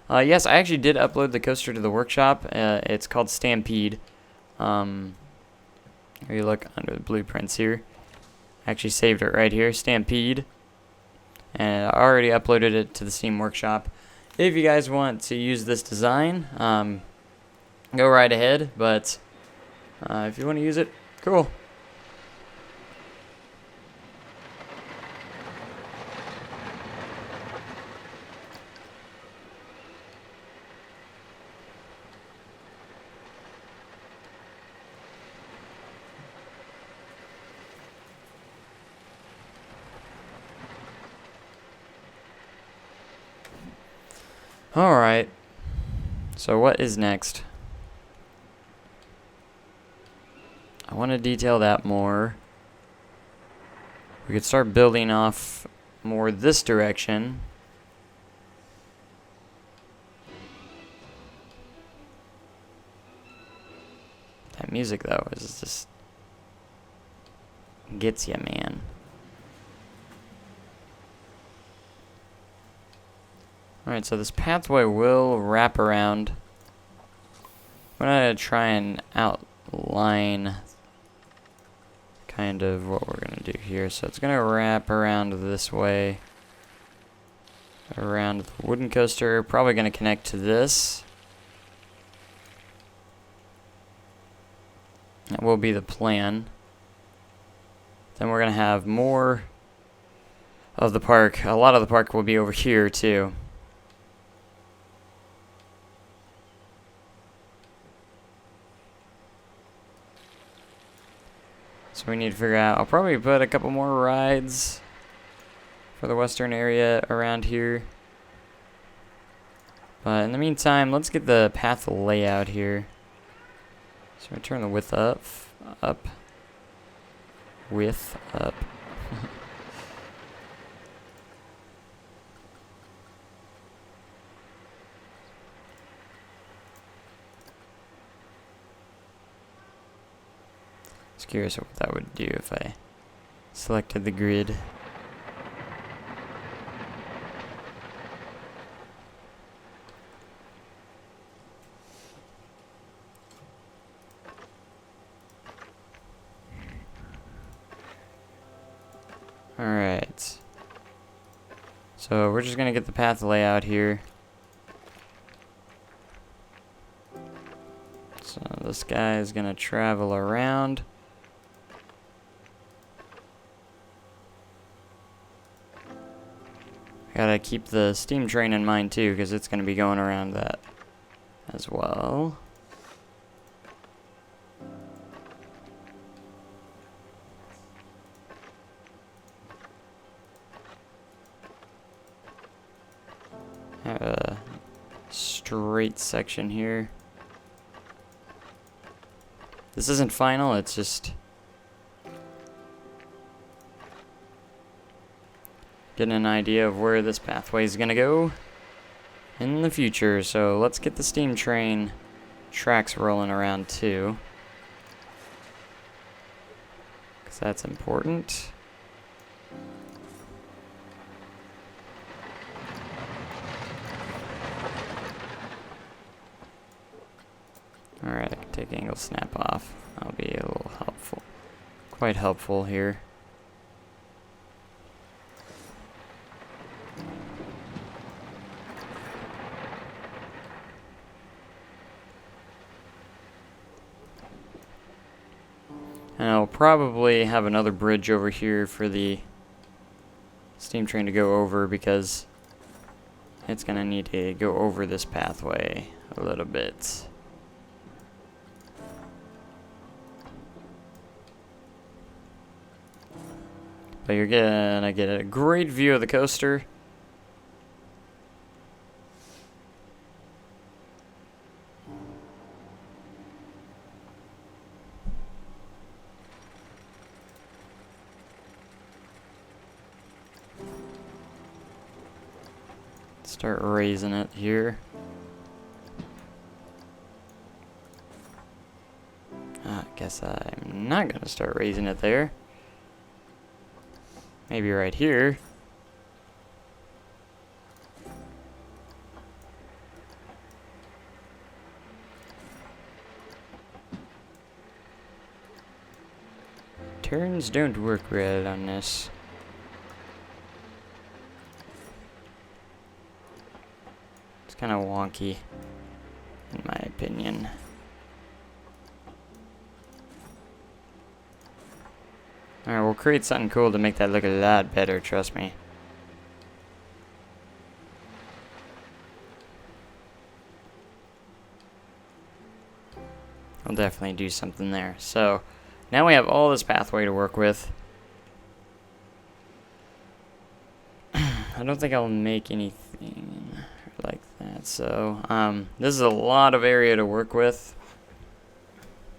Yes, I actually did upload the coaster to the workshop. It's called Stampede. Here you look under the blueprints here. I actually saved it right here, Stampede. And I already uploaded it to the Steam Workshop. If you guys want to use this design, go right ahead. But if you want to use it, cool. Alright. So what is next? I want to detail that more. We could start building off more this direction. That music, though, is just gets ya, man. Alright, so this pathway will wrap around. I'm gonna try and outline kind of what we're gonna do here. So it's gonna wrap around this way, around the wooden coaster, probably gonna connect to this. That will be the plan. Then we're gonna have more of the park. A lot of the park will be over here too. So we need to figure out, I'll probably put a couple more rides for the western area around here. But in the meantime, let's get the path layout here. So I turn the width up, width up. Just curious what that would do if I selected the grid. Alright. So we're just gonna get the path layout here. So this guy is gonna travel around. Gotta keep the steam train in mind too, because it's gonna be going around that as well. Have a straight section here. This isn't final, it's just getting an idea of where this pathway is gonna go in the future. So let's get the steam train tracks rolling around too, because that's important. Alright, I can take angle snap off. That'll be a little helpful. Quite helpful here. And I'll probably have another bridge over here for the steam train to go over, because it's gonna need to go over this pathway a little bit. But you're gonna get a great view of the coaster. Start raising it here. I guess I'm not gonna start raising it there. Maybe right here. Turns don't work right on this. It's kind of wonky, in my opinion. Alright, we'll create something cool to make that look a lot better, trust me. I'll definitely do something there. So, now we have all this pathway to work with. I don't think I'll make anything like that. Alright, so this is a lot of area to work with.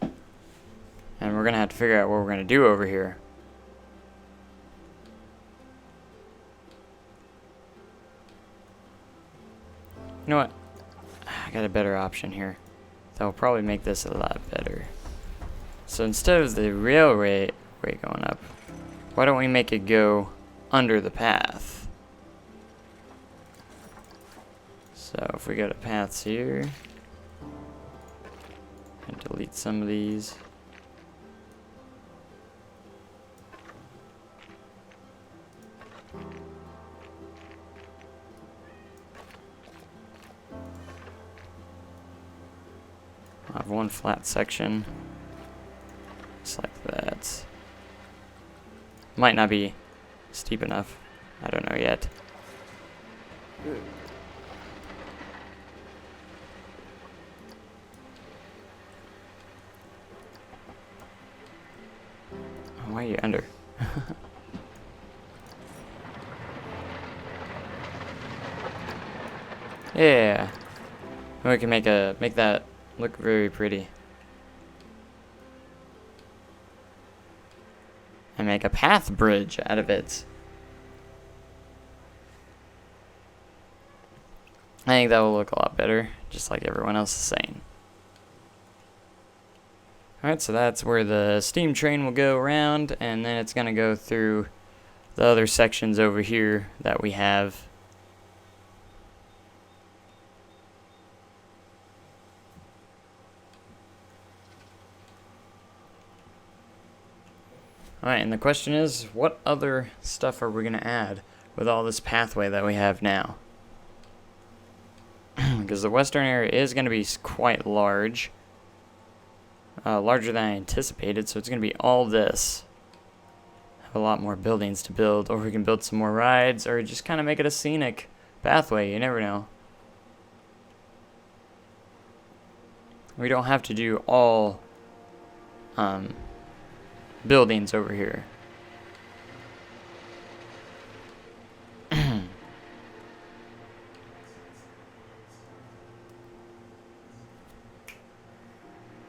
And we're going to have to figure out what we're going to do over here. You know what? I got a better option here. That will probably make this a lot better. So instead of the railway going up, why don't we make it go under the path? So if we go to paths here, and delete some of these. I have one flat section, just like that. Might not be steep enough. I don't know yet. Why are you under? Yeah, we can make that look very pretty. And make a path bridge out of it. I think that will look a lot better, just like everyone else is saying. Alright, so that's where the steam train will go around, and then it's going to go through the other sections over here that we have. Alright, and the question is, what other stuff are we going to add with all this pathway that we have now? Because the western area is going to be quite large. Larger than I anticipated, so it's going to be all this. Have a lot more buildings to build, or we can build some more rides, or just kind of make it a scenic pathway, you never know. We don't have to do all buildings over here.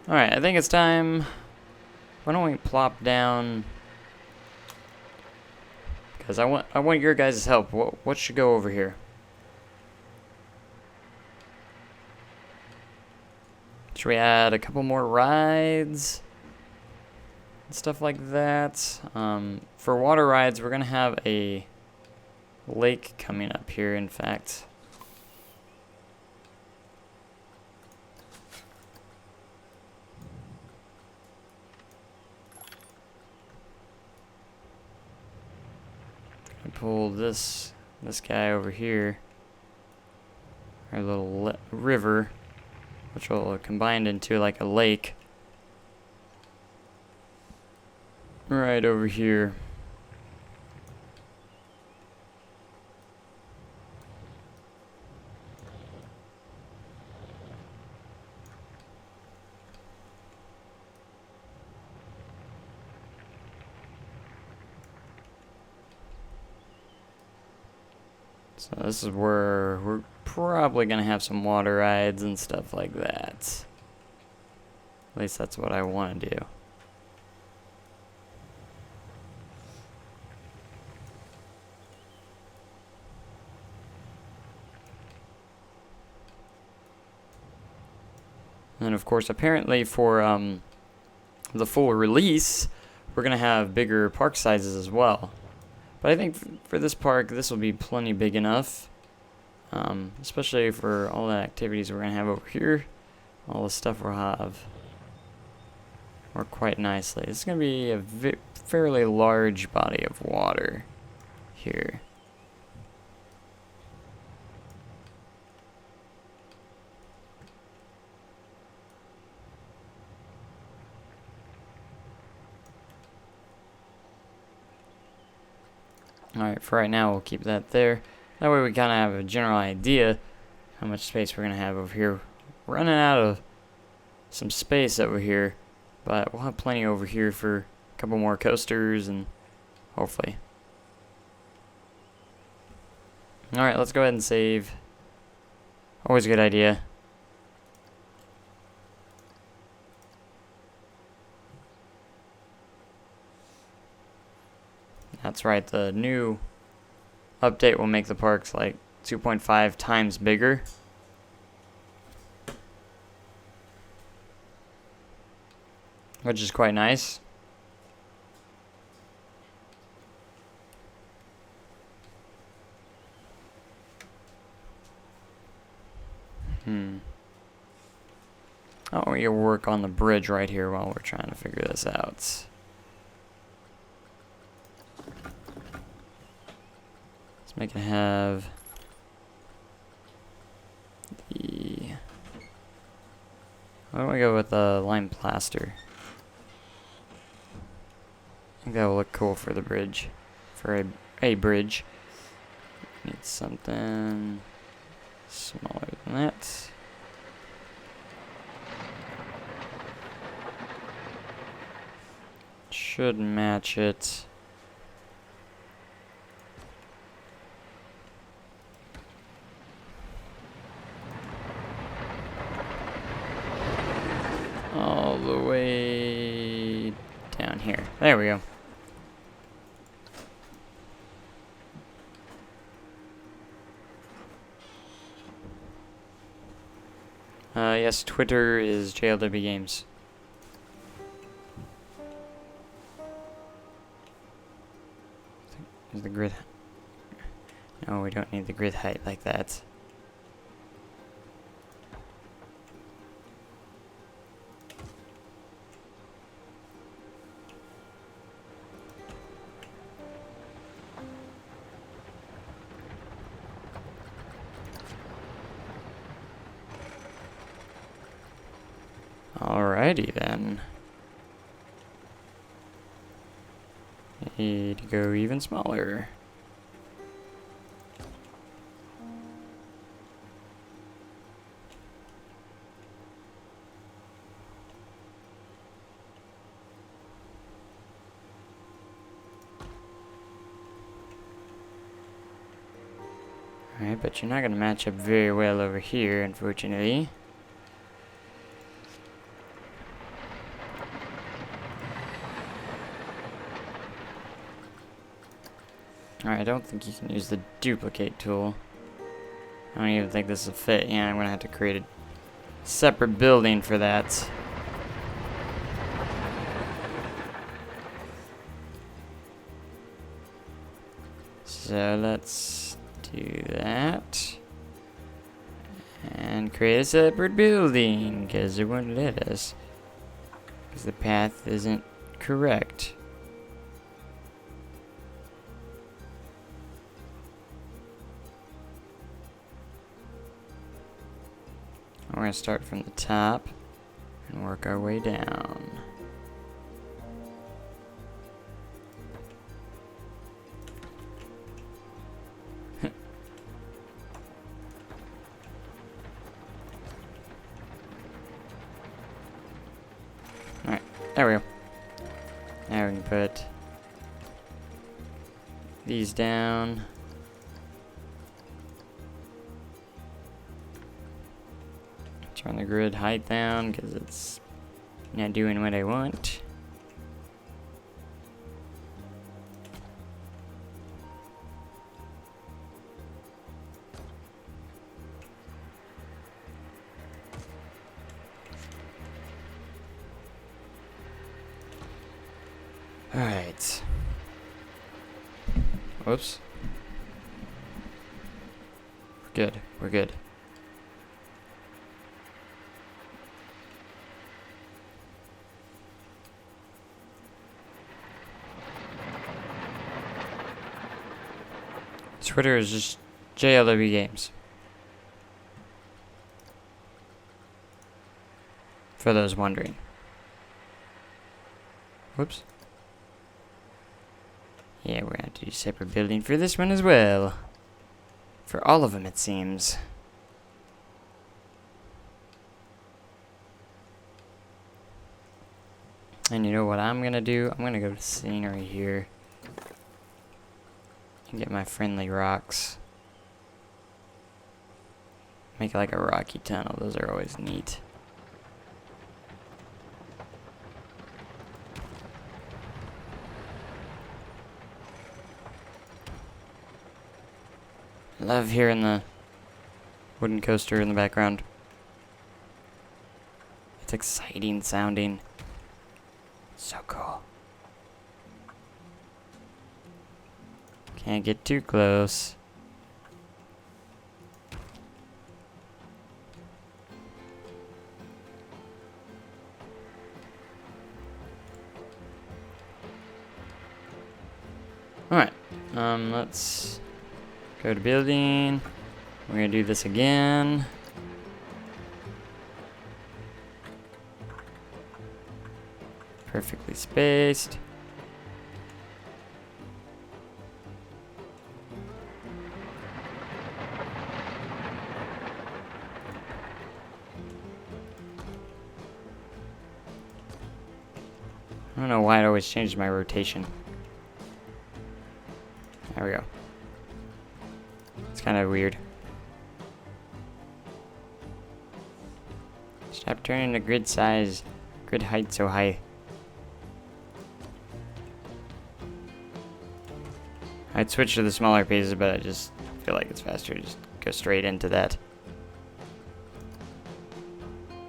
Alright, I think it's time. Why don't we plop down? Because I want your guys' help. What should go over here? Should we add a couple more rides? Stuff like that. For water rides, we're gonna have a lake coming up here, in fact. Pull this guy over here, our little river, which will combine into like a lake right over here. So this is where we're probably going to have some water rides and stuff like that. At least that's what I want to do. And of course, apparently for the full release, we're going to have bigger park sizes as well. But I think for this park, this will be plenty big enough. Especially for all the activities we're going to have over here. All the stuff we'll have. Work quite nicely. It's going to be a fairly large body of water here. Alright, for right now we'll keep that there. That way we kind of have a general idea how much space we're going to have over here. We're running out of some space over here, but we'll have plenty over here for a couple more coasters and hopefully. Alright, let's go ahead and save. Always a good idea. That's right, the new update will make the parks like 2.5 times bigger. Which is quite nice. Oh, we can work on the bridge right here while we're trying to figure this out. Let's make it have the... Why don't we go with the lime plaster? I think that will look cool for the bridge. For a bridge. Need something smaller than that. Should match it. All the way down here. There we go. Yes, Twitter is JLW Games. Is the grid? No, we don't need the grid height like that. Alrighty then. Need to go even smaller. Alright, but you're not gonna match up very well over here, unfortunately. Alright, I don't think you can use the duplicate tool. I don't even think this will fit. Yeah, I'm gonna have to create a separate building for that. So let's do that. And create a separate building, because it won't let us. Because the path isn't correct. We're going to start from the top and work our way down. Alright, there we go. Now we can put these down. Turn the grid height down because it's not doing what I want. Alright. Whoops. We're good. We're good. Twitter is just JLW Games. For those wondering. Whoops. Yeah, we're gonna have to do a separate building for this one as well. For all of them, it seems. And you know what I'm gonna do? I'm gonna go to scenery here. And get my friendly rocks. Make it like a rocky tunnel. Those are always neat. Love hearing the wooden coaster in the background. It's exciting sounding. So cool. Can't get too close. Alright, let's go to building. We're gonna do this again. Perfectly spaced. I don't know why it always changes my rotation. There we go. It's kind of weird. Stop turning the grid height so high. I'd switch to the smaller paces, but I just feel like it's faster to just go straight into that.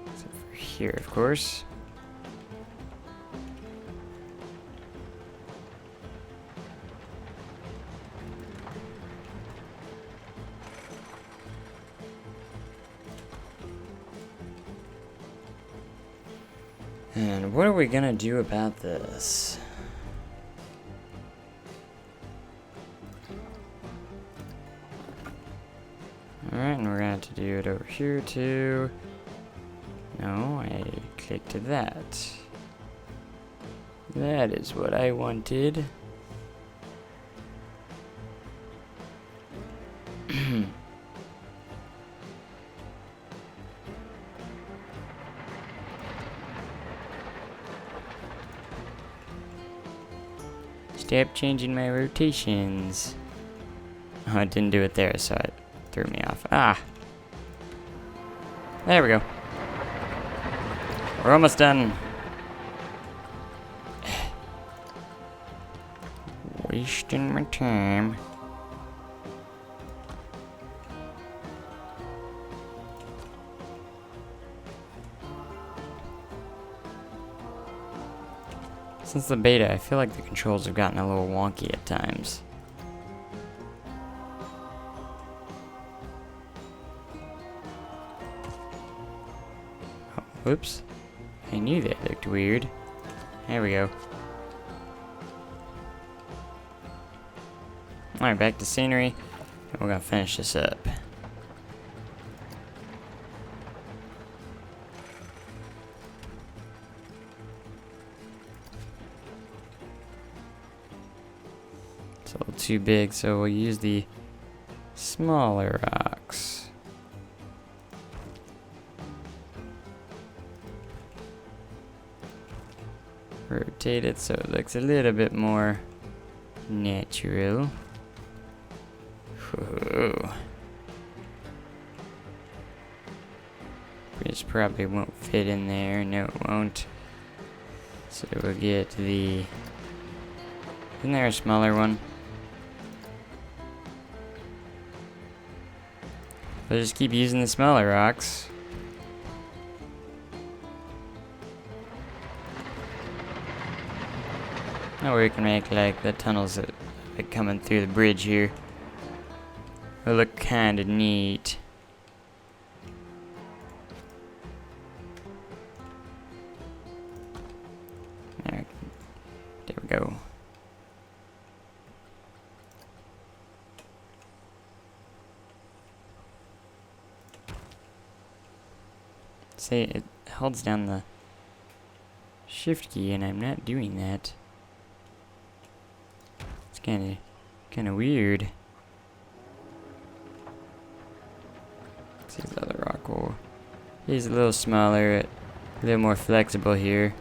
Except for here, of course. And what are we gonna do about this? Alright, and we're gonna have to do it over here too. No, I clicked that. That is what I wanted. Stop changing my rotations. Oh, I didn't do it there, so it threw me off. Ah! There we go. We're almost done. Wasting my time. Since the beta, I feel like the controls have gotten a little wonky at times. Oh, whoops. I knew that looked weird. There we go. Alright, back to scenery. And we're gonna finish this up. It's a little too big, so we'll use the smaller rocks. Rotate it so it looks a little bit more natural. Whoa. This probably won't fit in there. No, it won't. So we'll get the... Isn't there a smaller one? We'll just keep using the smaller rocks. Now we can make like the tunnels that are coming through the bridge here. It'll look kinda neat. There we go. See, it holds down the shift key and I'm not doing that. It's kinda weird. See the other rock hole. He's a little smaller, a little more flexible here.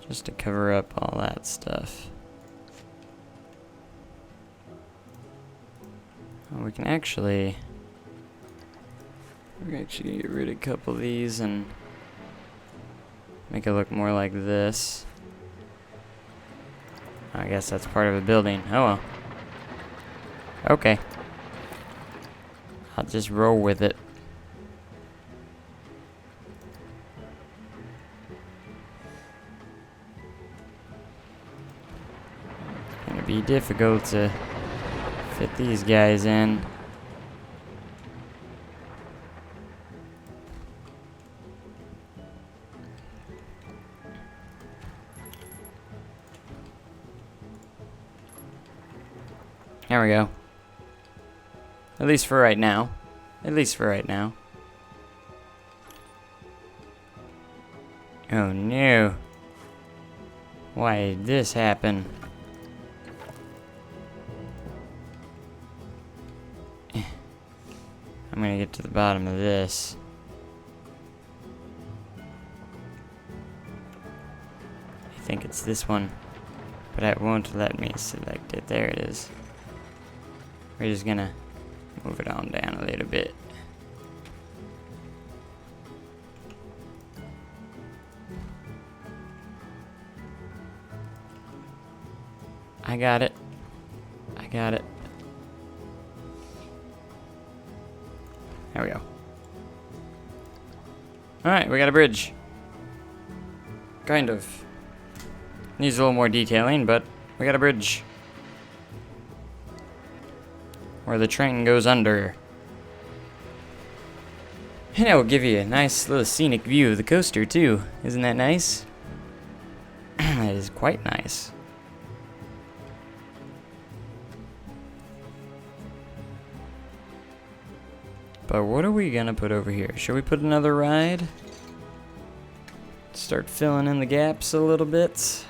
just to cover up all that stuff. Oh, we can actually get rid of a couple of these and make it look more like this. I guess that's part of the building. Oh well. Okay. I'll just roll with it. It's gonna be difficult to fit these guys in. There we go. At least for right now. At least for right now. Oh no. Why did this happen? I'm gonna get to the bottom of this. I think it's this one, but it won't let me select it. There it is. We're just gonna move it on down a little bit. I got it. I got it. There we go. Alright, we got a bridge. Kind of. Needs a little more detailing, but we got a bridge. Where the train goes under. And it will give you a nice little scenic view of the coaster too. Isn't that nice? That is quite nice. But what are we gonna put over here? Should we put another ride? Start filling in the gaps a little bit.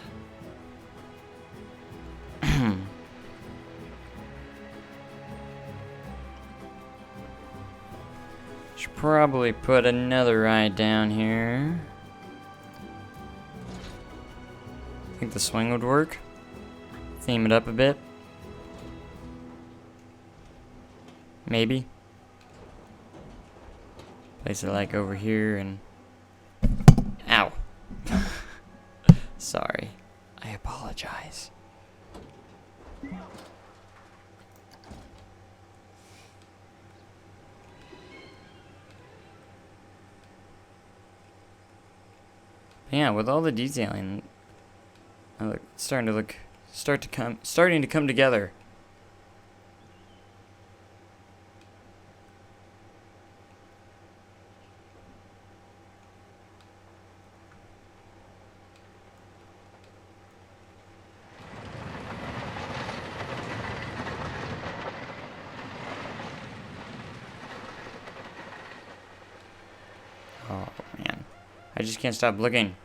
Should probably put another ride down here. I think the swing would work. Theme it up a bit. Maybe. Place it like over here and... Ow. Sorry. I apologize. Yeah, with all the detailing, starting to come together. Oh man, I just can't stop looking.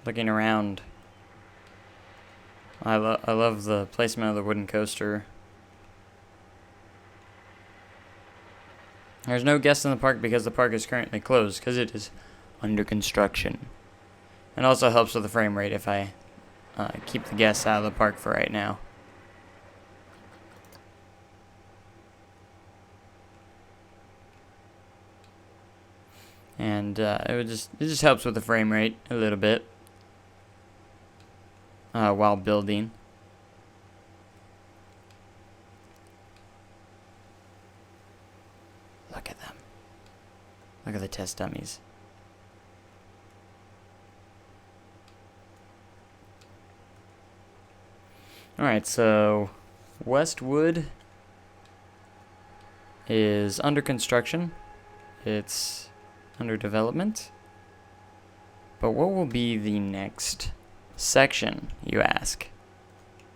Looking around. I love the placement of the wooden coaster. There's no guests in the park because the park is currently closed because it is under construction. It also helps with the frame rate if I keep the guests out of the park for right now. And it just helps with the frame rate a little bit. While building. Look at them. Look at the test dummies. Alright, so Westwood is under construction. It's under development. But what will be the next section, you ask?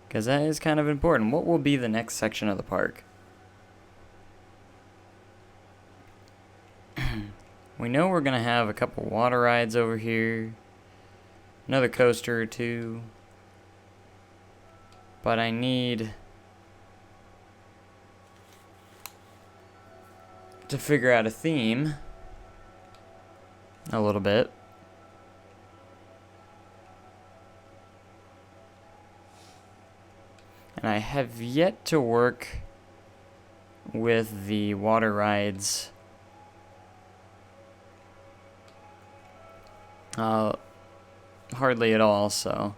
Because that is kind of important. What will be the next section of the park? We know we're going to have a couple water rides over here. Another coaster or two. But I need to figure out a theme a little bit. And I have yet to work with the water rides. Hardly at all, so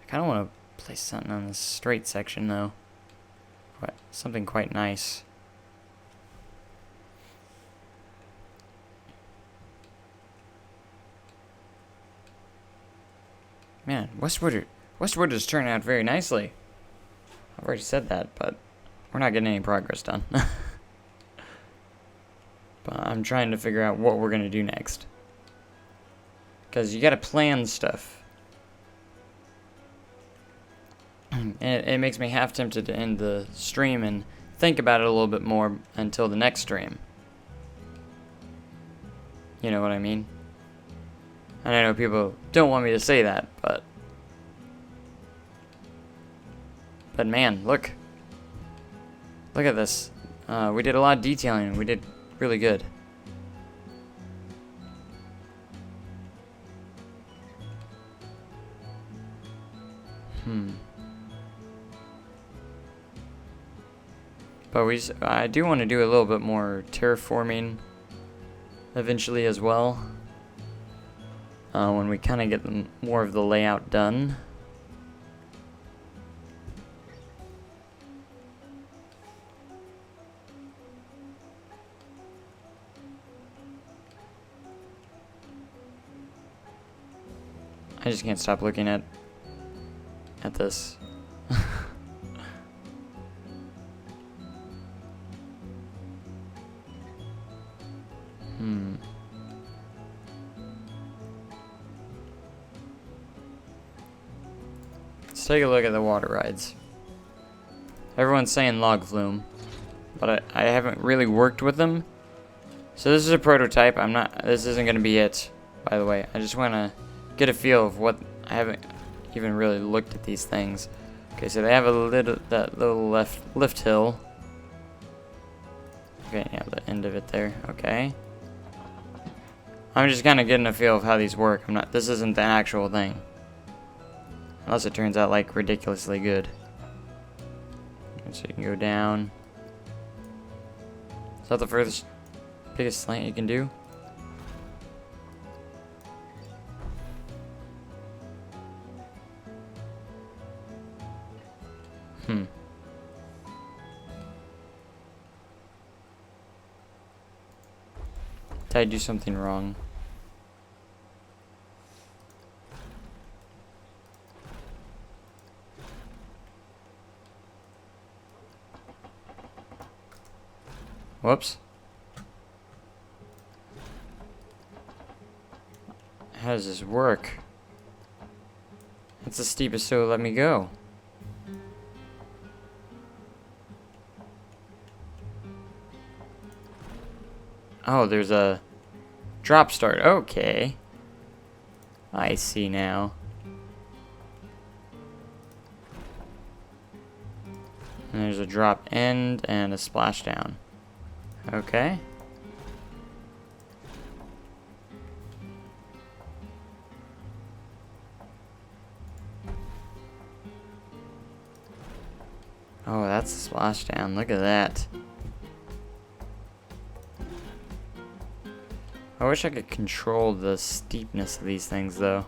I kind of want to place something on the straight section though. Something quite nice. Man, Westwood is turning out very nicely. I've already said that, but we're not getting any progress done. But I'm trying to figure out what we're going to do next. Because you got to plan stuff. And it makes me half tempted to end the stream and think about it a little bit more until the next stream. You know what I mean? And I know people don't want me to say that, but man, look at this. We did a lot of detailing, and we did really good. But I do want to do a little bit more terraforming eventually as well. When we kind of get more of the layout done. I just can't stop looking at this. Let's take a look at the water rides. Everyone's saying log flume, but I haven't really worked with them. So this is a prototype. This isn't going to be it, by the way. I just want to get a feel of what. I haven't even really looked at these things. Okay, so they have that little lift hill. Okay, yeah, the end of it there. Okay. I'm just kind of getting a feel of how these work. This isn't the actual thing. Unless it turns out like ridiculously good. So you can go down. Is that the biggest slant you can do? Did I do something wrong? Whoops. How does this work? That's the steepest, so let me go. Oh, there's a drop start. Okay. I see now. And there's a drop end and a splashdown. Okay. Oh, that's a splashdown. Look at that. I wish I could control the steepness of these things, though.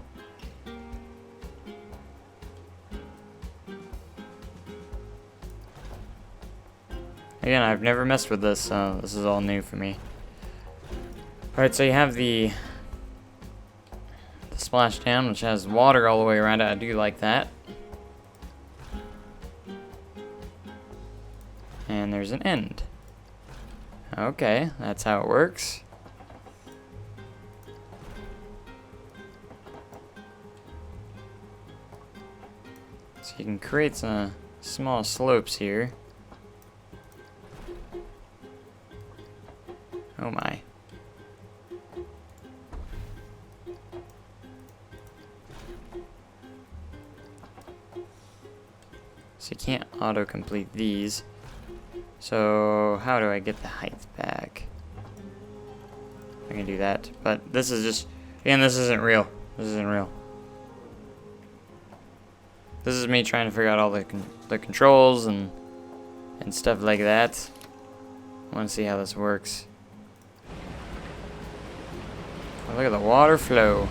Again, I've never messed with this, so this is all new for me. Alright, so you have the splashdown, which has water all the way around it. I do like that. And there's an end. Okay, that's how it works. So you can create some small slopes here. Oh my. So you can't auto-complete these. So how do I get the height back? I can do that. But this is just, again, this isn't real. This isn't real. This is me trying to figure out all the controls and stuff like that. I want to see how this works. Oh, look at the water flow.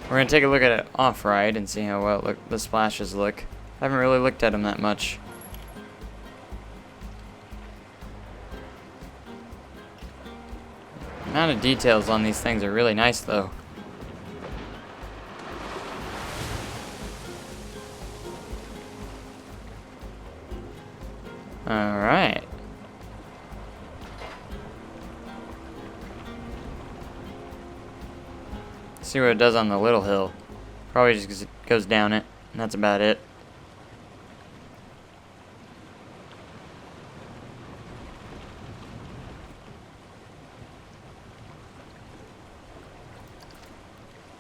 We're going to take a look at it off-ride and see how well the splashes look. I haven't really looked at them that much. The amount of details on these things are really nice, though. Alright. See what it does on the little hill. Probably just goes down it, and that's about it.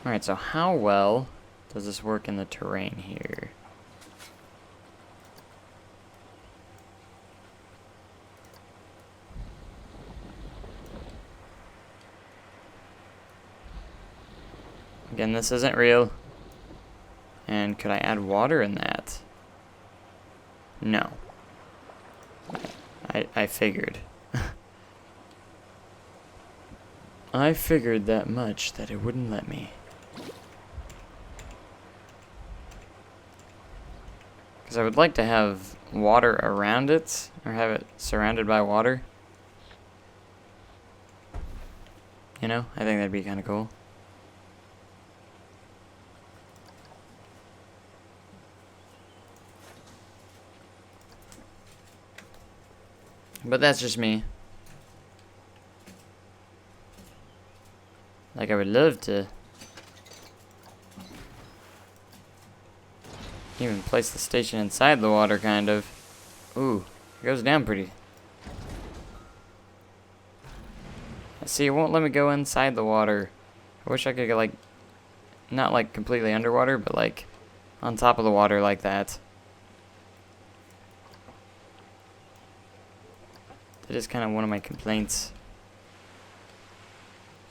Alright, so how well does this work in the terrain here? Again, this isn't real. And could I add water in that? No. I figured. I figured that much that it wouldn't let me. Because I would like to have water around it, or have it surrounded by water. You know, I think that'd be kind of cool. But that's just me. Like, I would love to even place the station inside the water, kind of. Ooh, it goes down pretty. See, it won't let me go inside the water. I wish I could get, like, not like completely underwater, but like on top of the water like that. That is kind of one of my complaints.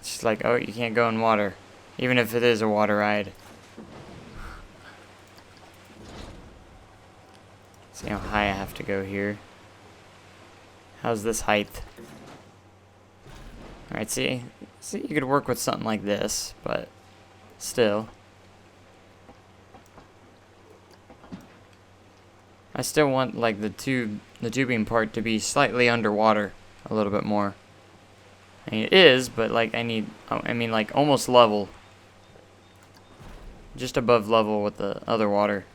It's just like, oh, you can't go in water, even if it is a water ride. See how high I have to go here. How's this height? Alright, see, you could work with something like this, but still. I still want like the tubing part to be slightly underwater a little bit more. I mean, it is, but like I mean like almost level. Just above level with the other water.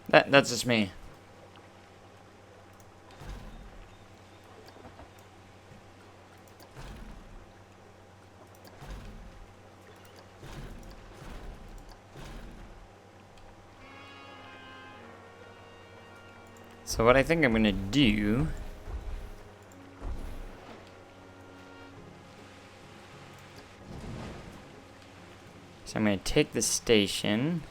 That's just me. So what I think I'm gonna do is I'm gonna take the station.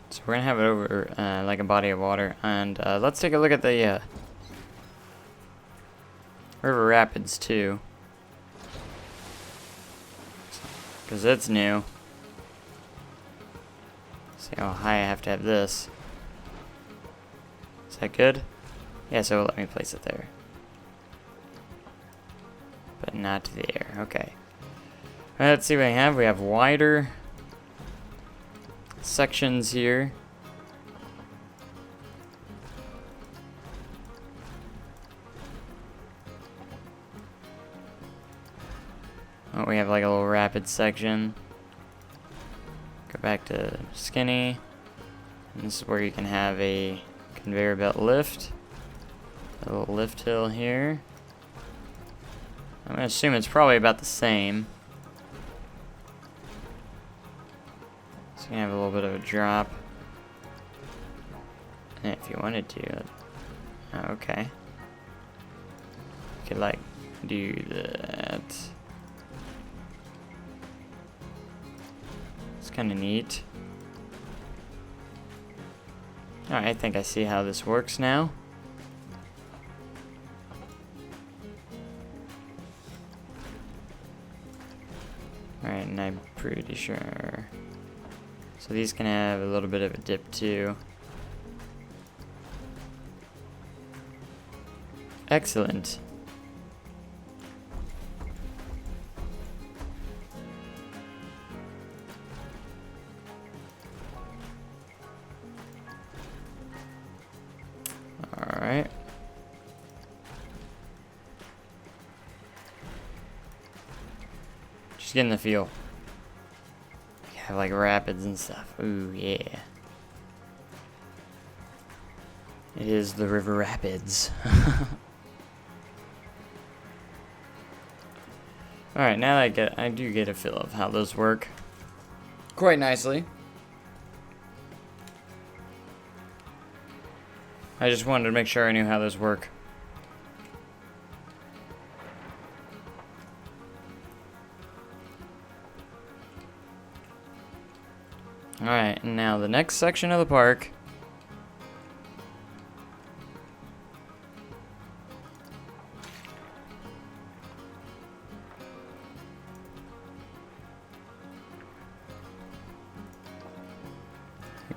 So we're gonna have it over like a body of water, and let's take a look at the river rapids too, because it's new. See how high I have to have this. Is that good? Yeah, so let me place it there, but not there. Okay. Let's see what we have. We have wider sections here. Oh, we have like a little rapid section. Go back to skinny. And this is where you can have a conveyor belt lift. A little lift hill here. I'm gonna assume it's probably about the same. So you can have a little bit of a drop. If you wanted to. Okay. You could, like, do that. It's kind of neat. Alright, I think I see how this works now. Alright, and I'm pretty sure. So these can have a little bit of a dip too. Excellent. Alright. Just getting the feel. You have like rapids and stuff. Ooh, yeah. It is the River Rapids. Alright, now I do get a feel of how those work quite nicely. I just wanted to make sure I knew how those work. Alright, now the next section of the park.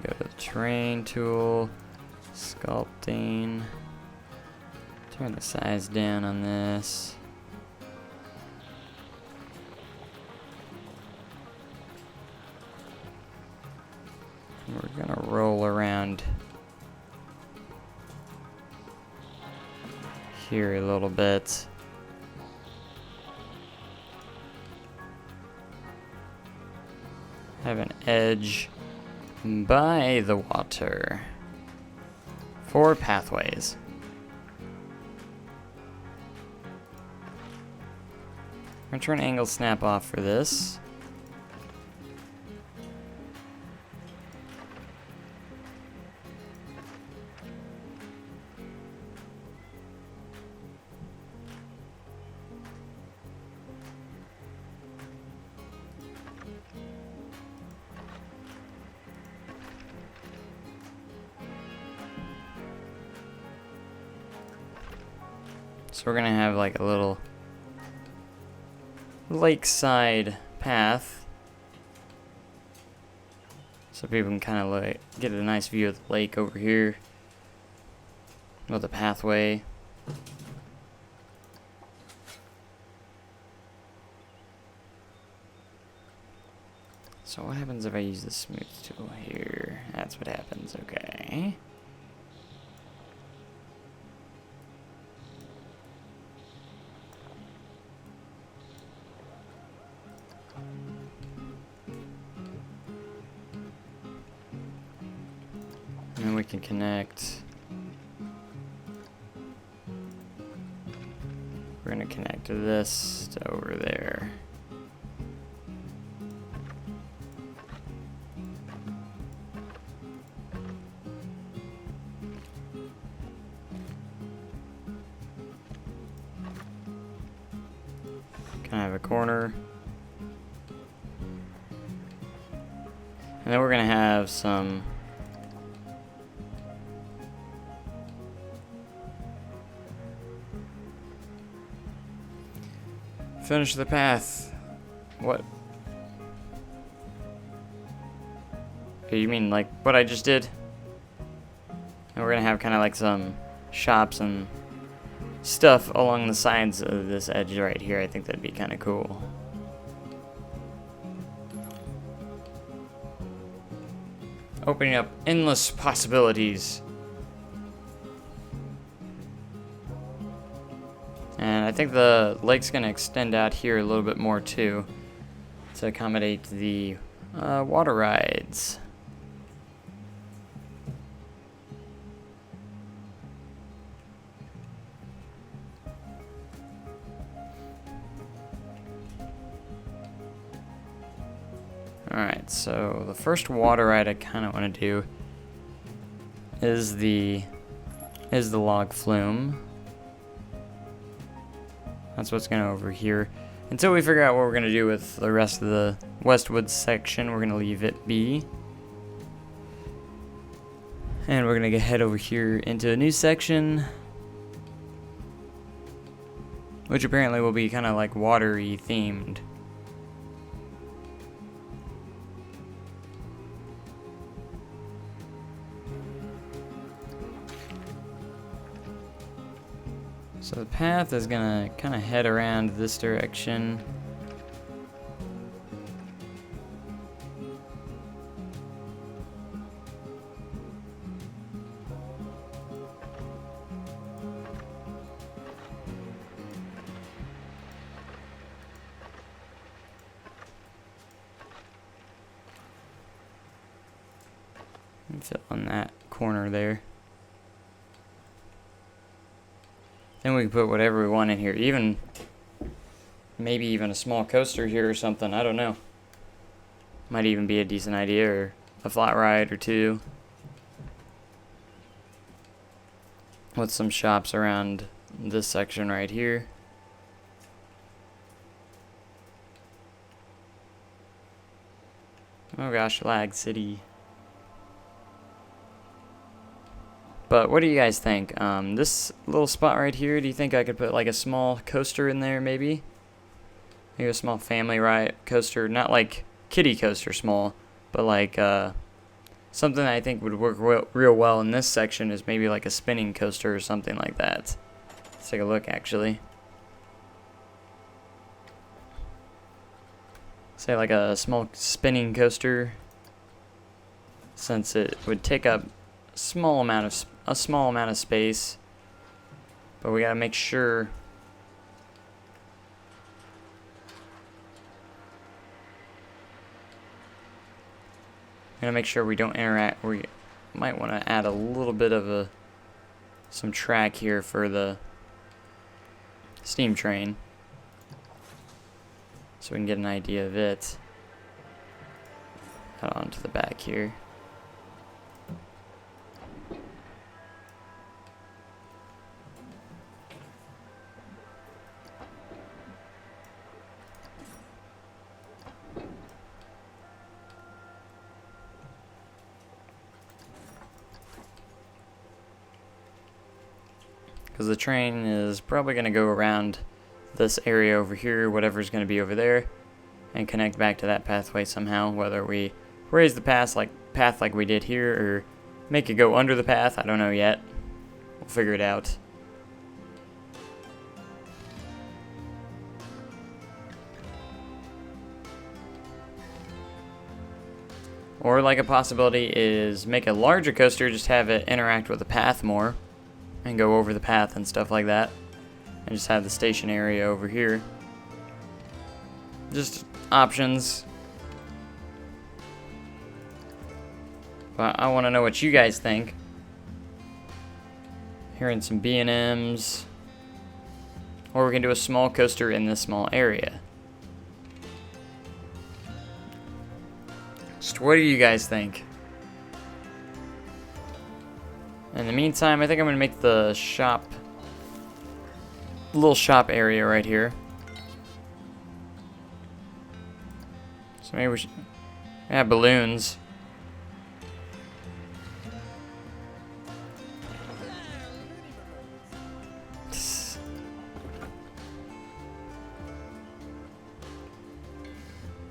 Go to the terrain tool, sculpting, turn the size down on this. And we're gonna roll around here a little bit. Have an edge by the water. 4 pathways. I'm gonna turn angle snap off for this. So we're gonna have like a little lakeside path, so people can kind of like get a nice view of the lake over here with the pathway. So what happens if I use the smooth tool here? That's what happens, okay. And we can connect. We're gonna connect this to over there. Kind of have a corner. And then we're gonna have some finish the path. What? Okay, you mean like what I just did? And we're gonna have kind of like some shops and stuff along the sides of this edge right here. I think that'd be kind of cool. Opening up endless possibilities. And I think the lake's going to extend out here a little bit more too, to accommodate the water rides. Alright, so the first water ride I kind of want to do is the log flume. That's what's going to over here. Until we figure out what we're going to do with the rest of the Westwood section, we're going to leave it be. And we're going to head over here into a new section, which apparently will be kind of like watery themed. So the path is gonna kind of head around this direction. Fill in that corner there. Then we can put whatever we want in here. Even, maybe even a small coaster here or something. I don't know. Might even be a decent idea, or a flat ride or two. With some shops around this section right here. Oh gosh, Lag City. But what do you guys think? This little spot right here, do you think I could put like a small coaster in there maybe? Maybe a small family ride coaster, not like kiddie coaster small, but like something that I think would work real well in this section is maybe like a spinning coaster or something like that. Let's take a look actually. Say like a small spinning coaster, since it would take up a small amount of space, but we gotta make sure we don't interact. We might want to add a little bit of some track here for the steam train, so we can get an idea of it. Head on to the back here. Because the train is probably going to go around this area over here, whatever's going to be over there, and connect back to that pathway somehow. Whether we raise the path like we did here, or make it go under the path, I don't know yet. We'll figure it out. Or like a possibility is make a larger coaster, just have it interact with the path more, and go over the path and stuff like that, and just have the station area over here. Just options. But I want to know what you guys think. Hearing some B&Ms, or we can do a small coaster in this small area. Just what do you guys think? In the meantime, I think I'm going to make the shop, little shop area right here. So maybe we should have balloons.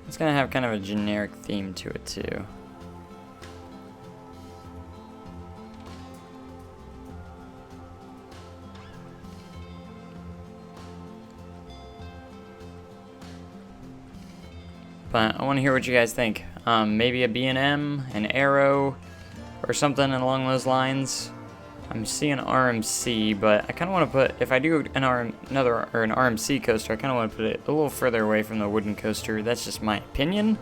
It's going to have kind of a generic theme to it too. But I want to hear what you guys think. Maybe a B&M, an Arrow, or something along those lines. I'm seeing RMC, but I kind of want to put, if I do an RMC coaster, I kind of want to put it a little further away from the wooden coaster. That's just my opinion.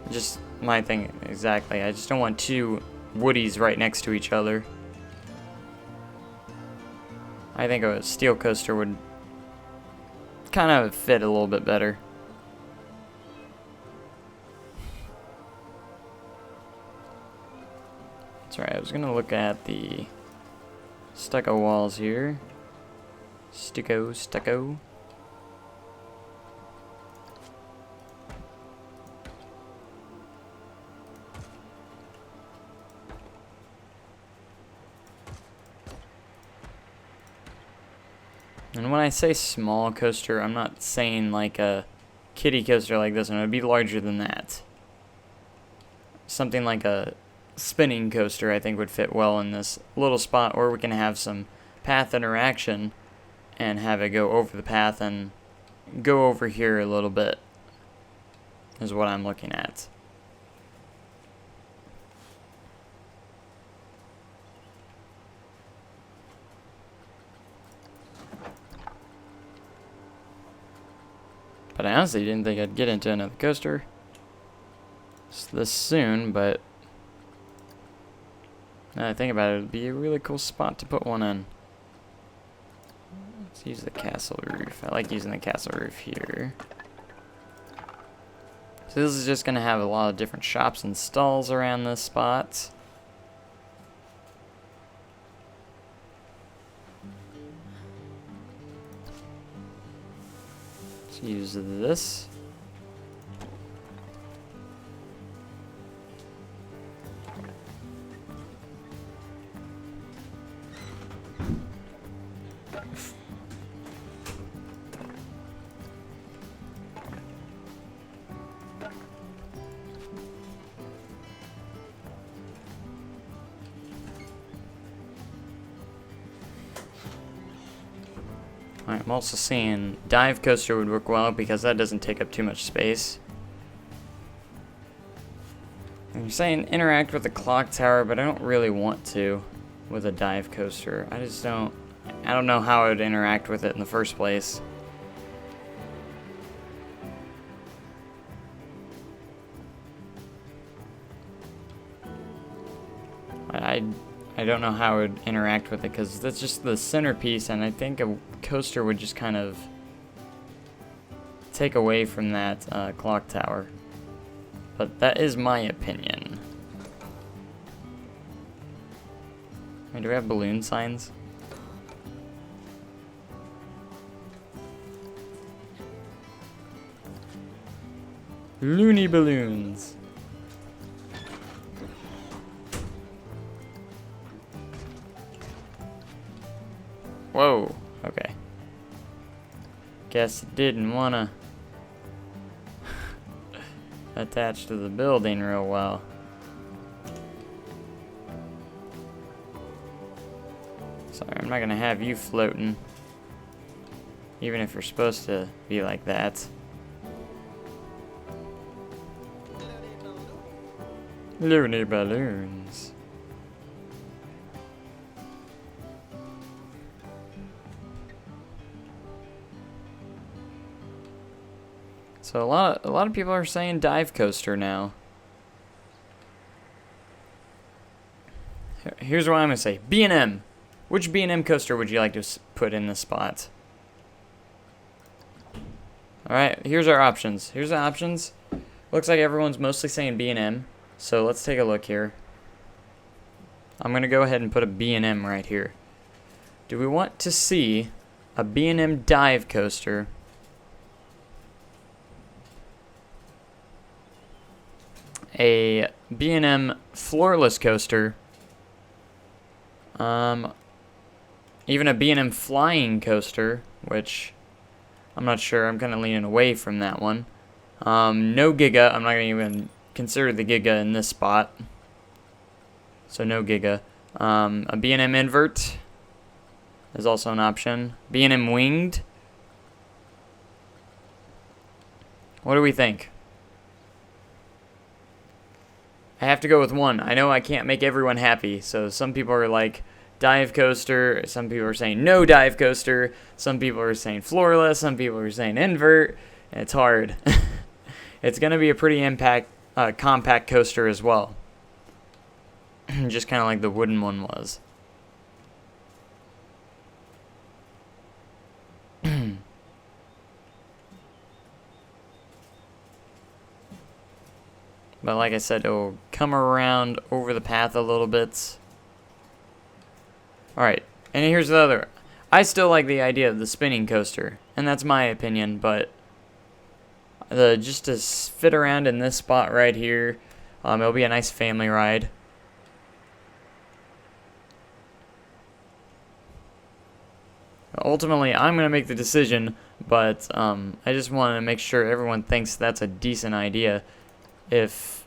Just my thing, exactly. I just don't want two woodies right next to each other. I think a steel coaster would kind of fit a little bit better. That's right, I was gonna look at the stucco walls here. Stucco. And when I say small coaster, I'm not saying like a kiddie coaster like this one. It would be larger than that. Something like a spinning coaster I think would fit well in this little spot, or we can have some path interaction and have it go over the path and go over here a little bit is what I'm looking at. But I honestly didn't think I'd get into another coaster this soon, but now that I think about it, it'd be a really cool spot to put one in. Let's use the castle roof. I like using the castle roof here. So this is just going to have a lot of different shops and stalls around this spot. Let's use this. Alright, I'm also seeing dive coaster would work well because that doesn't take up too much space. And you're saying interact with the clock tower, but I don't really want to with a dive coaster. I don't know how I would interact with it in the first place. I don't know how I would interact with it because that's just the centerpiece, and I think a coaster would just kind of take away from that clock tower. But that is my opinion. Wait, do we have balloon signs? Loony balloons. Whoa, okay. Guess it didn't wanna attach to the building real well. Sorry, I'm not gonna have you floating, even if you're supposed to be like that. Loony balloons. So a lot of people are saying dive coaster now. Here's what I'm gonna say: B&M. Which B&M coaster would you like to put in this spot? All right, here's our options. Here's the options. Looks like everyone's mostly saying B&M. So let's take a look here. I'm gonna go ahead and put a B&M right here. Do we want to see a B&M dive coaster? A B&M floorless coaster, even a B&M flying coaster, which I'm not sure. I'm kind of leaning away from that one. No Giga. I'm not going to even consider the Giga in this spot. So no Giga. A B&M invert is also an option. B&M winged. What do we think? I have to go with one. I know I can't make everyone happy, so some people are like dive coaster, some people are saying no dive coaster, some people are saying floorless, some people are saying invert, and it's hard. It's going to be a pretty compact coaster as well. Just kind of like the wooden one was. But like I said, it'll come around over the path a little bit. Alright, and here's the other. I still like the idea of the spinning coaster, and that's my opinion, but just to fit around in this spot right here, it'll be a nice family ride. Ultimately, I'm going to make the decision, but I just want to make sure everyone thinks that's a decent idea. If,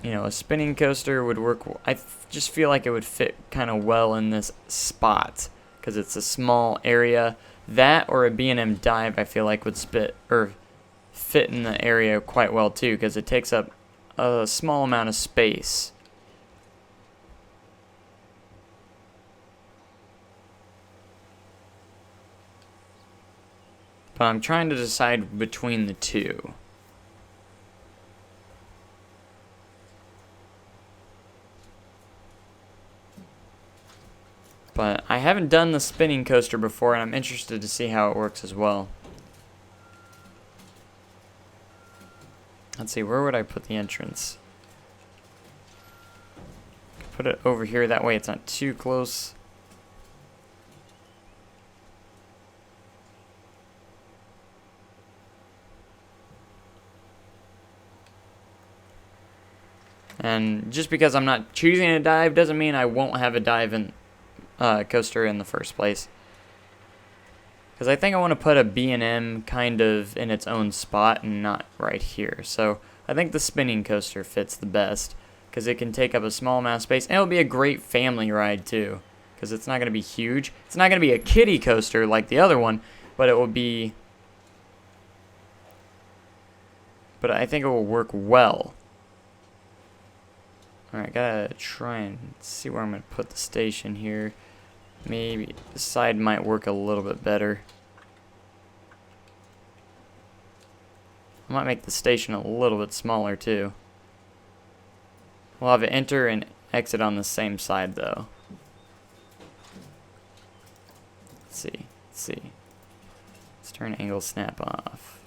you know, a spinning coaster would work, I just feel like it would fit kind of well in this spot because it's a small area. That or a B&M dive, I feel like would fit in the area quite well too, because it takes up a small amount of space. But I'm trying to decide between the two. But I haven't done the spinning coaster before, and I'm interested to see how it works as well. Let's see, where would I put the entrance? Put it over here, that way it's not too close. And just because I'm not choosing a dive doesn't mean I won't have a dive in coaster in the first place. Because I think I want to put a B&M kind of in its own spot and not right here. So I think the spinning coaster fits the best because it can take up a small amount of space. And it'll be a great family ride too, because it's not going to be huge. It's not going to be a kiddie coaster like the other one, but it will be... But I think it will work well. Alright, gotta try and see where I'm going to put the station here. Maybe the side might work a little bit better. I might make the station a little bit smaller too. We'll have it enter and exit on the same side though. Let's see. Let's turn angle snap off.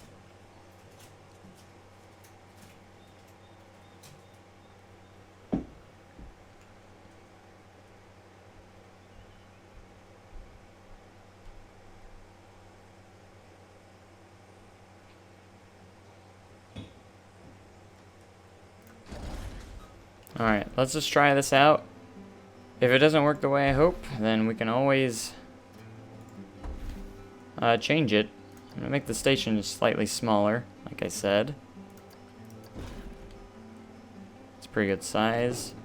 Alright, let's just try this out. If it doesn't work the way I hope, then we can always change it. I'm going to make the station just slightly smaller, like I said. It's a pretty good size.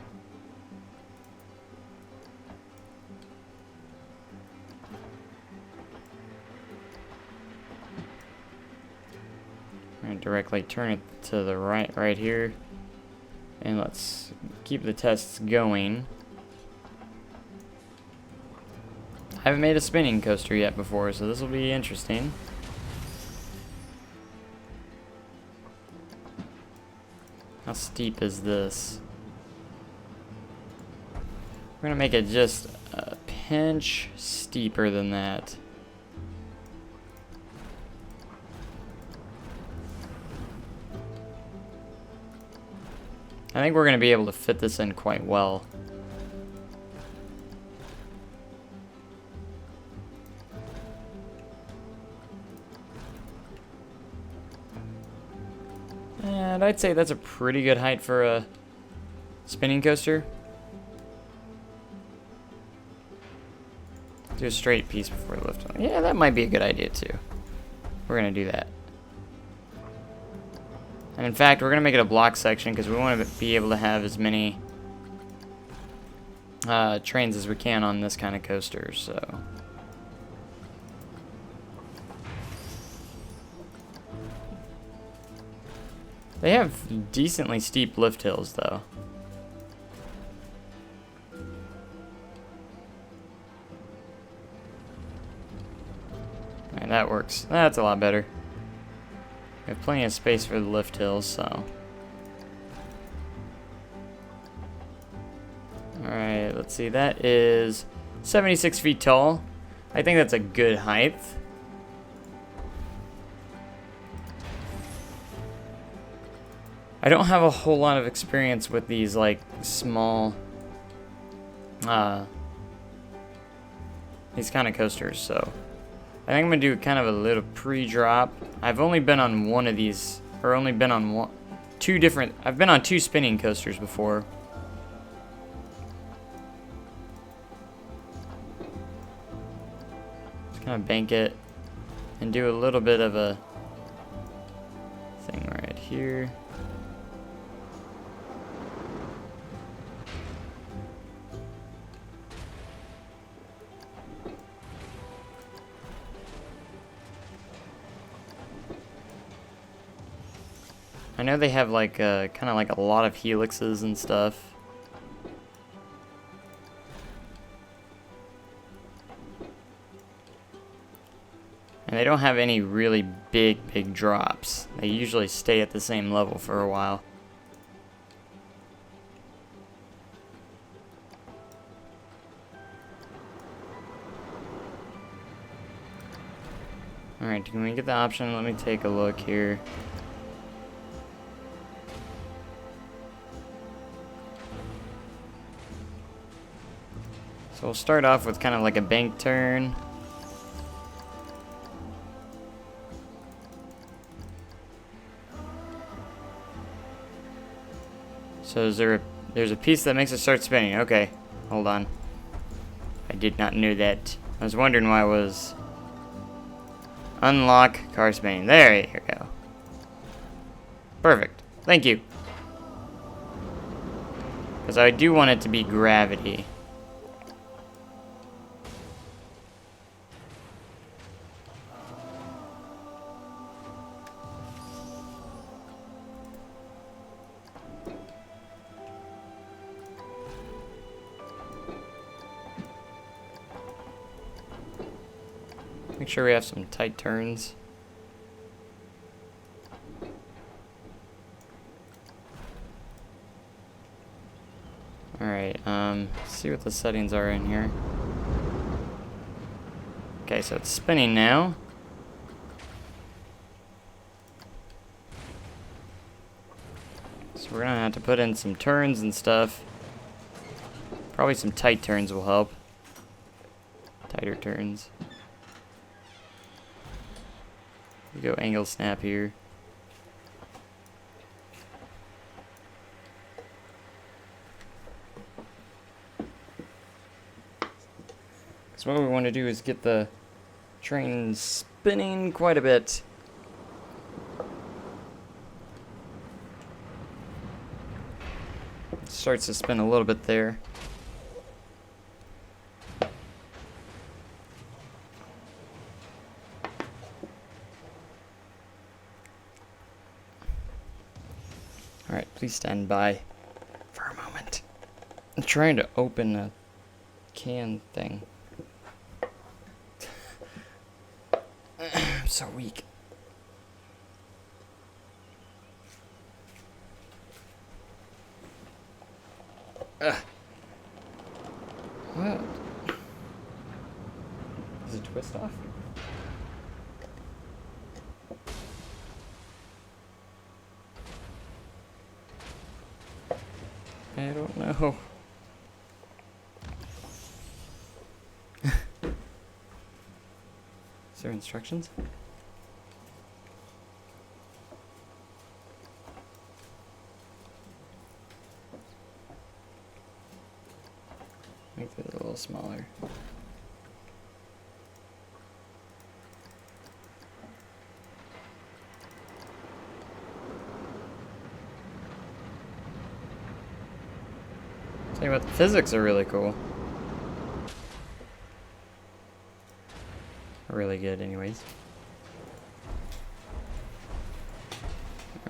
I'm going to directly turn it to the right here. And let's keep the tests going. I haven't made a spinning coaster yet before, so this will be interesting. How steep is this? We're gonna make it just a pinch steeper than that. I think we're going to be able to fit this in quite well. And I'd say that's a pretty good height for a spinning coaster. Do a straight piece before the lift. Yeah, that might be a good idea too. We're going to do that. And in fact, we're going to make it a block section because we want to be able to have as many trains as we can on this kind of coaster, so... They have decently steep lift hills, though. Alright, that works. That's a lot better. We have plenty of space for the lift hills, so. Alright, let's see. That is 76 feet tall. I think that's a good height. I don't have a whole lot of experience with these like small these kind of coasters, so I think I'm gonna do kind of a little pre-drop. I've only been on one of these, or only been on I've been on two spinning coasters before. Just kind of bank it and do a little bit of a thing right here. I know they have like kind of like a lot of helixes and stuff. And they don't have any really big drops. They usually stay at the same level for a while. Alright, can we get the option? Let me take a look here. So we'll start off with kind of like a bank turn. So there's a piece that makes it start spinning. Okay, hold on. I did not know that. I was wondering why it was unlock car spinning. There you go. Perfect. Thank you. Because I do want it to be gravity. Make sure we have some tight turns. Alright, see what the settings are in here. Okay, so it's spinning now. So we're gonna have to put in some turns and stuff. Probably some tight turns will help. Tighter turns. We go angle snap here. So what we want to do is get the train spinning quite a bit. It starts to spin a little bit there. Alright, please stand by for a moment. I'm trying to open a can thing. I'm so weak. What? Does it twist off? I don't know. Is there instructions? Make it a little smaller. Tell you what, the physics are really cool. Really good anyways.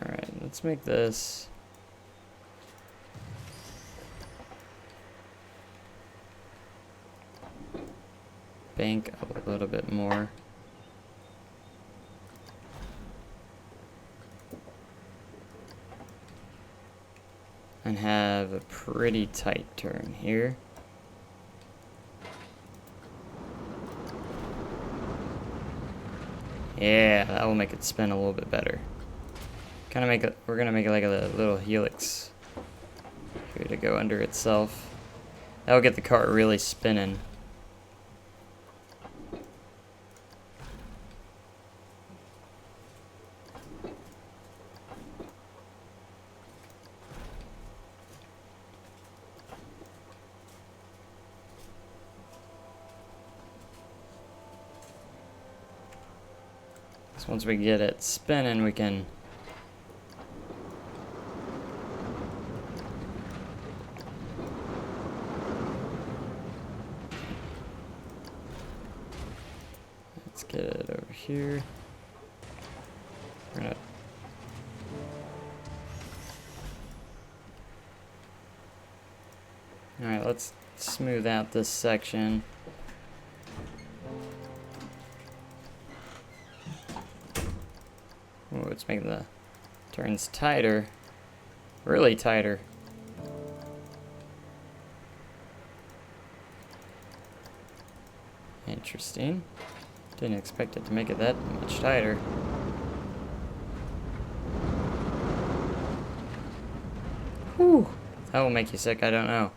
Alright, let's make this bank up a little bit more. And have a pretty tight turn here. Yeah, that will make it spin a little bit better. Kind of make it. We're gonna make it like a little helix here to go under itself. That'll get the cart really spinning. So once we get it spinning, we can get it over here. We're gonna Alright, let's smooth out this section. Ooh, it's making the turns tighter. Really tighter. Interesting. Didn't expect it to make it that much tighter. Whew. That will make you sick, I don't know.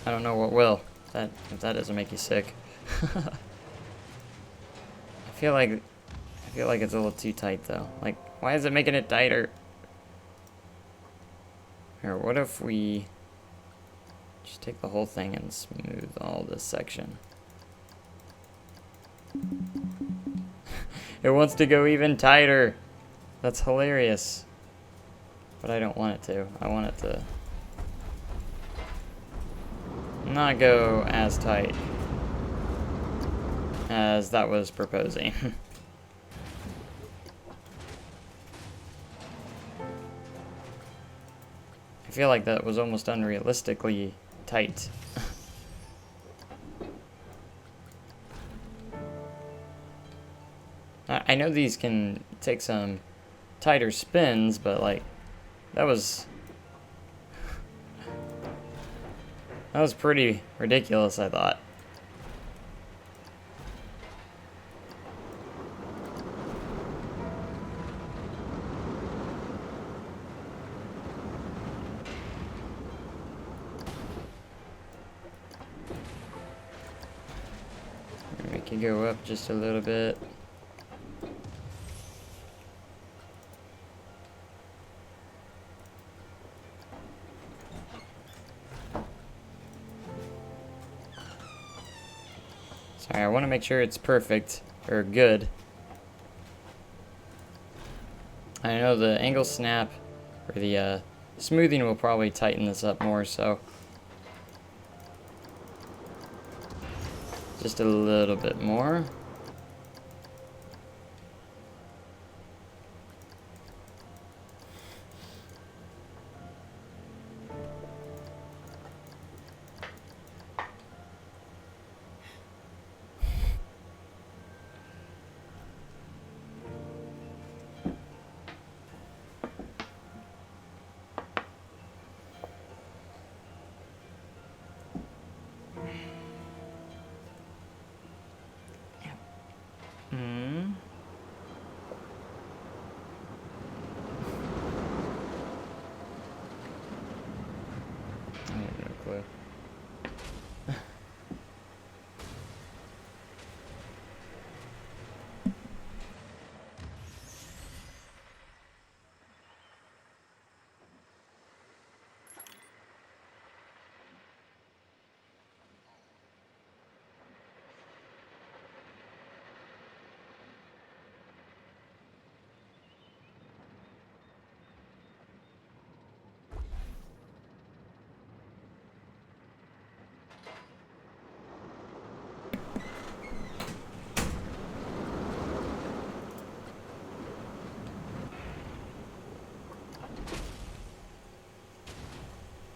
I don't know what will. If that doesn't make you sick. I feel like it's a little too tight though. Like, why is it making it tighter? Here, what if we just take the whole thing and smooth all this section? It wants to go even tighter. That's hilarious. But I don't want it to. I want it to not go as tight as that was proposing. I feel like that was almost unrealistically tight. I know these can take some tighter spins, but like that was pretty ridiculous, I thought. Make it go up just a little bit. Sorry, I want to make sure it's perfect, or good. I know the angle snap, or the smoothing will probably tighten this up more, so just a little bit more. I have no clue.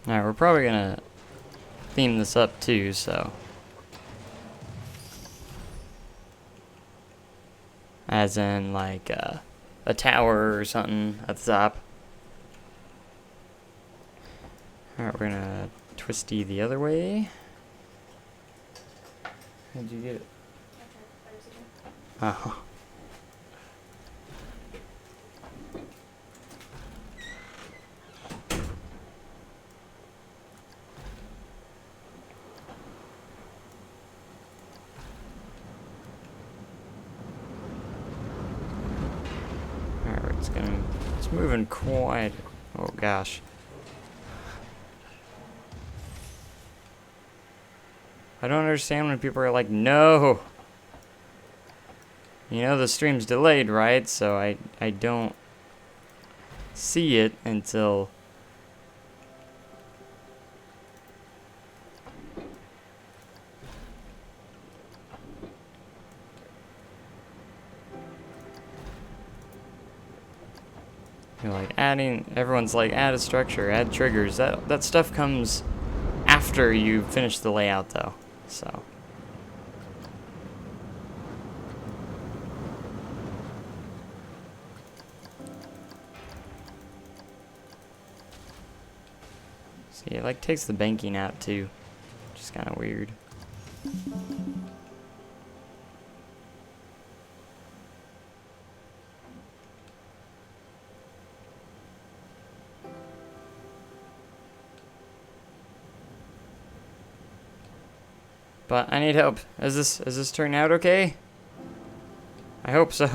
Alright, we're probably gonna theme this up too, so. As in, like, a tower or something at the top. Alright, we're gonna twisty the other way. How'd you get it? Oh. It's moving quite. Oh gosh. I don't understand when people are like, no. You know the stream's delayed, right? So I don't see it until you're like everyone's like add a structure, add triggers. That stuff comes after you finish the layout though. So see, it like takes the banking out too, which is kind of weird. But I need help. Is this turning out okay? I hope so.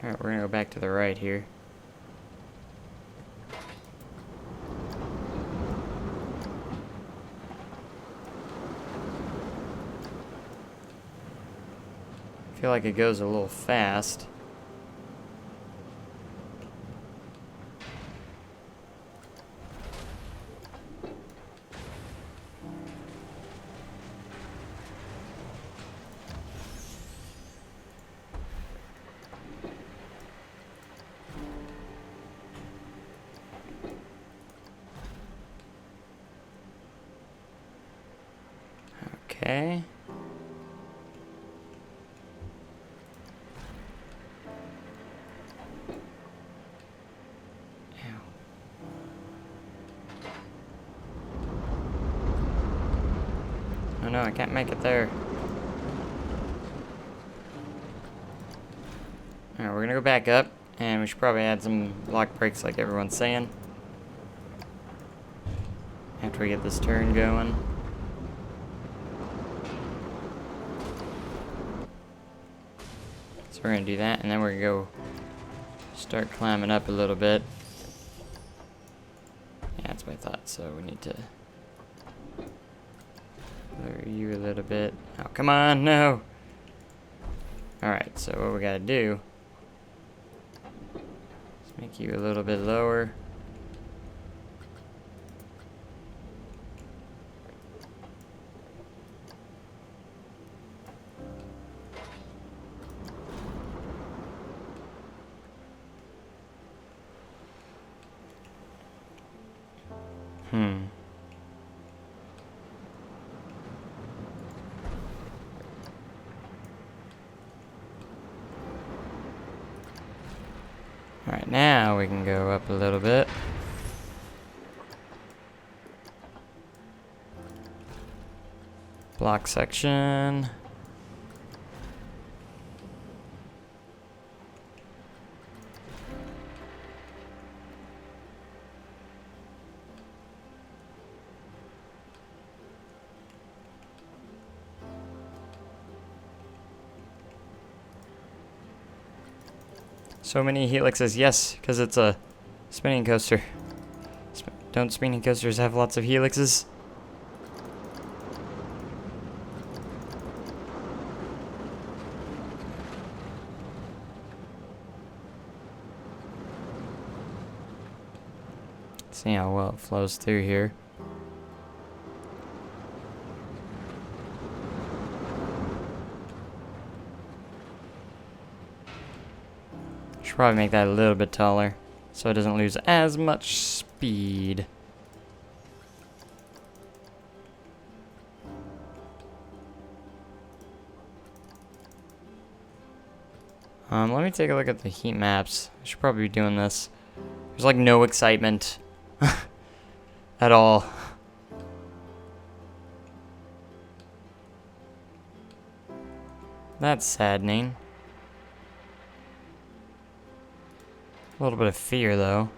Alright, we're gonna go back to the right here. I feel like it goes a little fast. Okay. Oh no, I can't make it there. Alright, we're gonna go back up, and we should probably add some block brakes like everyone's saying. After we get this turn going. So we're gonna do that, and then we're gonna go start climbing up a little bit. Yeah, that's what I thought, so we need to lower you a little bit. Oh, come on, no! Alright, so what we gotta do is make you a little bit lower. Alright, now we can go up a little bit. Block section. So many helixes, yes, because it's a spinning coaster. Don't spinning coasters have lots of helixes? See how well it flows through here. Should probably make that a little bit taller so it doesn't lose as much speed. Let me take a look at the heat maps. I should probably be doing this. There's like no excitement at all. That's saddening. A little bit of fear, though.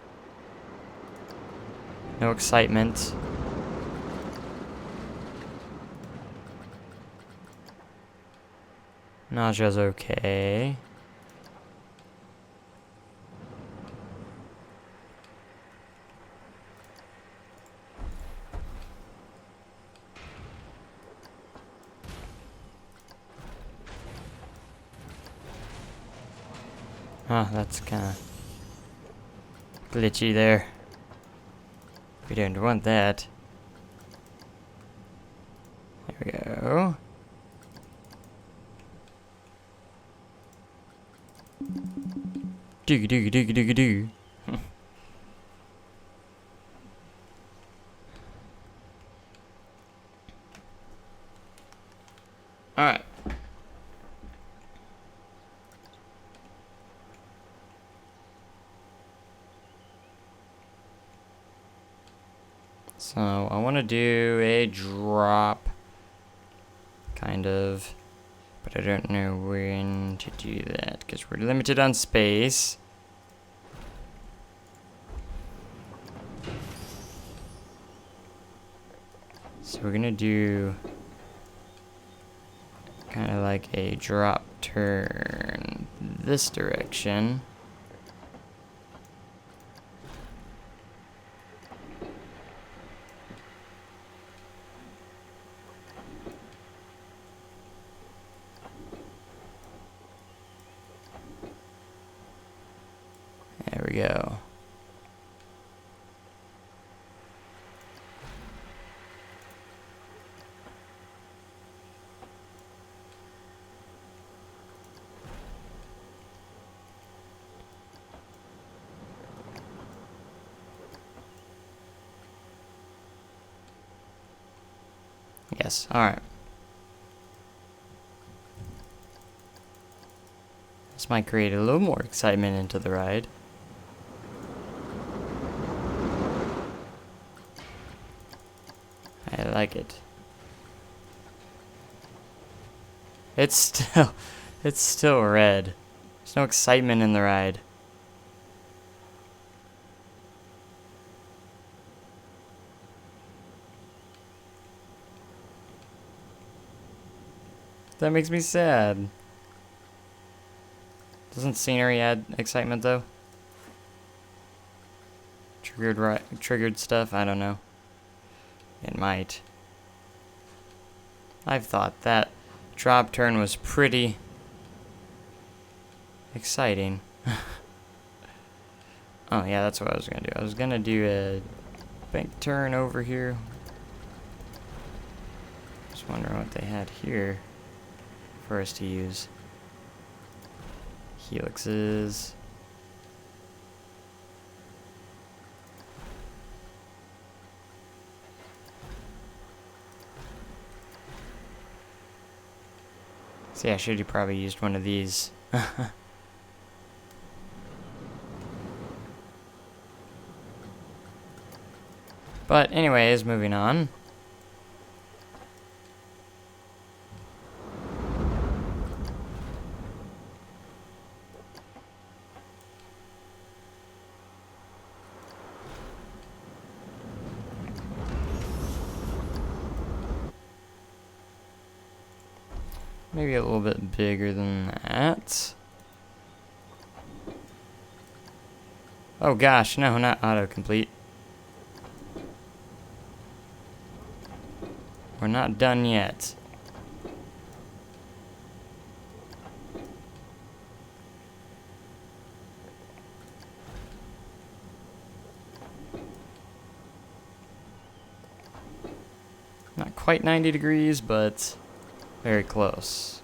No excitement. Nausea's okay. Oh, that's kind of glitchy there. We don't want that. There we go. Doogie doogie doogie doogie doo. Alright. So I want to do a drop, kind of, but I don't know when to do that because we're limited on space. So we're gonna do kind of like a drop turn this direction. There we go. Yes, alright. This might create a little more excitement into the ride. I like it. It's still red. There's no excitement in the ride. That makes me sad. Doesn't scenery add excitement though? Triggered stuff? I don't know. It might. I've thought that drop turn was pretty exciting. Oh yeah, that's what I was gonna do. I was gonna do a bank turn over here. Just wondering what they had here for us to use. Helixes. See, I should have probably used one of these. But anyways, moving on. Maybe a little bit bigger than that. Oh gosh, no, not autocomplete. We're not done yet. Not quite 90 degrees, but very close.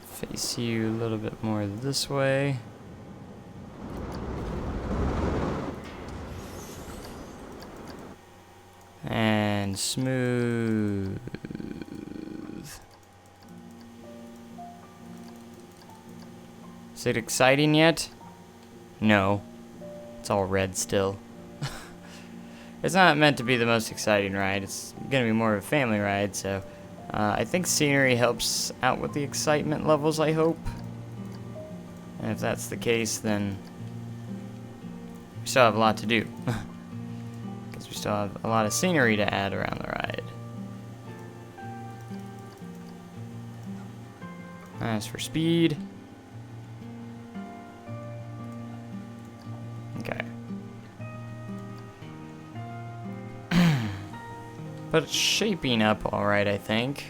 Face you a little bit more this way. And smooth. Is it exciting yet? No. It's all red still. It's not meant to be the most exciting ride. It's gonna be more of a family ride, so I think scenery helps out with the excitement levels, I hope. And if that's the case, then we still have a lot to do. Because we still have a lot of scenery to add around the ride. As for speed. Okay. But it's shaping up alright, I think.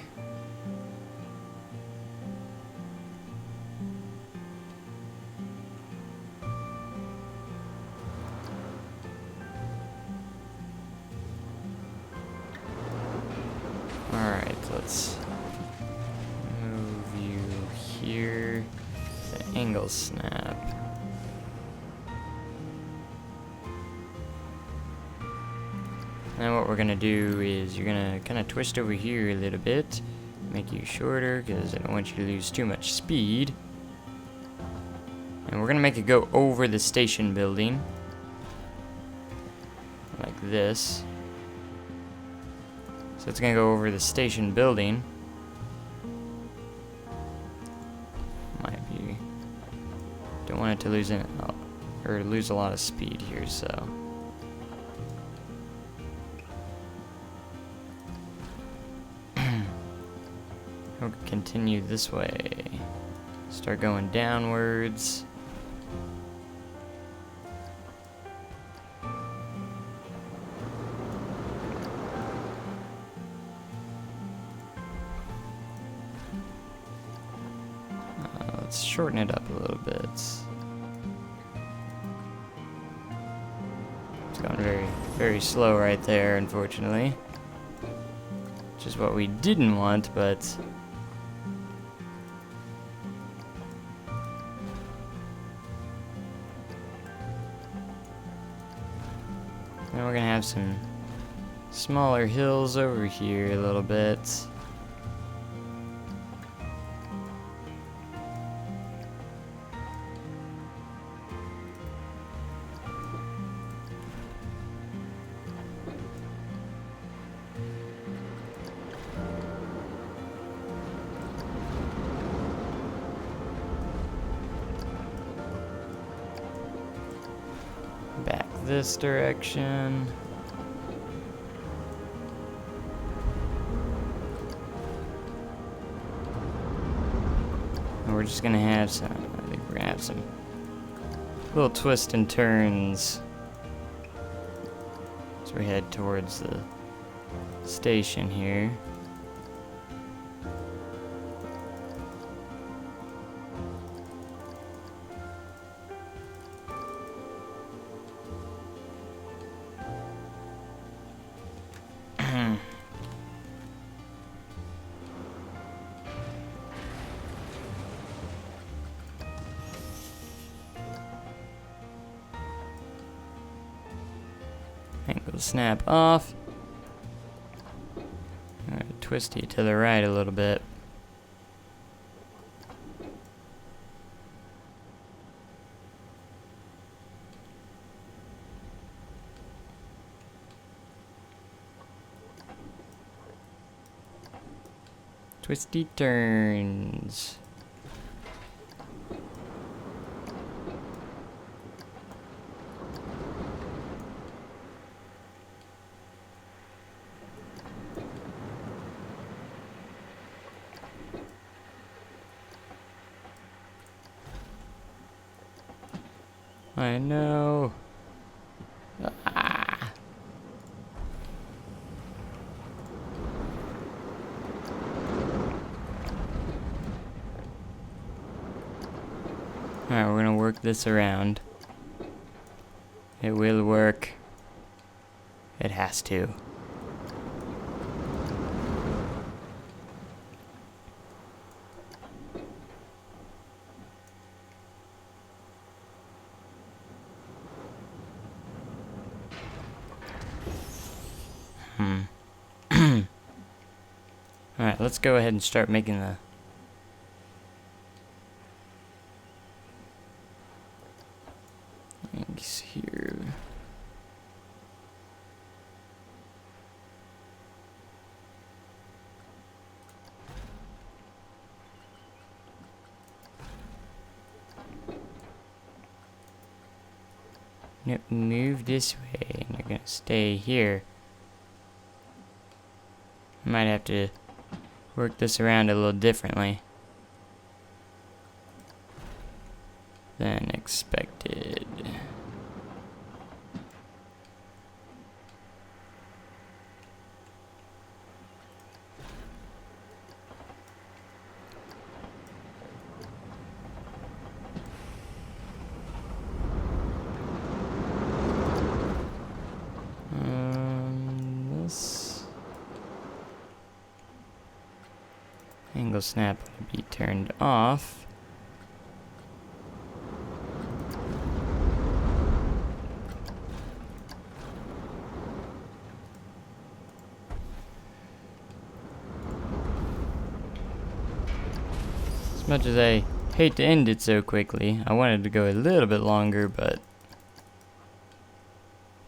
Alright, let's move you here. The angle snap. Now what we're gonna do is you're gonna kind of twist over here a little bit, make you shorter because I don't want you to lose too much speed. And we're gonna make it go over the station building, like this. So it's gonna go over the station building. Might be. Don't want it to lose it, or lose a lot of speed here, so. We'll continue this way. Start going downwards. Let's shorten it up a little bit. It's going very, very slow right there, unfortunately. Which is what we didn't want, but... Now we're gonna have some smaller hills over here a little bit. Back this direction. And we're just gonna have some, I think we're gonna have some little twists and turns as we head towards the station here. Angle snap off. I'm gonna twist you to the right a little bit. Twisty turns. I know. Ah. Alright, we're gonna work this around. It will work. It has to. Alright, let's go ahead and start making the things here. Yep, move this way, and you're gonna stay here. Might have to work this around a little differently. Angle snap will be turned off. As much as I hate to end it so quickly, I wanted to go a little bit longer, but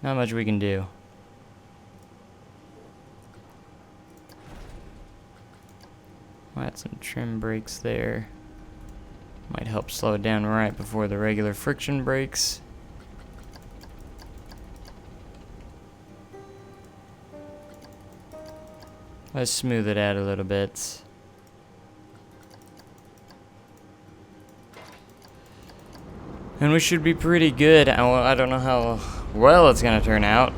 not much we can do. I'll add some trim brakes there. Might help slow it down right before the regular friction brakes. Let's smooth it out a little bit. And we should be pretty good. I don't know how well it's gonna turn out,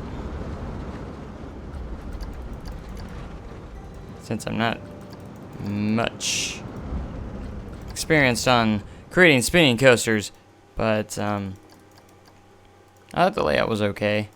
since I'm not much experienced on creating spinning coasters, but I thought the layout was okay.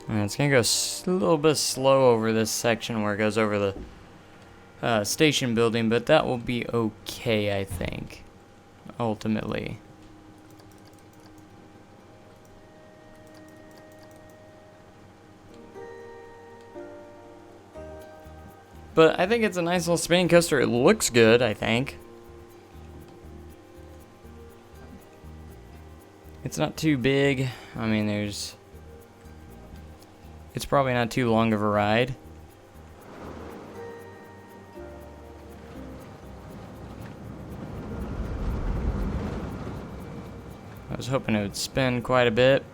And it's gonna go a little bit slow over this section where it goes over the station building, but that will be okay, I think, ultimately. But I think it's a nice little spinning coaster. It looks good, I think. It's not too big. I mean, it's probably not too long of a ride. I was hoping it would spin quite a bit.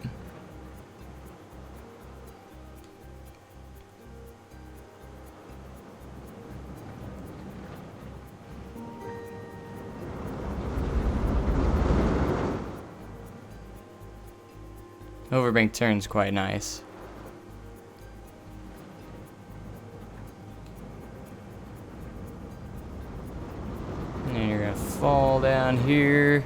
Overbank turn's quite nice. And then you're gonna fall down here.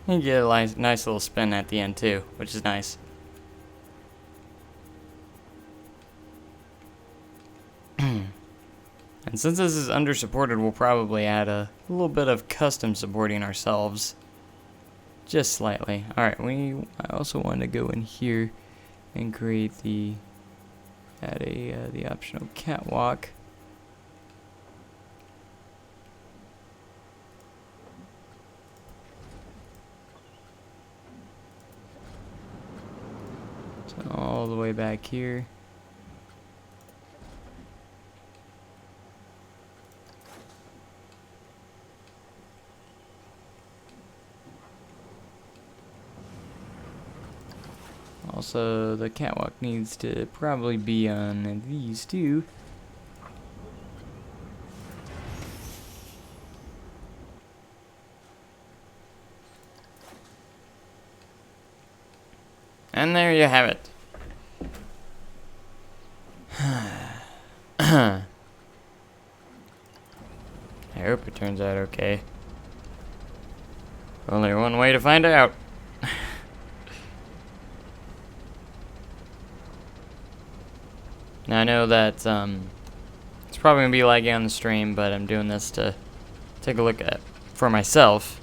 You get a nice little spin at the end too, which is nice. And since this is under supported, we'll probably add a little bit of custom supporting ourselves, just slightly. All right, I also want to go in here and create the optional catwalk. All the way back here. Also, the catwalk needs to probably be on these two. And there you have it. I hope it turns out okay. Only one way to find out. Now I know that it's probably gonna be laggy on the stream, but I'm doing this to take a look at for myself.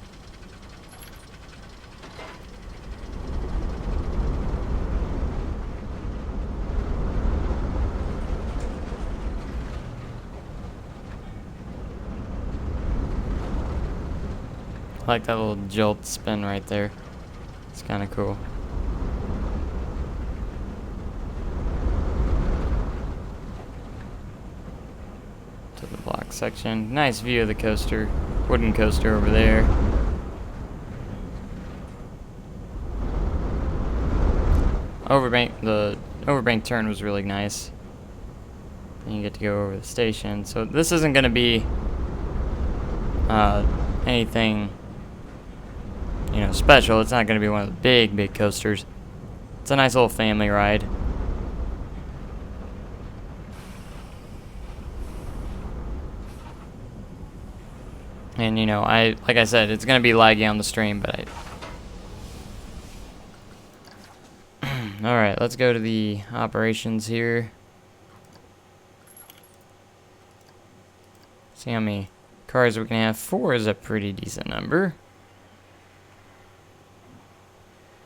I like that little jolt spin right there. It's kind of cool. section. Nice view of the coaster, wooden coaster over there. The overbank turn was really nice. And you get to go over the station. So this isn't going to be anything, you know, special. It's not going to be one of the big coasters. It's a nice little family ride. And, you know, like I said, it's going to be laggy on the stream, but Alright, let's go to the operations here. See how many cars we can have. 4 is a pretty decent number.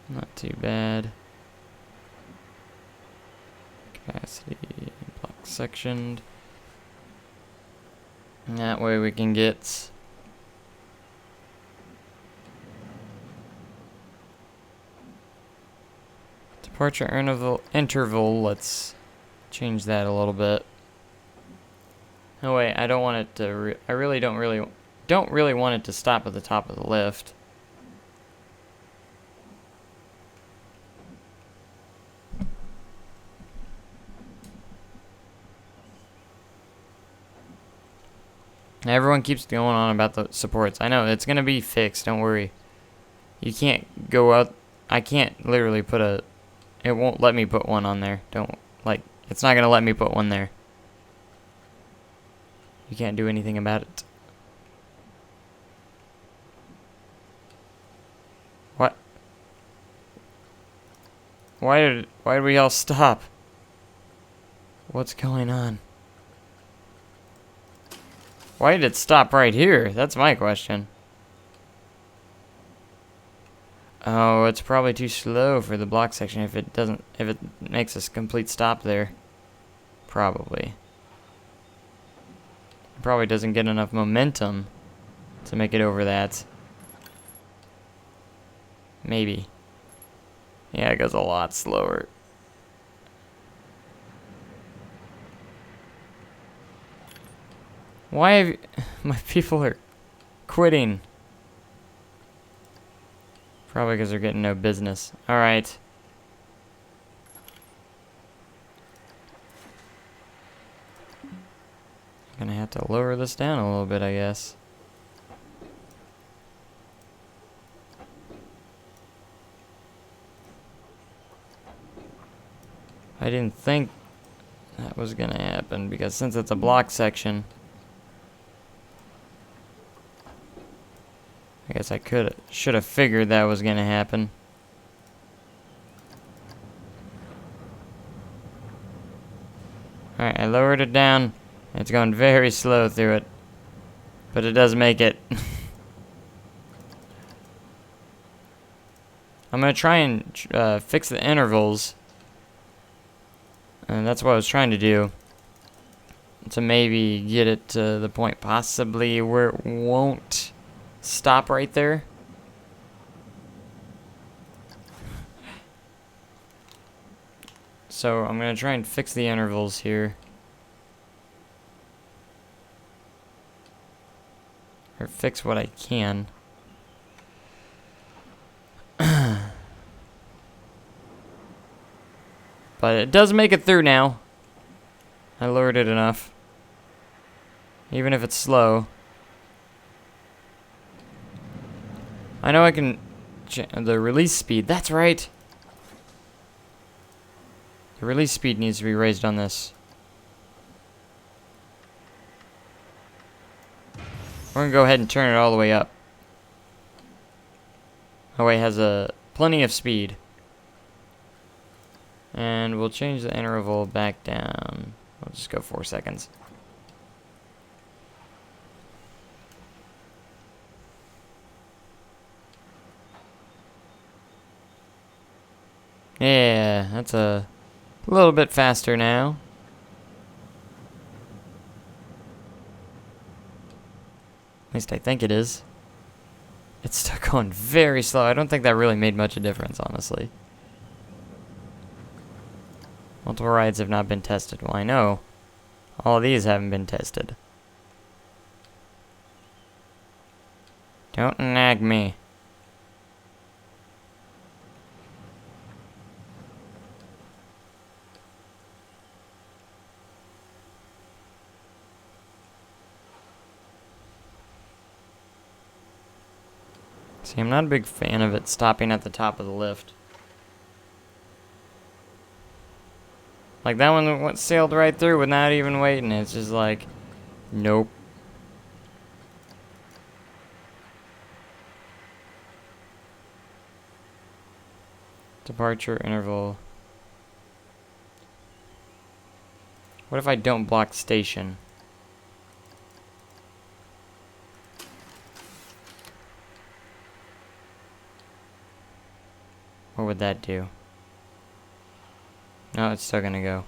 Not too bad. Capacity, block sectioned. And that way we can get departure interval. Let's change that a little bit. No wait, I don't want it to. I really don't really want it to stop at the top of the lift. Everyone keeps going on about the supports. I know it's gonna be fixed. Don't worry. You can't go out. I can't literally put a. It won't let me put one on there. It's not gonna let me put one there. You can't do anything about it. What? Why did we all stop? What's going on? Why did it stop right here? That's my question. Oh, it's probably too slow for the block section if it makes a complete stop there. Probably. It probably doesn't get enough momentum to make it over that. Maybe. Yeah, it goes a lot slower. Why have my people are quitting? Probably because they're getting no business. Alright. Gonna have to lower this down a little bit, I guess. I didn't think that was gonna happen because since it's a block section, I guess I should have figured that was gonna happen. Alright, I lowered it down. It's going very slow through it. But it does make it. I'm gonna try and fix the intervals. And that's what I was trying to do. To maybe get it to the point possibly where it won't stop right there. So I'm gonna try and fix the intervals here. Or fix what I can. But it does make it through now. I lowered it enough. Even if it's slow. I know I can... The release speed. That's right. The release speed needs to be raised on this. We're gonna go ahead and turn it all the way up. Oh wait, it has plenty of speed. And we'll change the interval back down. We'll just go 4 seconds. Yeah, that's a little bit faster now. At least I think it is. It's still going very slow. I don't think that really made much of a difference, honestly. Multiple rides have not been tested. Well, I know all of these haven't been tested. Don't nag me. See, I'm not a big fan of it stopping at the top of the lift. Like, that one sailed right through without even waiting. It's just like, nope. Departure interval. What if I don't block station? What would that do? No, it's still gonna go.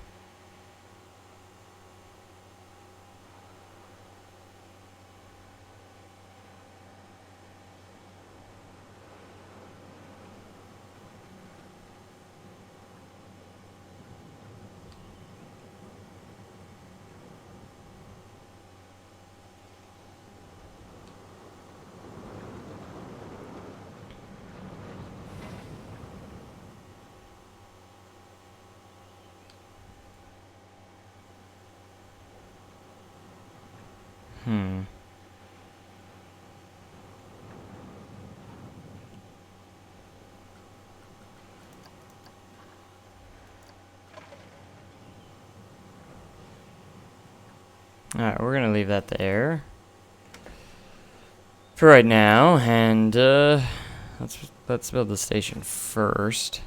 Alright, we're gonna leave that there for right now, and let's build the station first.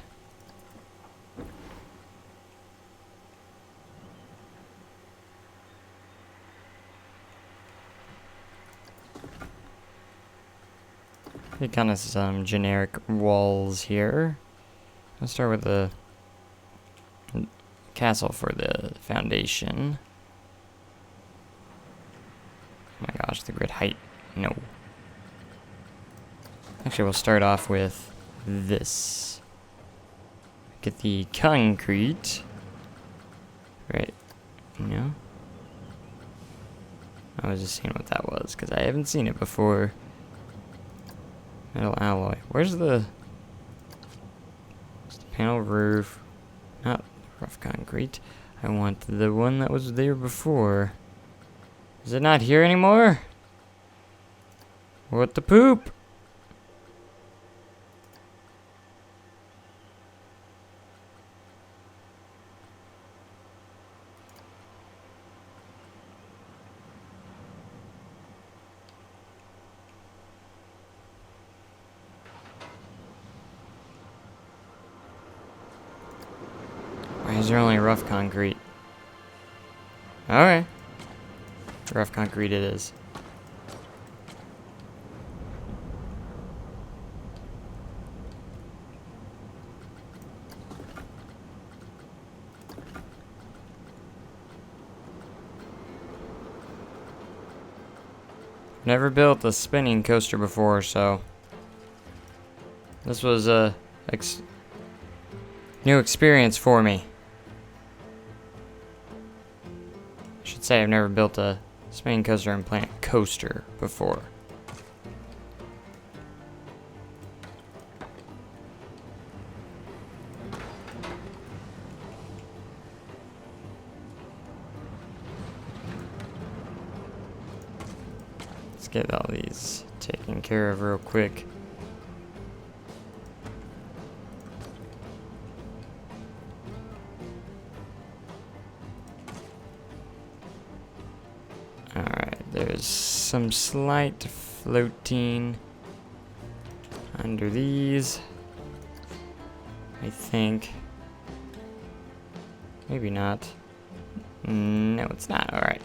Get kind of some generic walls here. Let's start with the castle for the foundation. Oh my gosh, the grid height. No. Actually, we'll start off with this. Get the concrete. Right. No. I was just seeing what that was, because I haven't seen it before. Metal alloy. Where's the panel roof? Not rough concrete. I want the one that was there before. Is it not here anymore? What the poop? Why is there only rough concrete? Okay. Rough concrete it is. Never built a spinning coaster before, so this was a new experience for me. I should say I've never built a spinning coaster and plant coaster before. Let's get all these taken care of real quick. Alright, there's some slight floating under these, I think. Maybe not. No, it's not. Alright.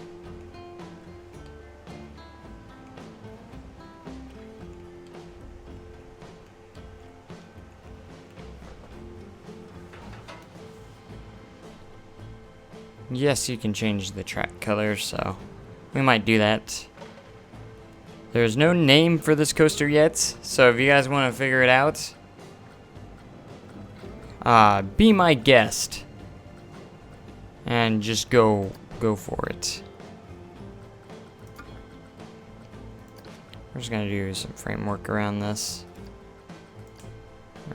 Yes, you can change the track color, so we might do that. There's no name for this coaster yet, so if you guys want to figure it out, be my guest and just go for it. We're just gonna do some framework around this.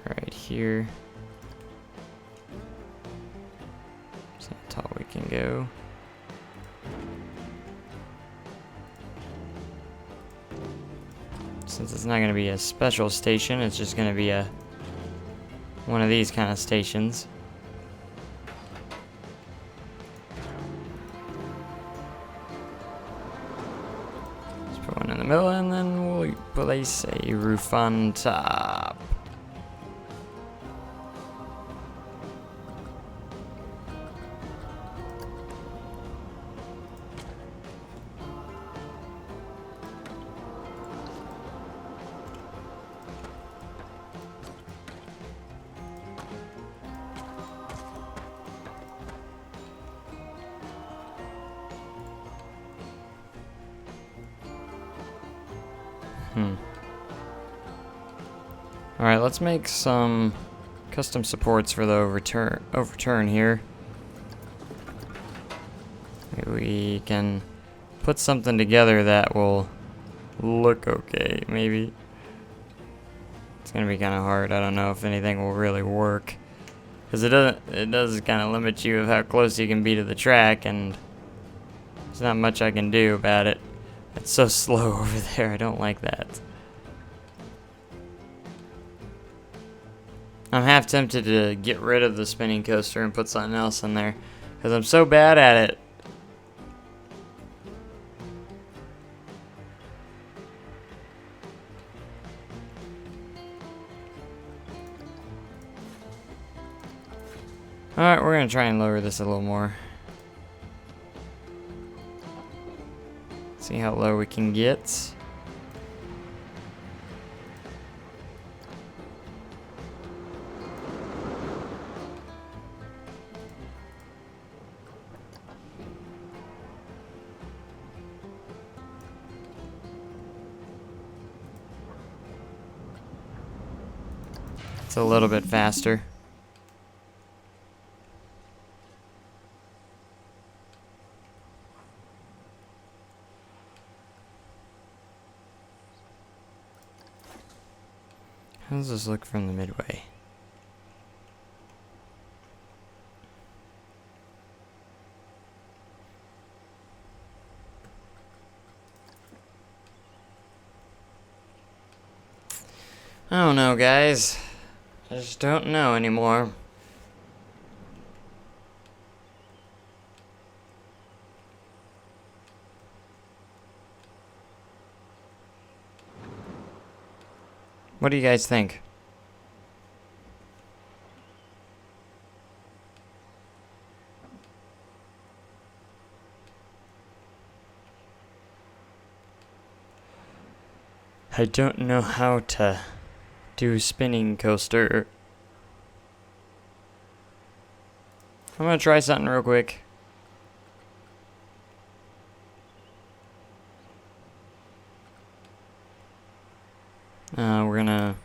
Right here. See how tall we can go. Since it's not gonna be a special station, it's just gonna be one of these kind of stations. Let's put one in the middle, and then we'll place a roof on top. Alright, let's make some custom supports for the overturn here. Maybe we can put something together that will look okay, maybe. It's gonna be kind of hard. I don't know if anything will really work. Because it does kind of limit you of how close you can be to the track, and there's not much I can do about it. It's so slow over there, I don't like that. I'm half tempted to get rid of the spinning coaster and put something else in there, because I'm so bad at it. Alright, we're going to try and lower this a little more. See how low we can get. It's a little bit faster. How does this look from the midway? I don't know, guys. I just don't know anymore. What do you guys think? I don't know how to do spinning coaster. I'm gonna try something real quick. We're gonna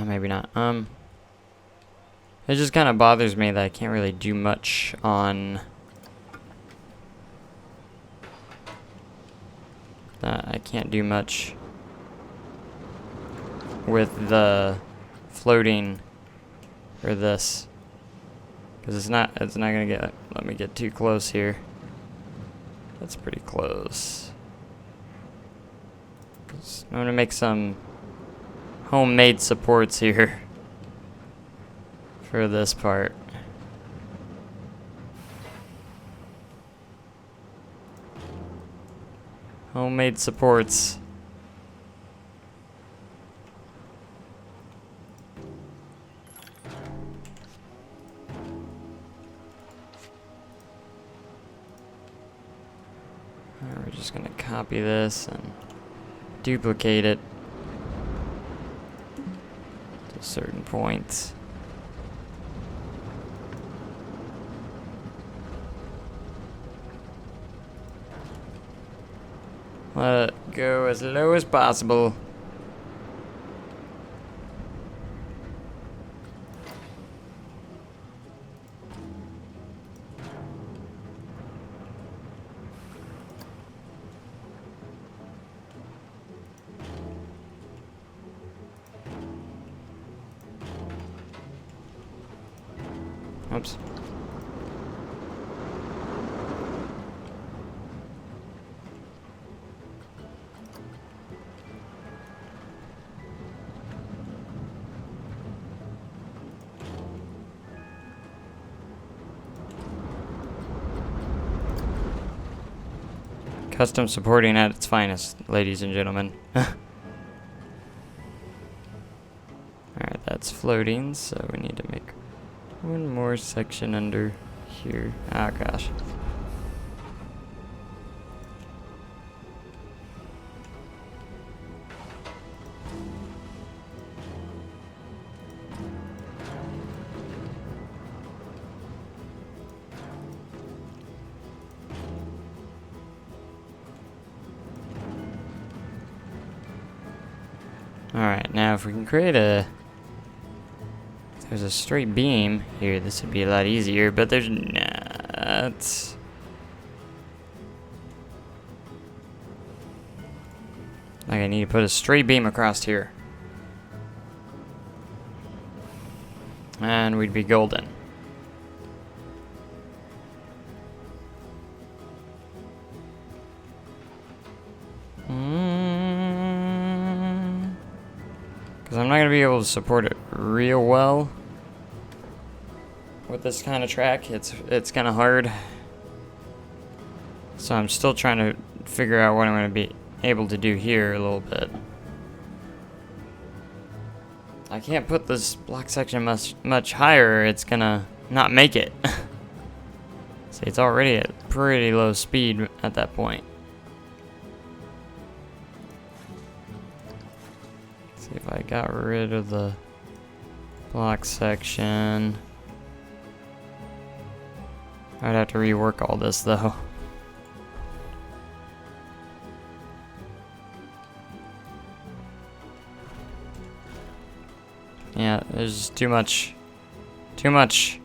maybe not. It just kind of bothers me that I can't really do much on I can't do much with the floating or this, because it's not gonna let me get too close here. That's pretty close. I'm gonna make some homemade supports here for this part. Homemade supports. We're just gonna copy this and duplicate it to certain points. Let it go as low as possible. Oops. Custom supporting at its finest, ladies and gentlemen. Alright, that's floating, so we need to make one more section under here. Oh gosh. Alright, now if we can create a... if there's a straight beam here, this would be a lot easier, but there's not. Like, I need to put a straight beam across here. And we'd be golden. Because I'm not going to be able to support it real well with this kind of track. It's kind of hard. So I'm still trying to figure out what I'm going to be able to do here a little bit. I can't put this block section much higher, it's going to not make it. See, it's already at pretty low speed at that point. If I got rid of the block section, I'd have to rework all this though. Yeah, there's just too much. Too much.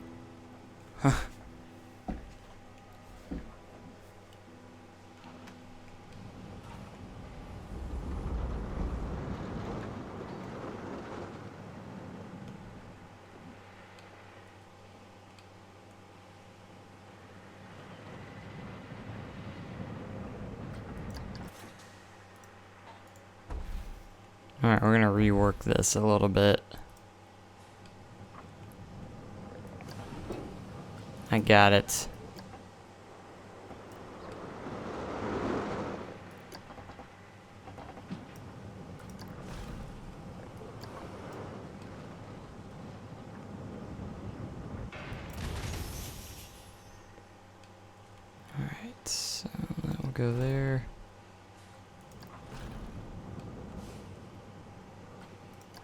Alright, we're gonna rework this a little bit. I got it. Alright, so that will go there.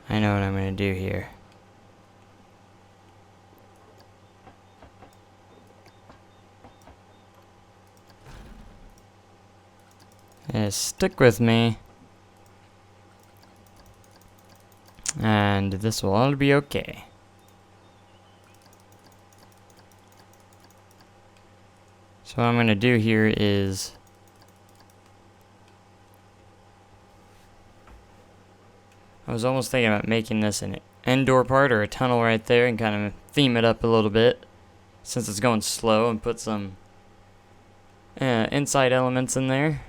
I know what I'm gonna do here. Stick with me. And this will all be okay. So what I'm gonna do here is I was almost thinking about making this an indoor part or a tunnel right there and kind of theme it up a little bit since it's going slow, and put some inside elements in there.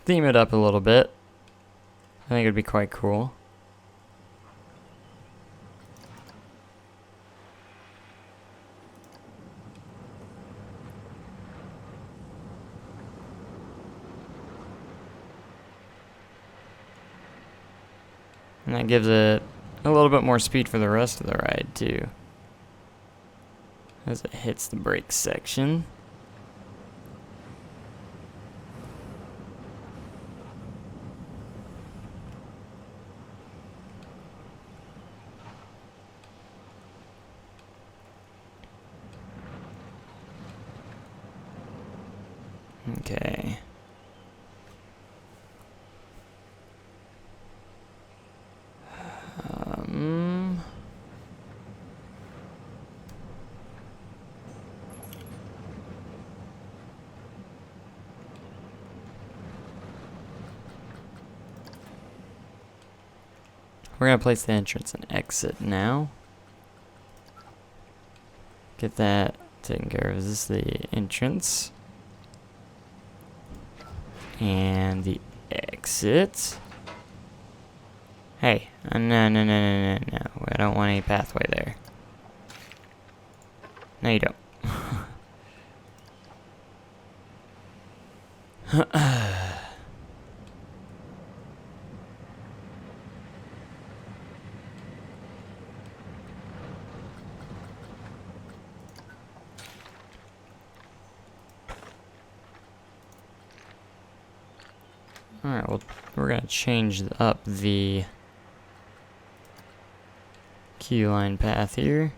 Theme it up a little bit. I think it'd be quite cool. And that gives it a little bit more speed for the rest of the ride too, as it hits the brake section. Okay. We're gonna place the entrance and exit now. Get that taken care of. Is this the entrance? And the exit. Hey, no. I don't want any pathway there. No, you don't. Alright, well, we're gonna change up the queue line path here.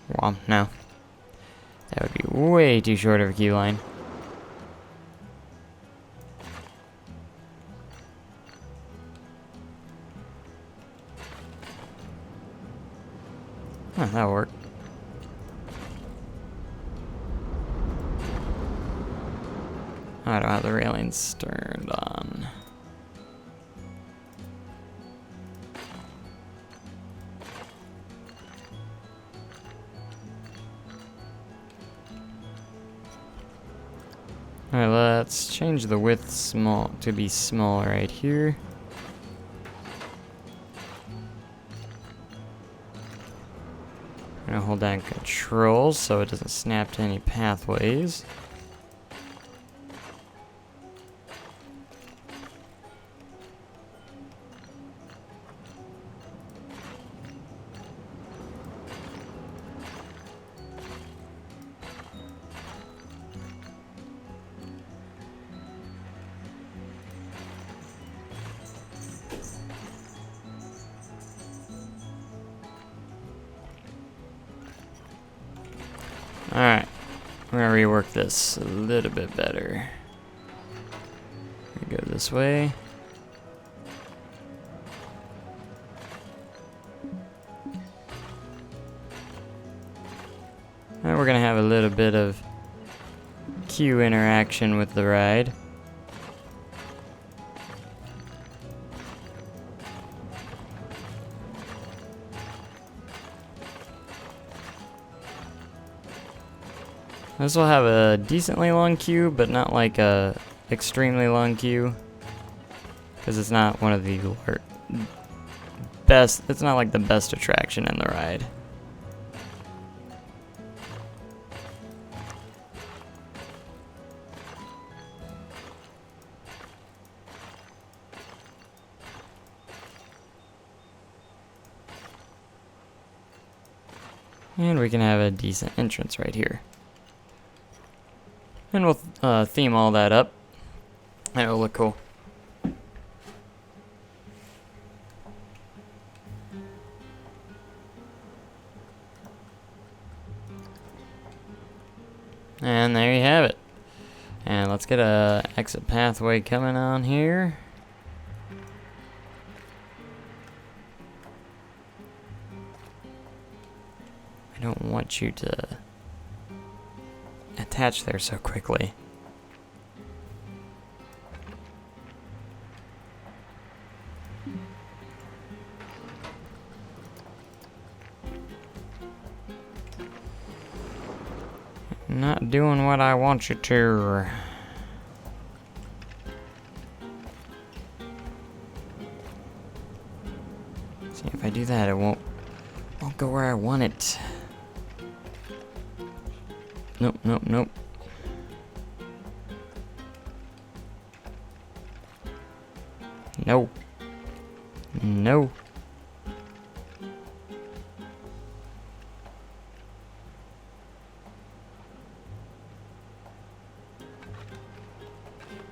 Well, no. That would be way too short of a queue line. Huh, that'll work. I don't have the railings turned on. Alright, let's change the width small to be small right here. I'm gonna hold down control so it doesn't snap to any pathways. Alright, we're gonna rework this a little bit better. We go this way. And we're gonna have a little bit of queue interaction with the ride. This will have a decently long queue, but not like a extremely long queue, because it's not one of the best. It's not like the best attraction in the ride. And we can have a decent entrance right here. And we'll theme all that up, and it'll look cool. And there you have it. And let's get a exit pathway coming on here. I don't want you to attach there so quickly. Not doing what I want you to. See, if I do that, it won't go where I want it. Nope. No.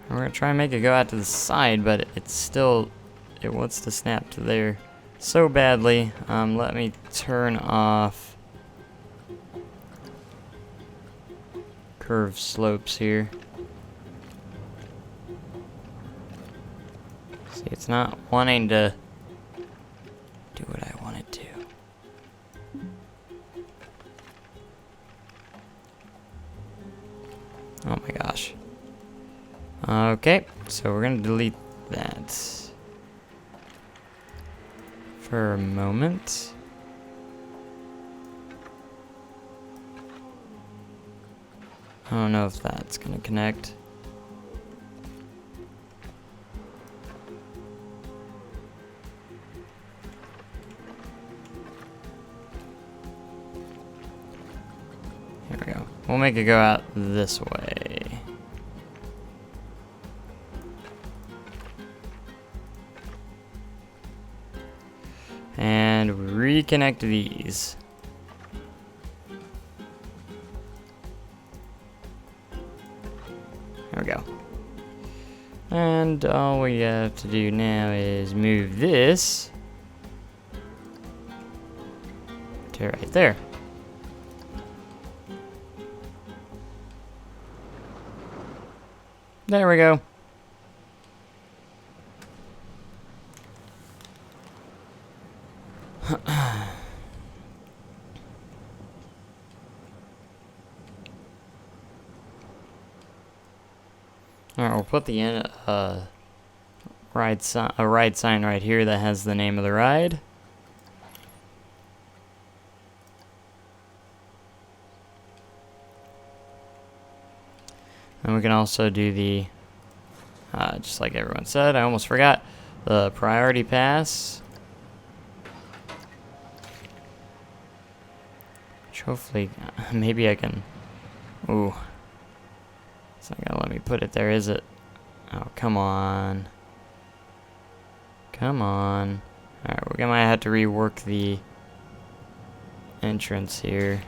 We're gonna try and make it go out to the side, but it wants to snap to there. so badly. Let me turn off curved slopes here. See, it's not wanting to do what I want it to. Oh my gosh. Okay, so we're gonna delete that for a moment. I don't know if that's gonna connect. Here we go. We'll make it go out this way. And reconnect these. There we go. And all we have to do now is move this to right there. There we go. Alright, we'll put the ride sign right here that has the name of the ride. And we can also do the, just like everyone said, I almost forgot, the priority pass. Which hopefully, maybe I can, ooh. It's not gonna let me put it there, is it? Oh, come on. Come on. Alright, we're gonna have to rework the entrance here.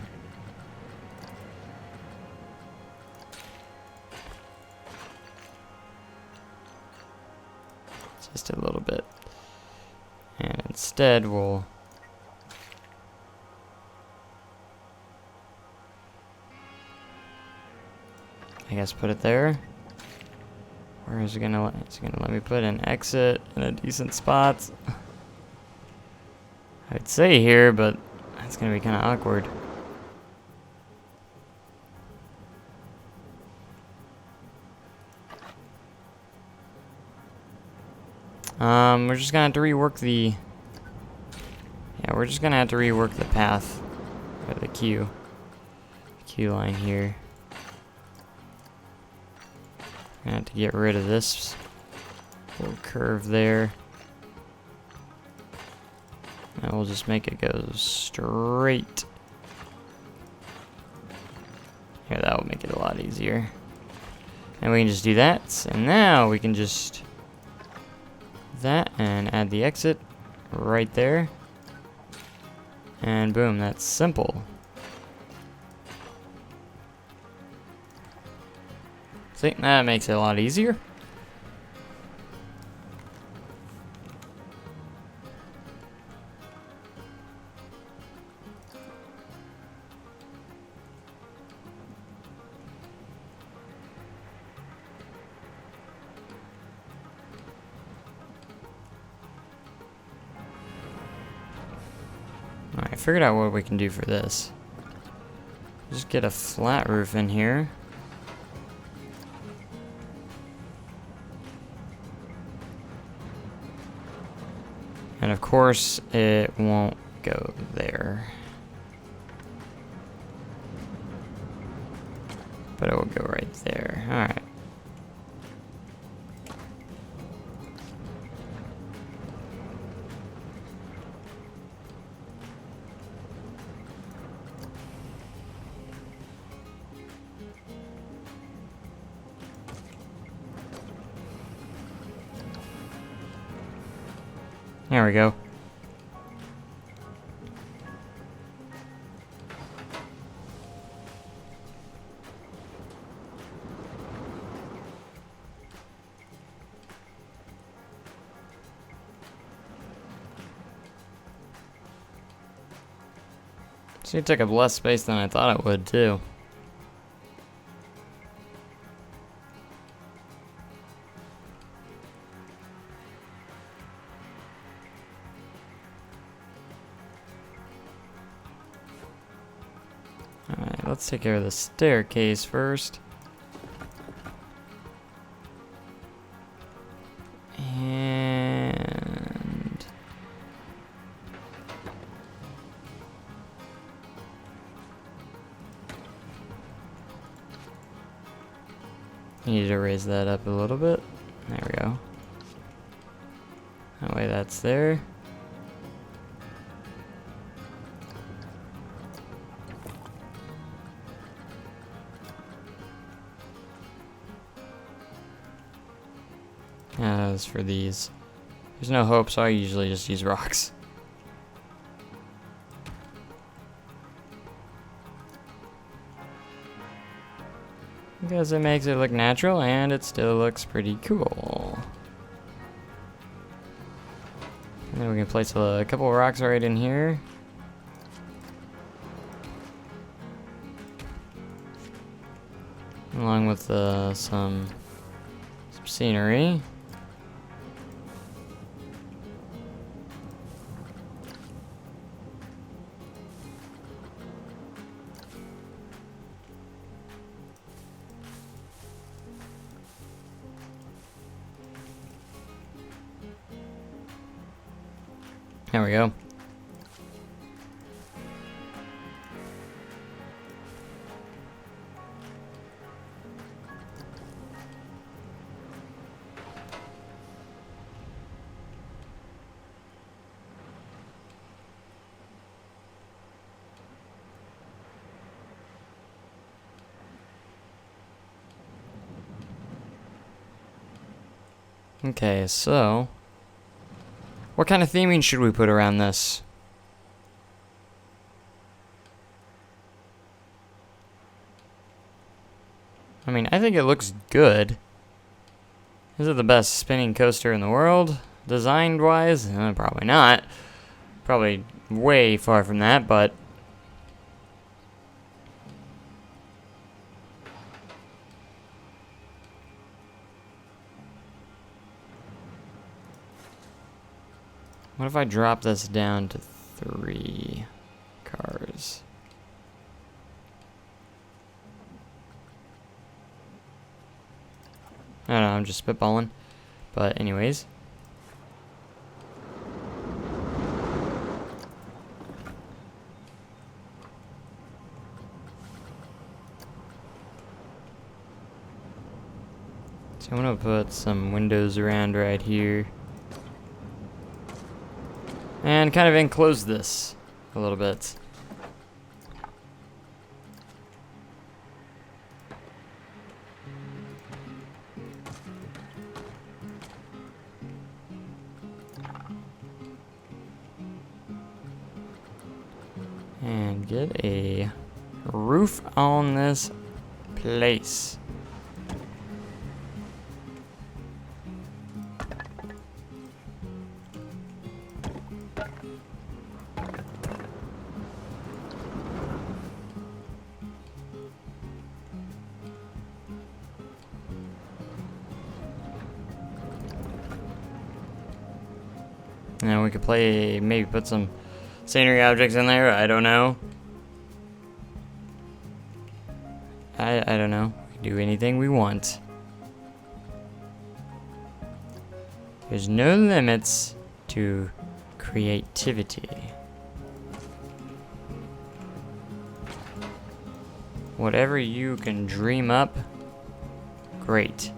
Just a little bit. And instead we'll I guess put it there. Where is it gonna let? It's gonna let me put an exit in a decent spot. I'd say here, but that's gonna be kind of awkward. We're just gonna have to rework the. Yeah, we're just gonna have to rework the path, or the queue line here. I have to get rid of this little curve there. And we'll just make it go straight. Here, that will make it a lot easier. And we can just do that. And now we can just that and add the exit right there. And boom, that's simple. See, that makes it a lot easier. Alright, I figured out what we can do for this. Just get a flat roof in here. And of course, it won't go there. But it will go right there. Alright. There we go. So it took up less space than I thought it would, too. Alright, let's take care of the staircase first. And I need to raise that up a little bit. There we go. That way that's there. As for these, there's no hope, so I usually just use rocks. Because it makes it look natural and it still looks pretty cool. And then we can place a couple of rocks right in here. Along with some scenery. There we go. Okay, so what kind of theming should we put around this? I mean, I think it looks good. Is it the best spinning coaster in the world, designed-wise? Probably not. Probably way far from that, but what if I drop this down to 3 cars? I don't know, I'm just spitballing. But anyways. So I'm gonna put some windows around right here. And kind of enclose this a little bit. And get a roof on this place. Now we could maybe put some scenery objects in there, I don't know. I don't know. We can do anything we want. There's no limits to creativity. Whatever you can dream up, great.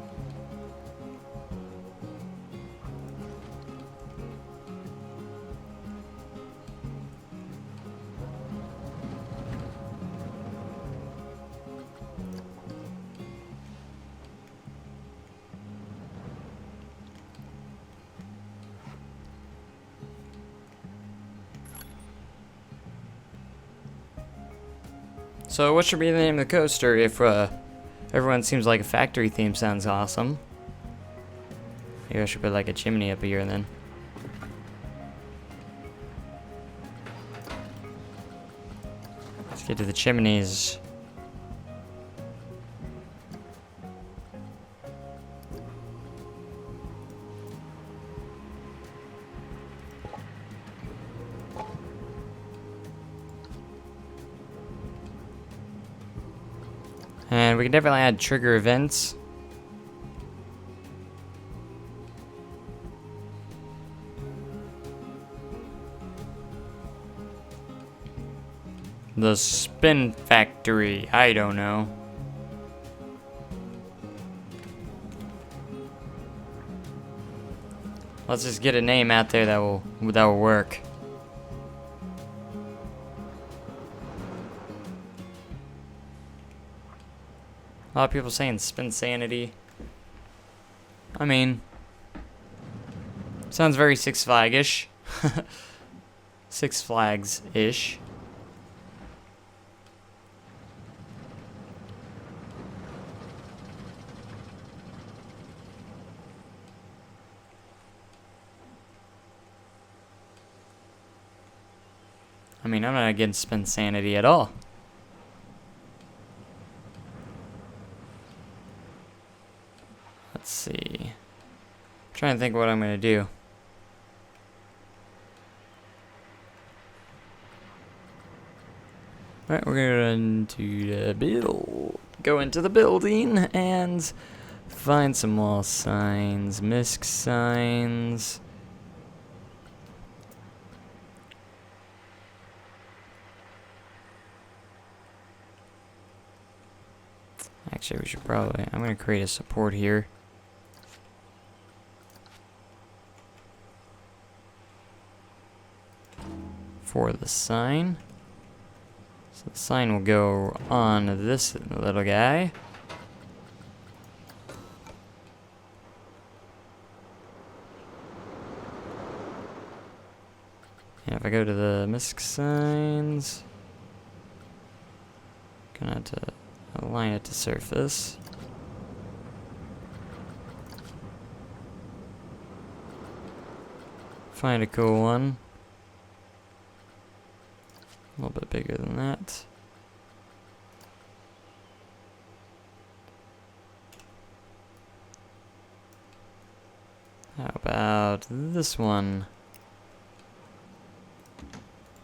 So what should be the name of the coaster if everyone seems like a factory theme sounds awesome? Maybe I should put like a chimney up here then. Get to the chimneys. And we can definitely add trigger events. The Spin Factory. I don't know. Let's just get a name out there that will work. A lot of people saying Spin Sanity. I mean, sounds very Six Flag-ish. Six Flags-ish. I mean, I'm not against Spin Sanity at all. Let's see. I'm trying to think what I'm going to do. Alright, we're going to go into the building and find some wall signs, misc signs. Actually, we should probably, I'm going to create a support here. For the sign. So the sign will go on this little guy. And if I go to the misc signs, gonna have to align it to surface. Find a cool one. A little bit bigger than that. How about this one?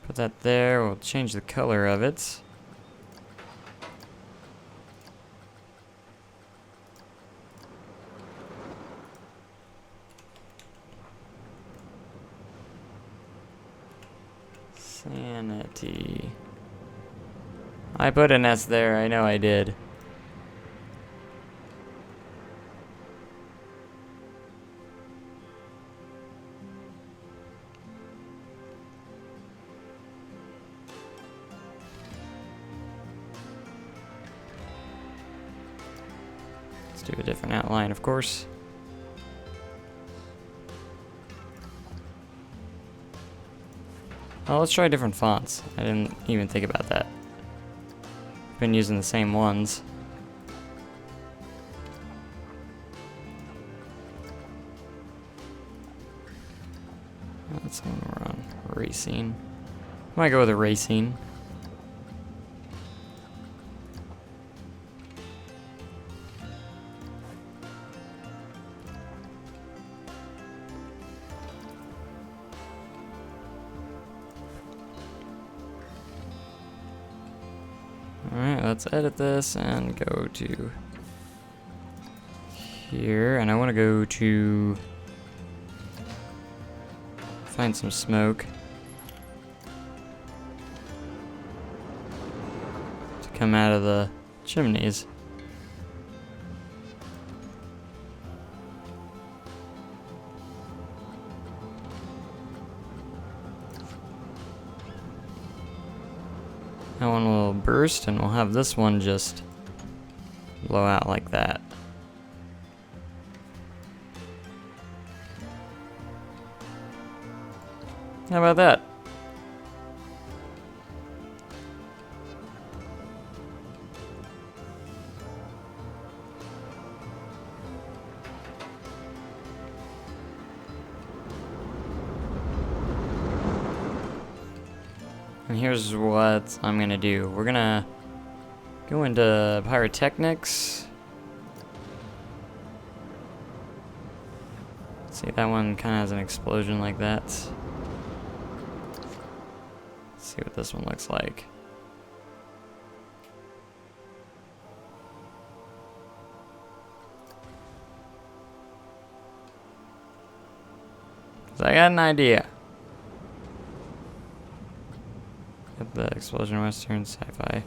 Put that there. We'll change the color of it. Sanity. I put an S there, I know I did. Let's do a different outline, of course. Oh, let's try different fonts. I didn't even think about that. Been using the same ones. That's when we're on racing. Might go with a racing. Alright, let's edit this and go to here. And I want to go to find some smoke to come out of the chimneys. That one will burst, and we'll have this one just blow out like that. How about that? here's what I'm gonna do. We're gonna go into pyrotechnics. See, that one kind of has an explosion like that. Let's see what this one looks like. So I got an idea. Get the explosion western sci-fi.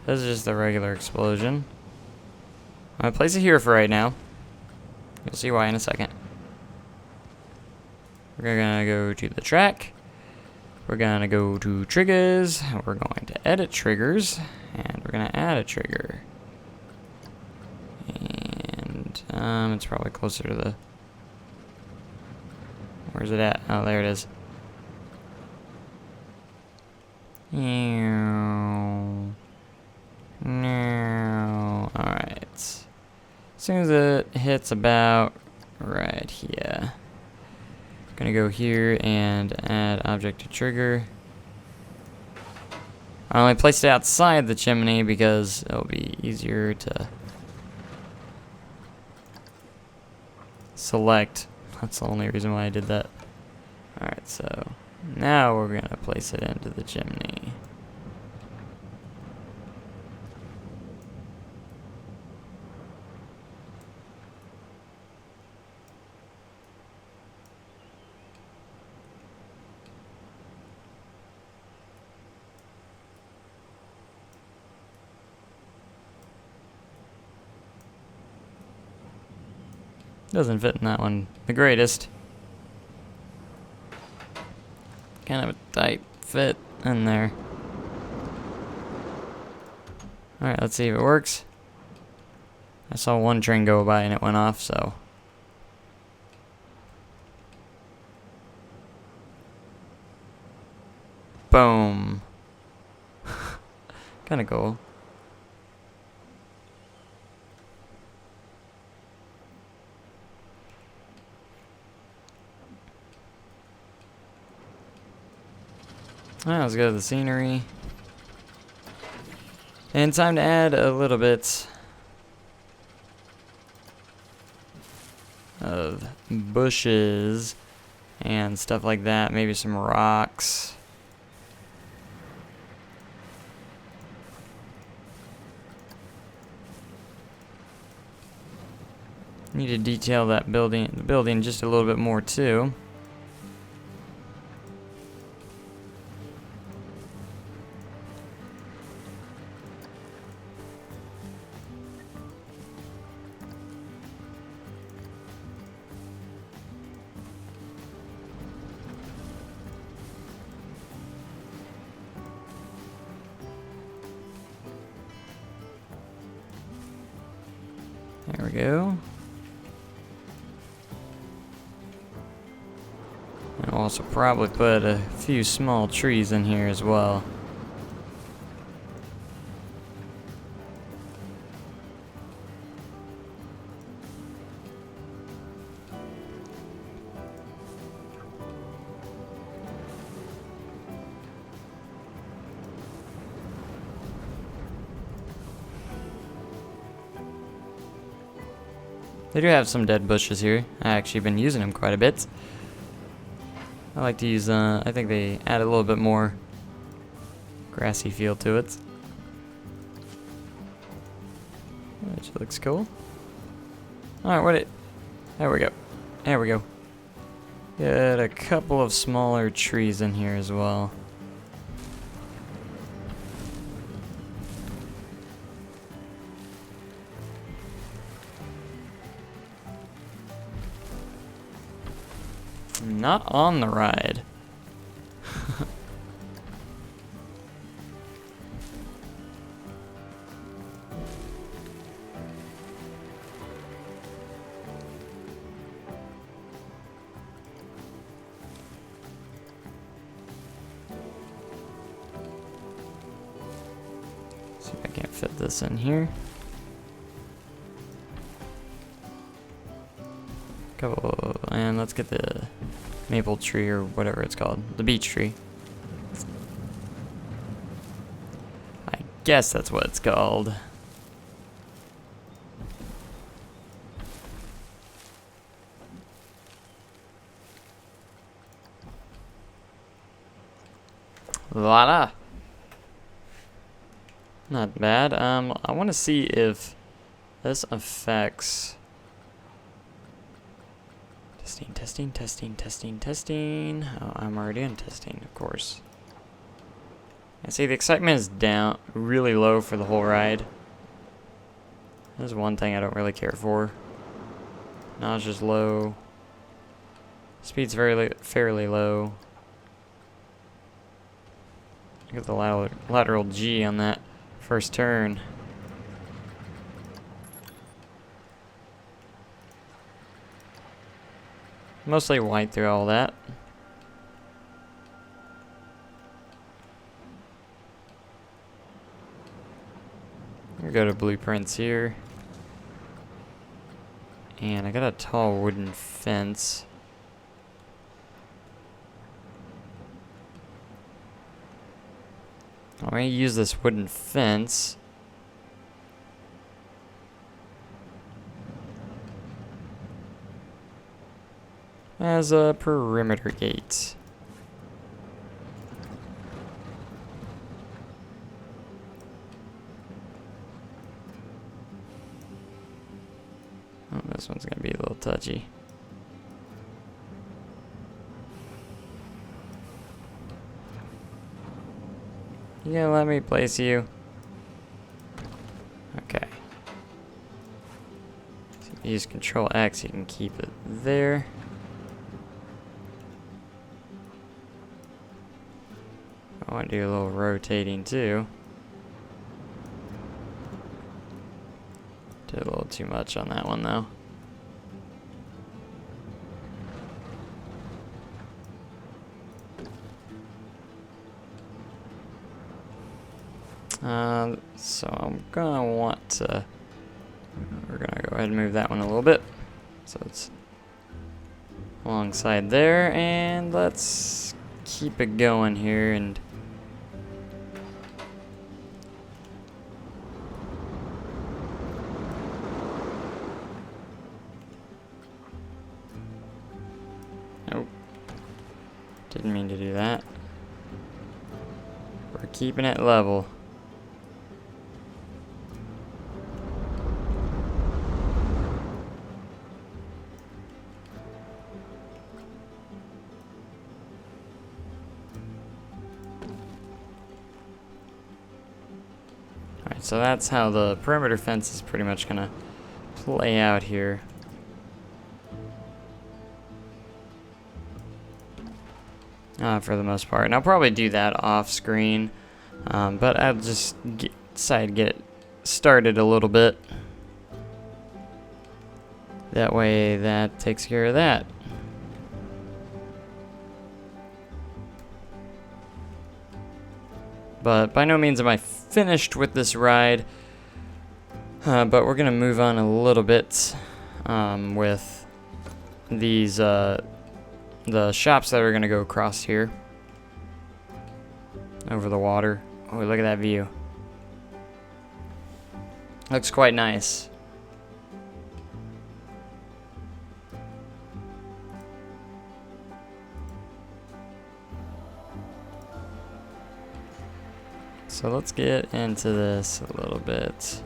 This is just the regular explosion. I'm gonna place it here for right now. You'll see why in a second. We're gonna go to the track. We're gonna go to triggers. We're going to edit triggers. And we're gonna add a trigger. And it's probably closer to the... Where's it at? Oh, there it is. No. Alright. As soon as it hits about right here. Gonna go here and add object to trigger. I only placed it outside the chimney because it'll be easier to select. That's the only reason why I did that. Alright, so now we're gonna place it into the chimney. Doesn't fit in that one the greatest. Kind of a tight fit in there. Alright, let's see if it works. I saw one train go by and it went off, so. Boom. Kinda cool. Alright, let's go to the scenery. And time to add a little bit of bushes and stuff like that. Maybe some rocks. Need to detail that the building just a little bit more too. There we go. And I'll also probably put a few small trees in here as well. They do have some dead bushes here. I actually been using them quite a bit. I like to use, I think they add a little bit more grassy feel to it. Which looks cool. Alright, there we go. There we go. Get a couple of smaller trees in here as well. Not on the ride. See if I can't fit this in here. And let's get the maple tree or whatever it's called, the beech tree. guess that's what it's called. Voila. Not bad. I want to see if this affects... Testing. Oh, I'm already in testing, of course. I see the excitement is down, really low for the whole ride. There's one thing I don't really care for. Nausea is low. Speed's fairly low. Look at the lateral G on that first turn. Mostly white through all that. We'll go to blueprints here. And I got a tall wooden fence. I'm going to use this wooden fence as a perimeter gate. Oh, this one's going to be a little touchy. You gonna let me place you? Okay. So if you use Control X, you can keep it there. I want to do a little rotating too. Did a little too much on that one though. So I'm gonna want to, we're gonna go ahead and move that one a little bit. So it's alongside there, and let's keep it going here and nope. Didn't mean to do that. We're keeping it level. So that's how the perimeter fence is pretty much gonna play out here. For the most part. And I'll probably do that off screen, but I'll just decide to get it started a little bit. That way that takes care of that. But by no means am I finished with this ride. But we're going to move on a little bit with these, the shops that are going to go across here. Over the water. Oh, look at that view. Looks quite nice. So let's get into this a little bit.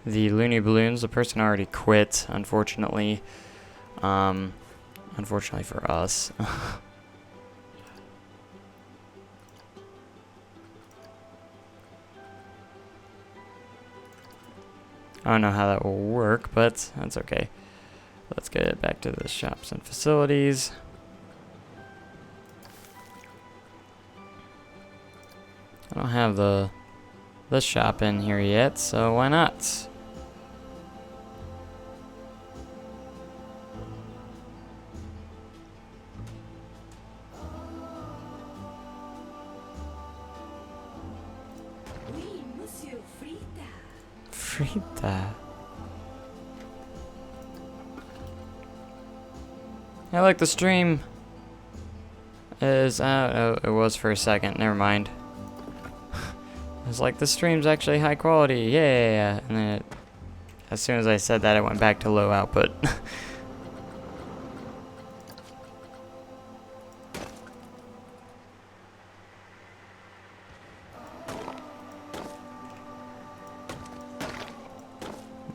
The Looney Balloons, the person already quit, unfortunately. Unfortunately for us. I don't know how that will work, but that's okay. Let's get back to the shops and facilities. I don't have the shop in here yet, so why not? Frita. I like the stream is oh, it was for a second, never mind. I was like, the stream's actually high quality, yeah, and then as soon as I said that, it went back to low output.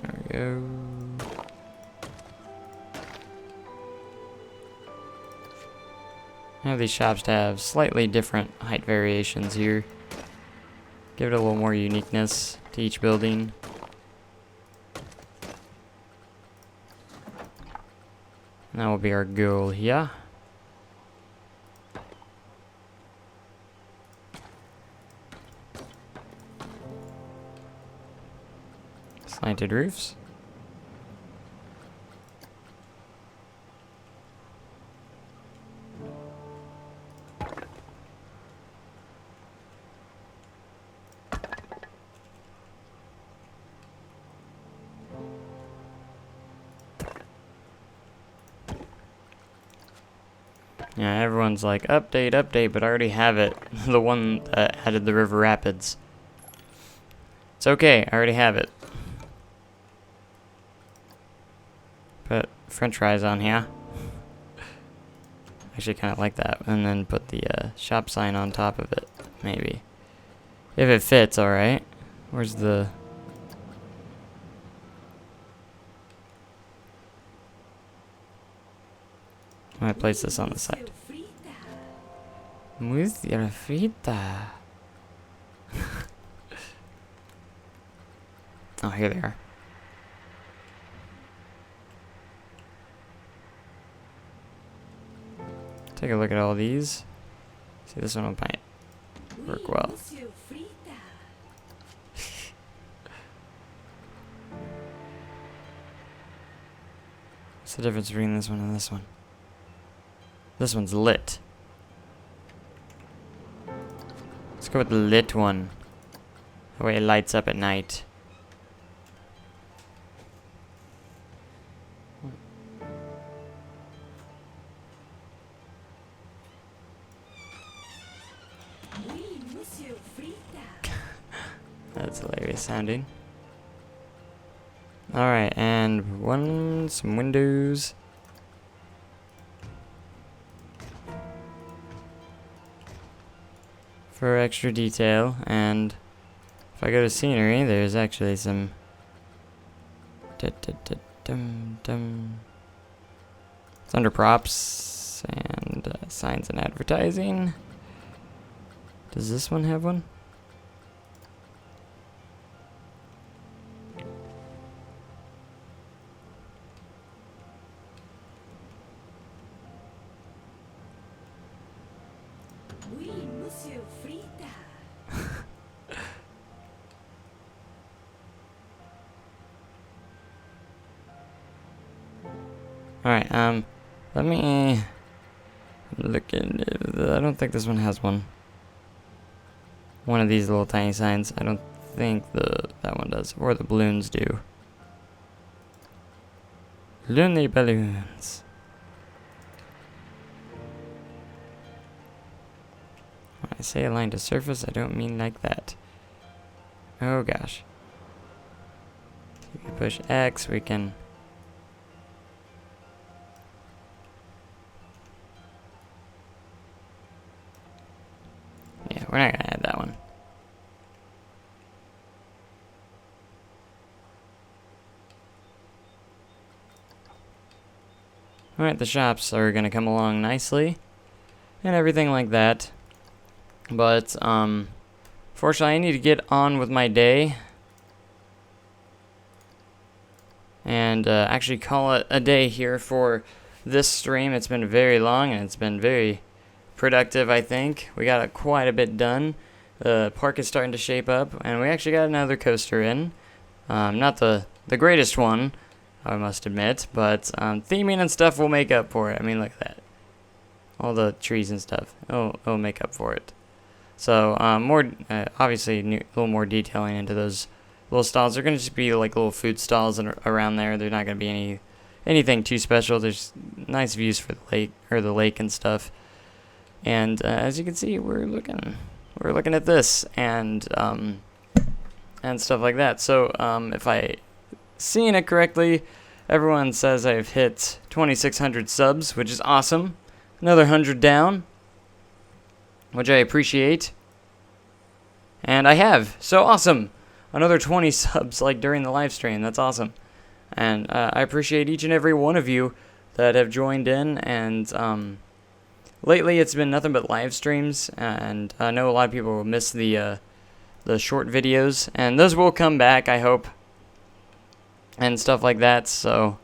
There we go. Now these shops have slightly different height variations here. Give it a little more uniqueness to each building. That will be our goal here. Slanted roofs. Yeah, everyone's like, update, update, but I already have it. The one that added the river rapids. It's okay, I already have it. Put french fries on here. Actually kind of like that. And then put the shop sign on top of it, maybe. If it fits, alright. Where's the... I'm gonna place this on the side. Museo frita. Oh, here they are. Take a look at all these. See, this one might work well. What's the difference between this one and this one? This one's lit. Let's go with the lit one. The way it lights up at night. That's hilarious sounding. Alright, and some windows. For extra detail, and if I go to scenery, there's actually some it's under props and signs and advertising. Does this one have one? Alright, let me look in. I don't think this one has one. One of these little tiny signs. I don't think that one does, or the balloons do. Loony balloons. When I say align to surface, I don't mean like that. Oh gosh. If we push X, we can. Yeah, we're not gonna add that one. Alright, the shops are gonna come along nicely and everything like that. But fortunately I need to get on with my day and actually call it a day here for this stream. It's been very long and it's been very productive, I think. We got quite a bit done. The park is starting to shape up, and we actually got another coaster in. Not the greatest one, I must admit, but theming and stuff will make up for it. I mean, look at that. All the trees and stuff. It'll make up for it. So more obviously a little more detailing into those little stalls. They're gonna just be like little food stalls around there. They're not gonna be anything too special. There's nice views for the lake and stuff. And as you can see, we're looking at this and stuff like that. So if I seen it correctly, everyone says I've hit 2,600 subs, which is awesome. Another 100 down, which I appreciate. And I have, so awesome. Another 20 subs like during the live stream. That's awesome. And I appreciate each and every one of you that have joined in. And lately it's been nothing but live streams, and I know a lot of people will miss the short videos, and those will come back, I hope, and stuff like that. So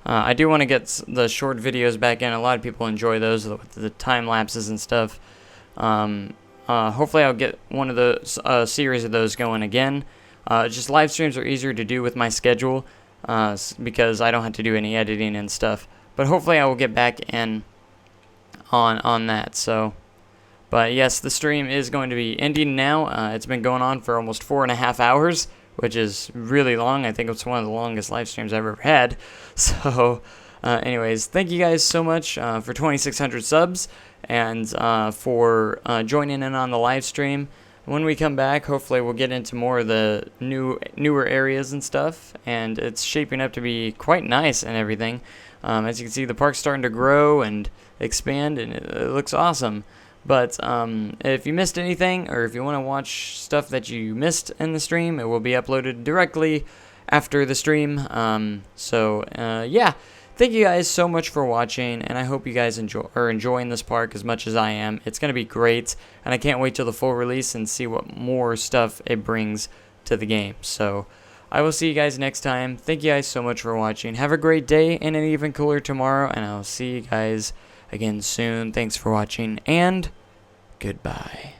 I do want to get the short videos back in. A lot of people enjoy those, the time lapses and stuff. Hopefully I'll get one of the series of those going again. Just live streams are easier to do with my schedule because I don't have to do any editing and stuff. But hopefully I will get back in on that. So, but yes, the stream is going to be ending now. It's been going on for almost 4.5 hours, which is really long. I think it's one of the longest live streams I've ever had. So anyways, thank you guys so much for 2,600 subs and for joining in on the live stream. When we come back, hopefully we'll get into more of the newer areas and stuff, and it's shaping up to be quite nice and everything. As you can see, the park's starting to grow and expand, and it looks awesome. But if you missed anything, or if you want to watch stuff that you missed in the stream, it will be uploaded directly after the stream. Yeah, thank you guys so much for watching, and I hope you guys are enjoying this park as much as I am. It's going to be great, and I can't wait till the full release and see what more stuff it brings to the game. So I will see you guys next time. Thank you guys so much for watching. Have a great day and an even cooler tomorrow, and I'll see you guys again soon. Thanks for watching, and goodbye.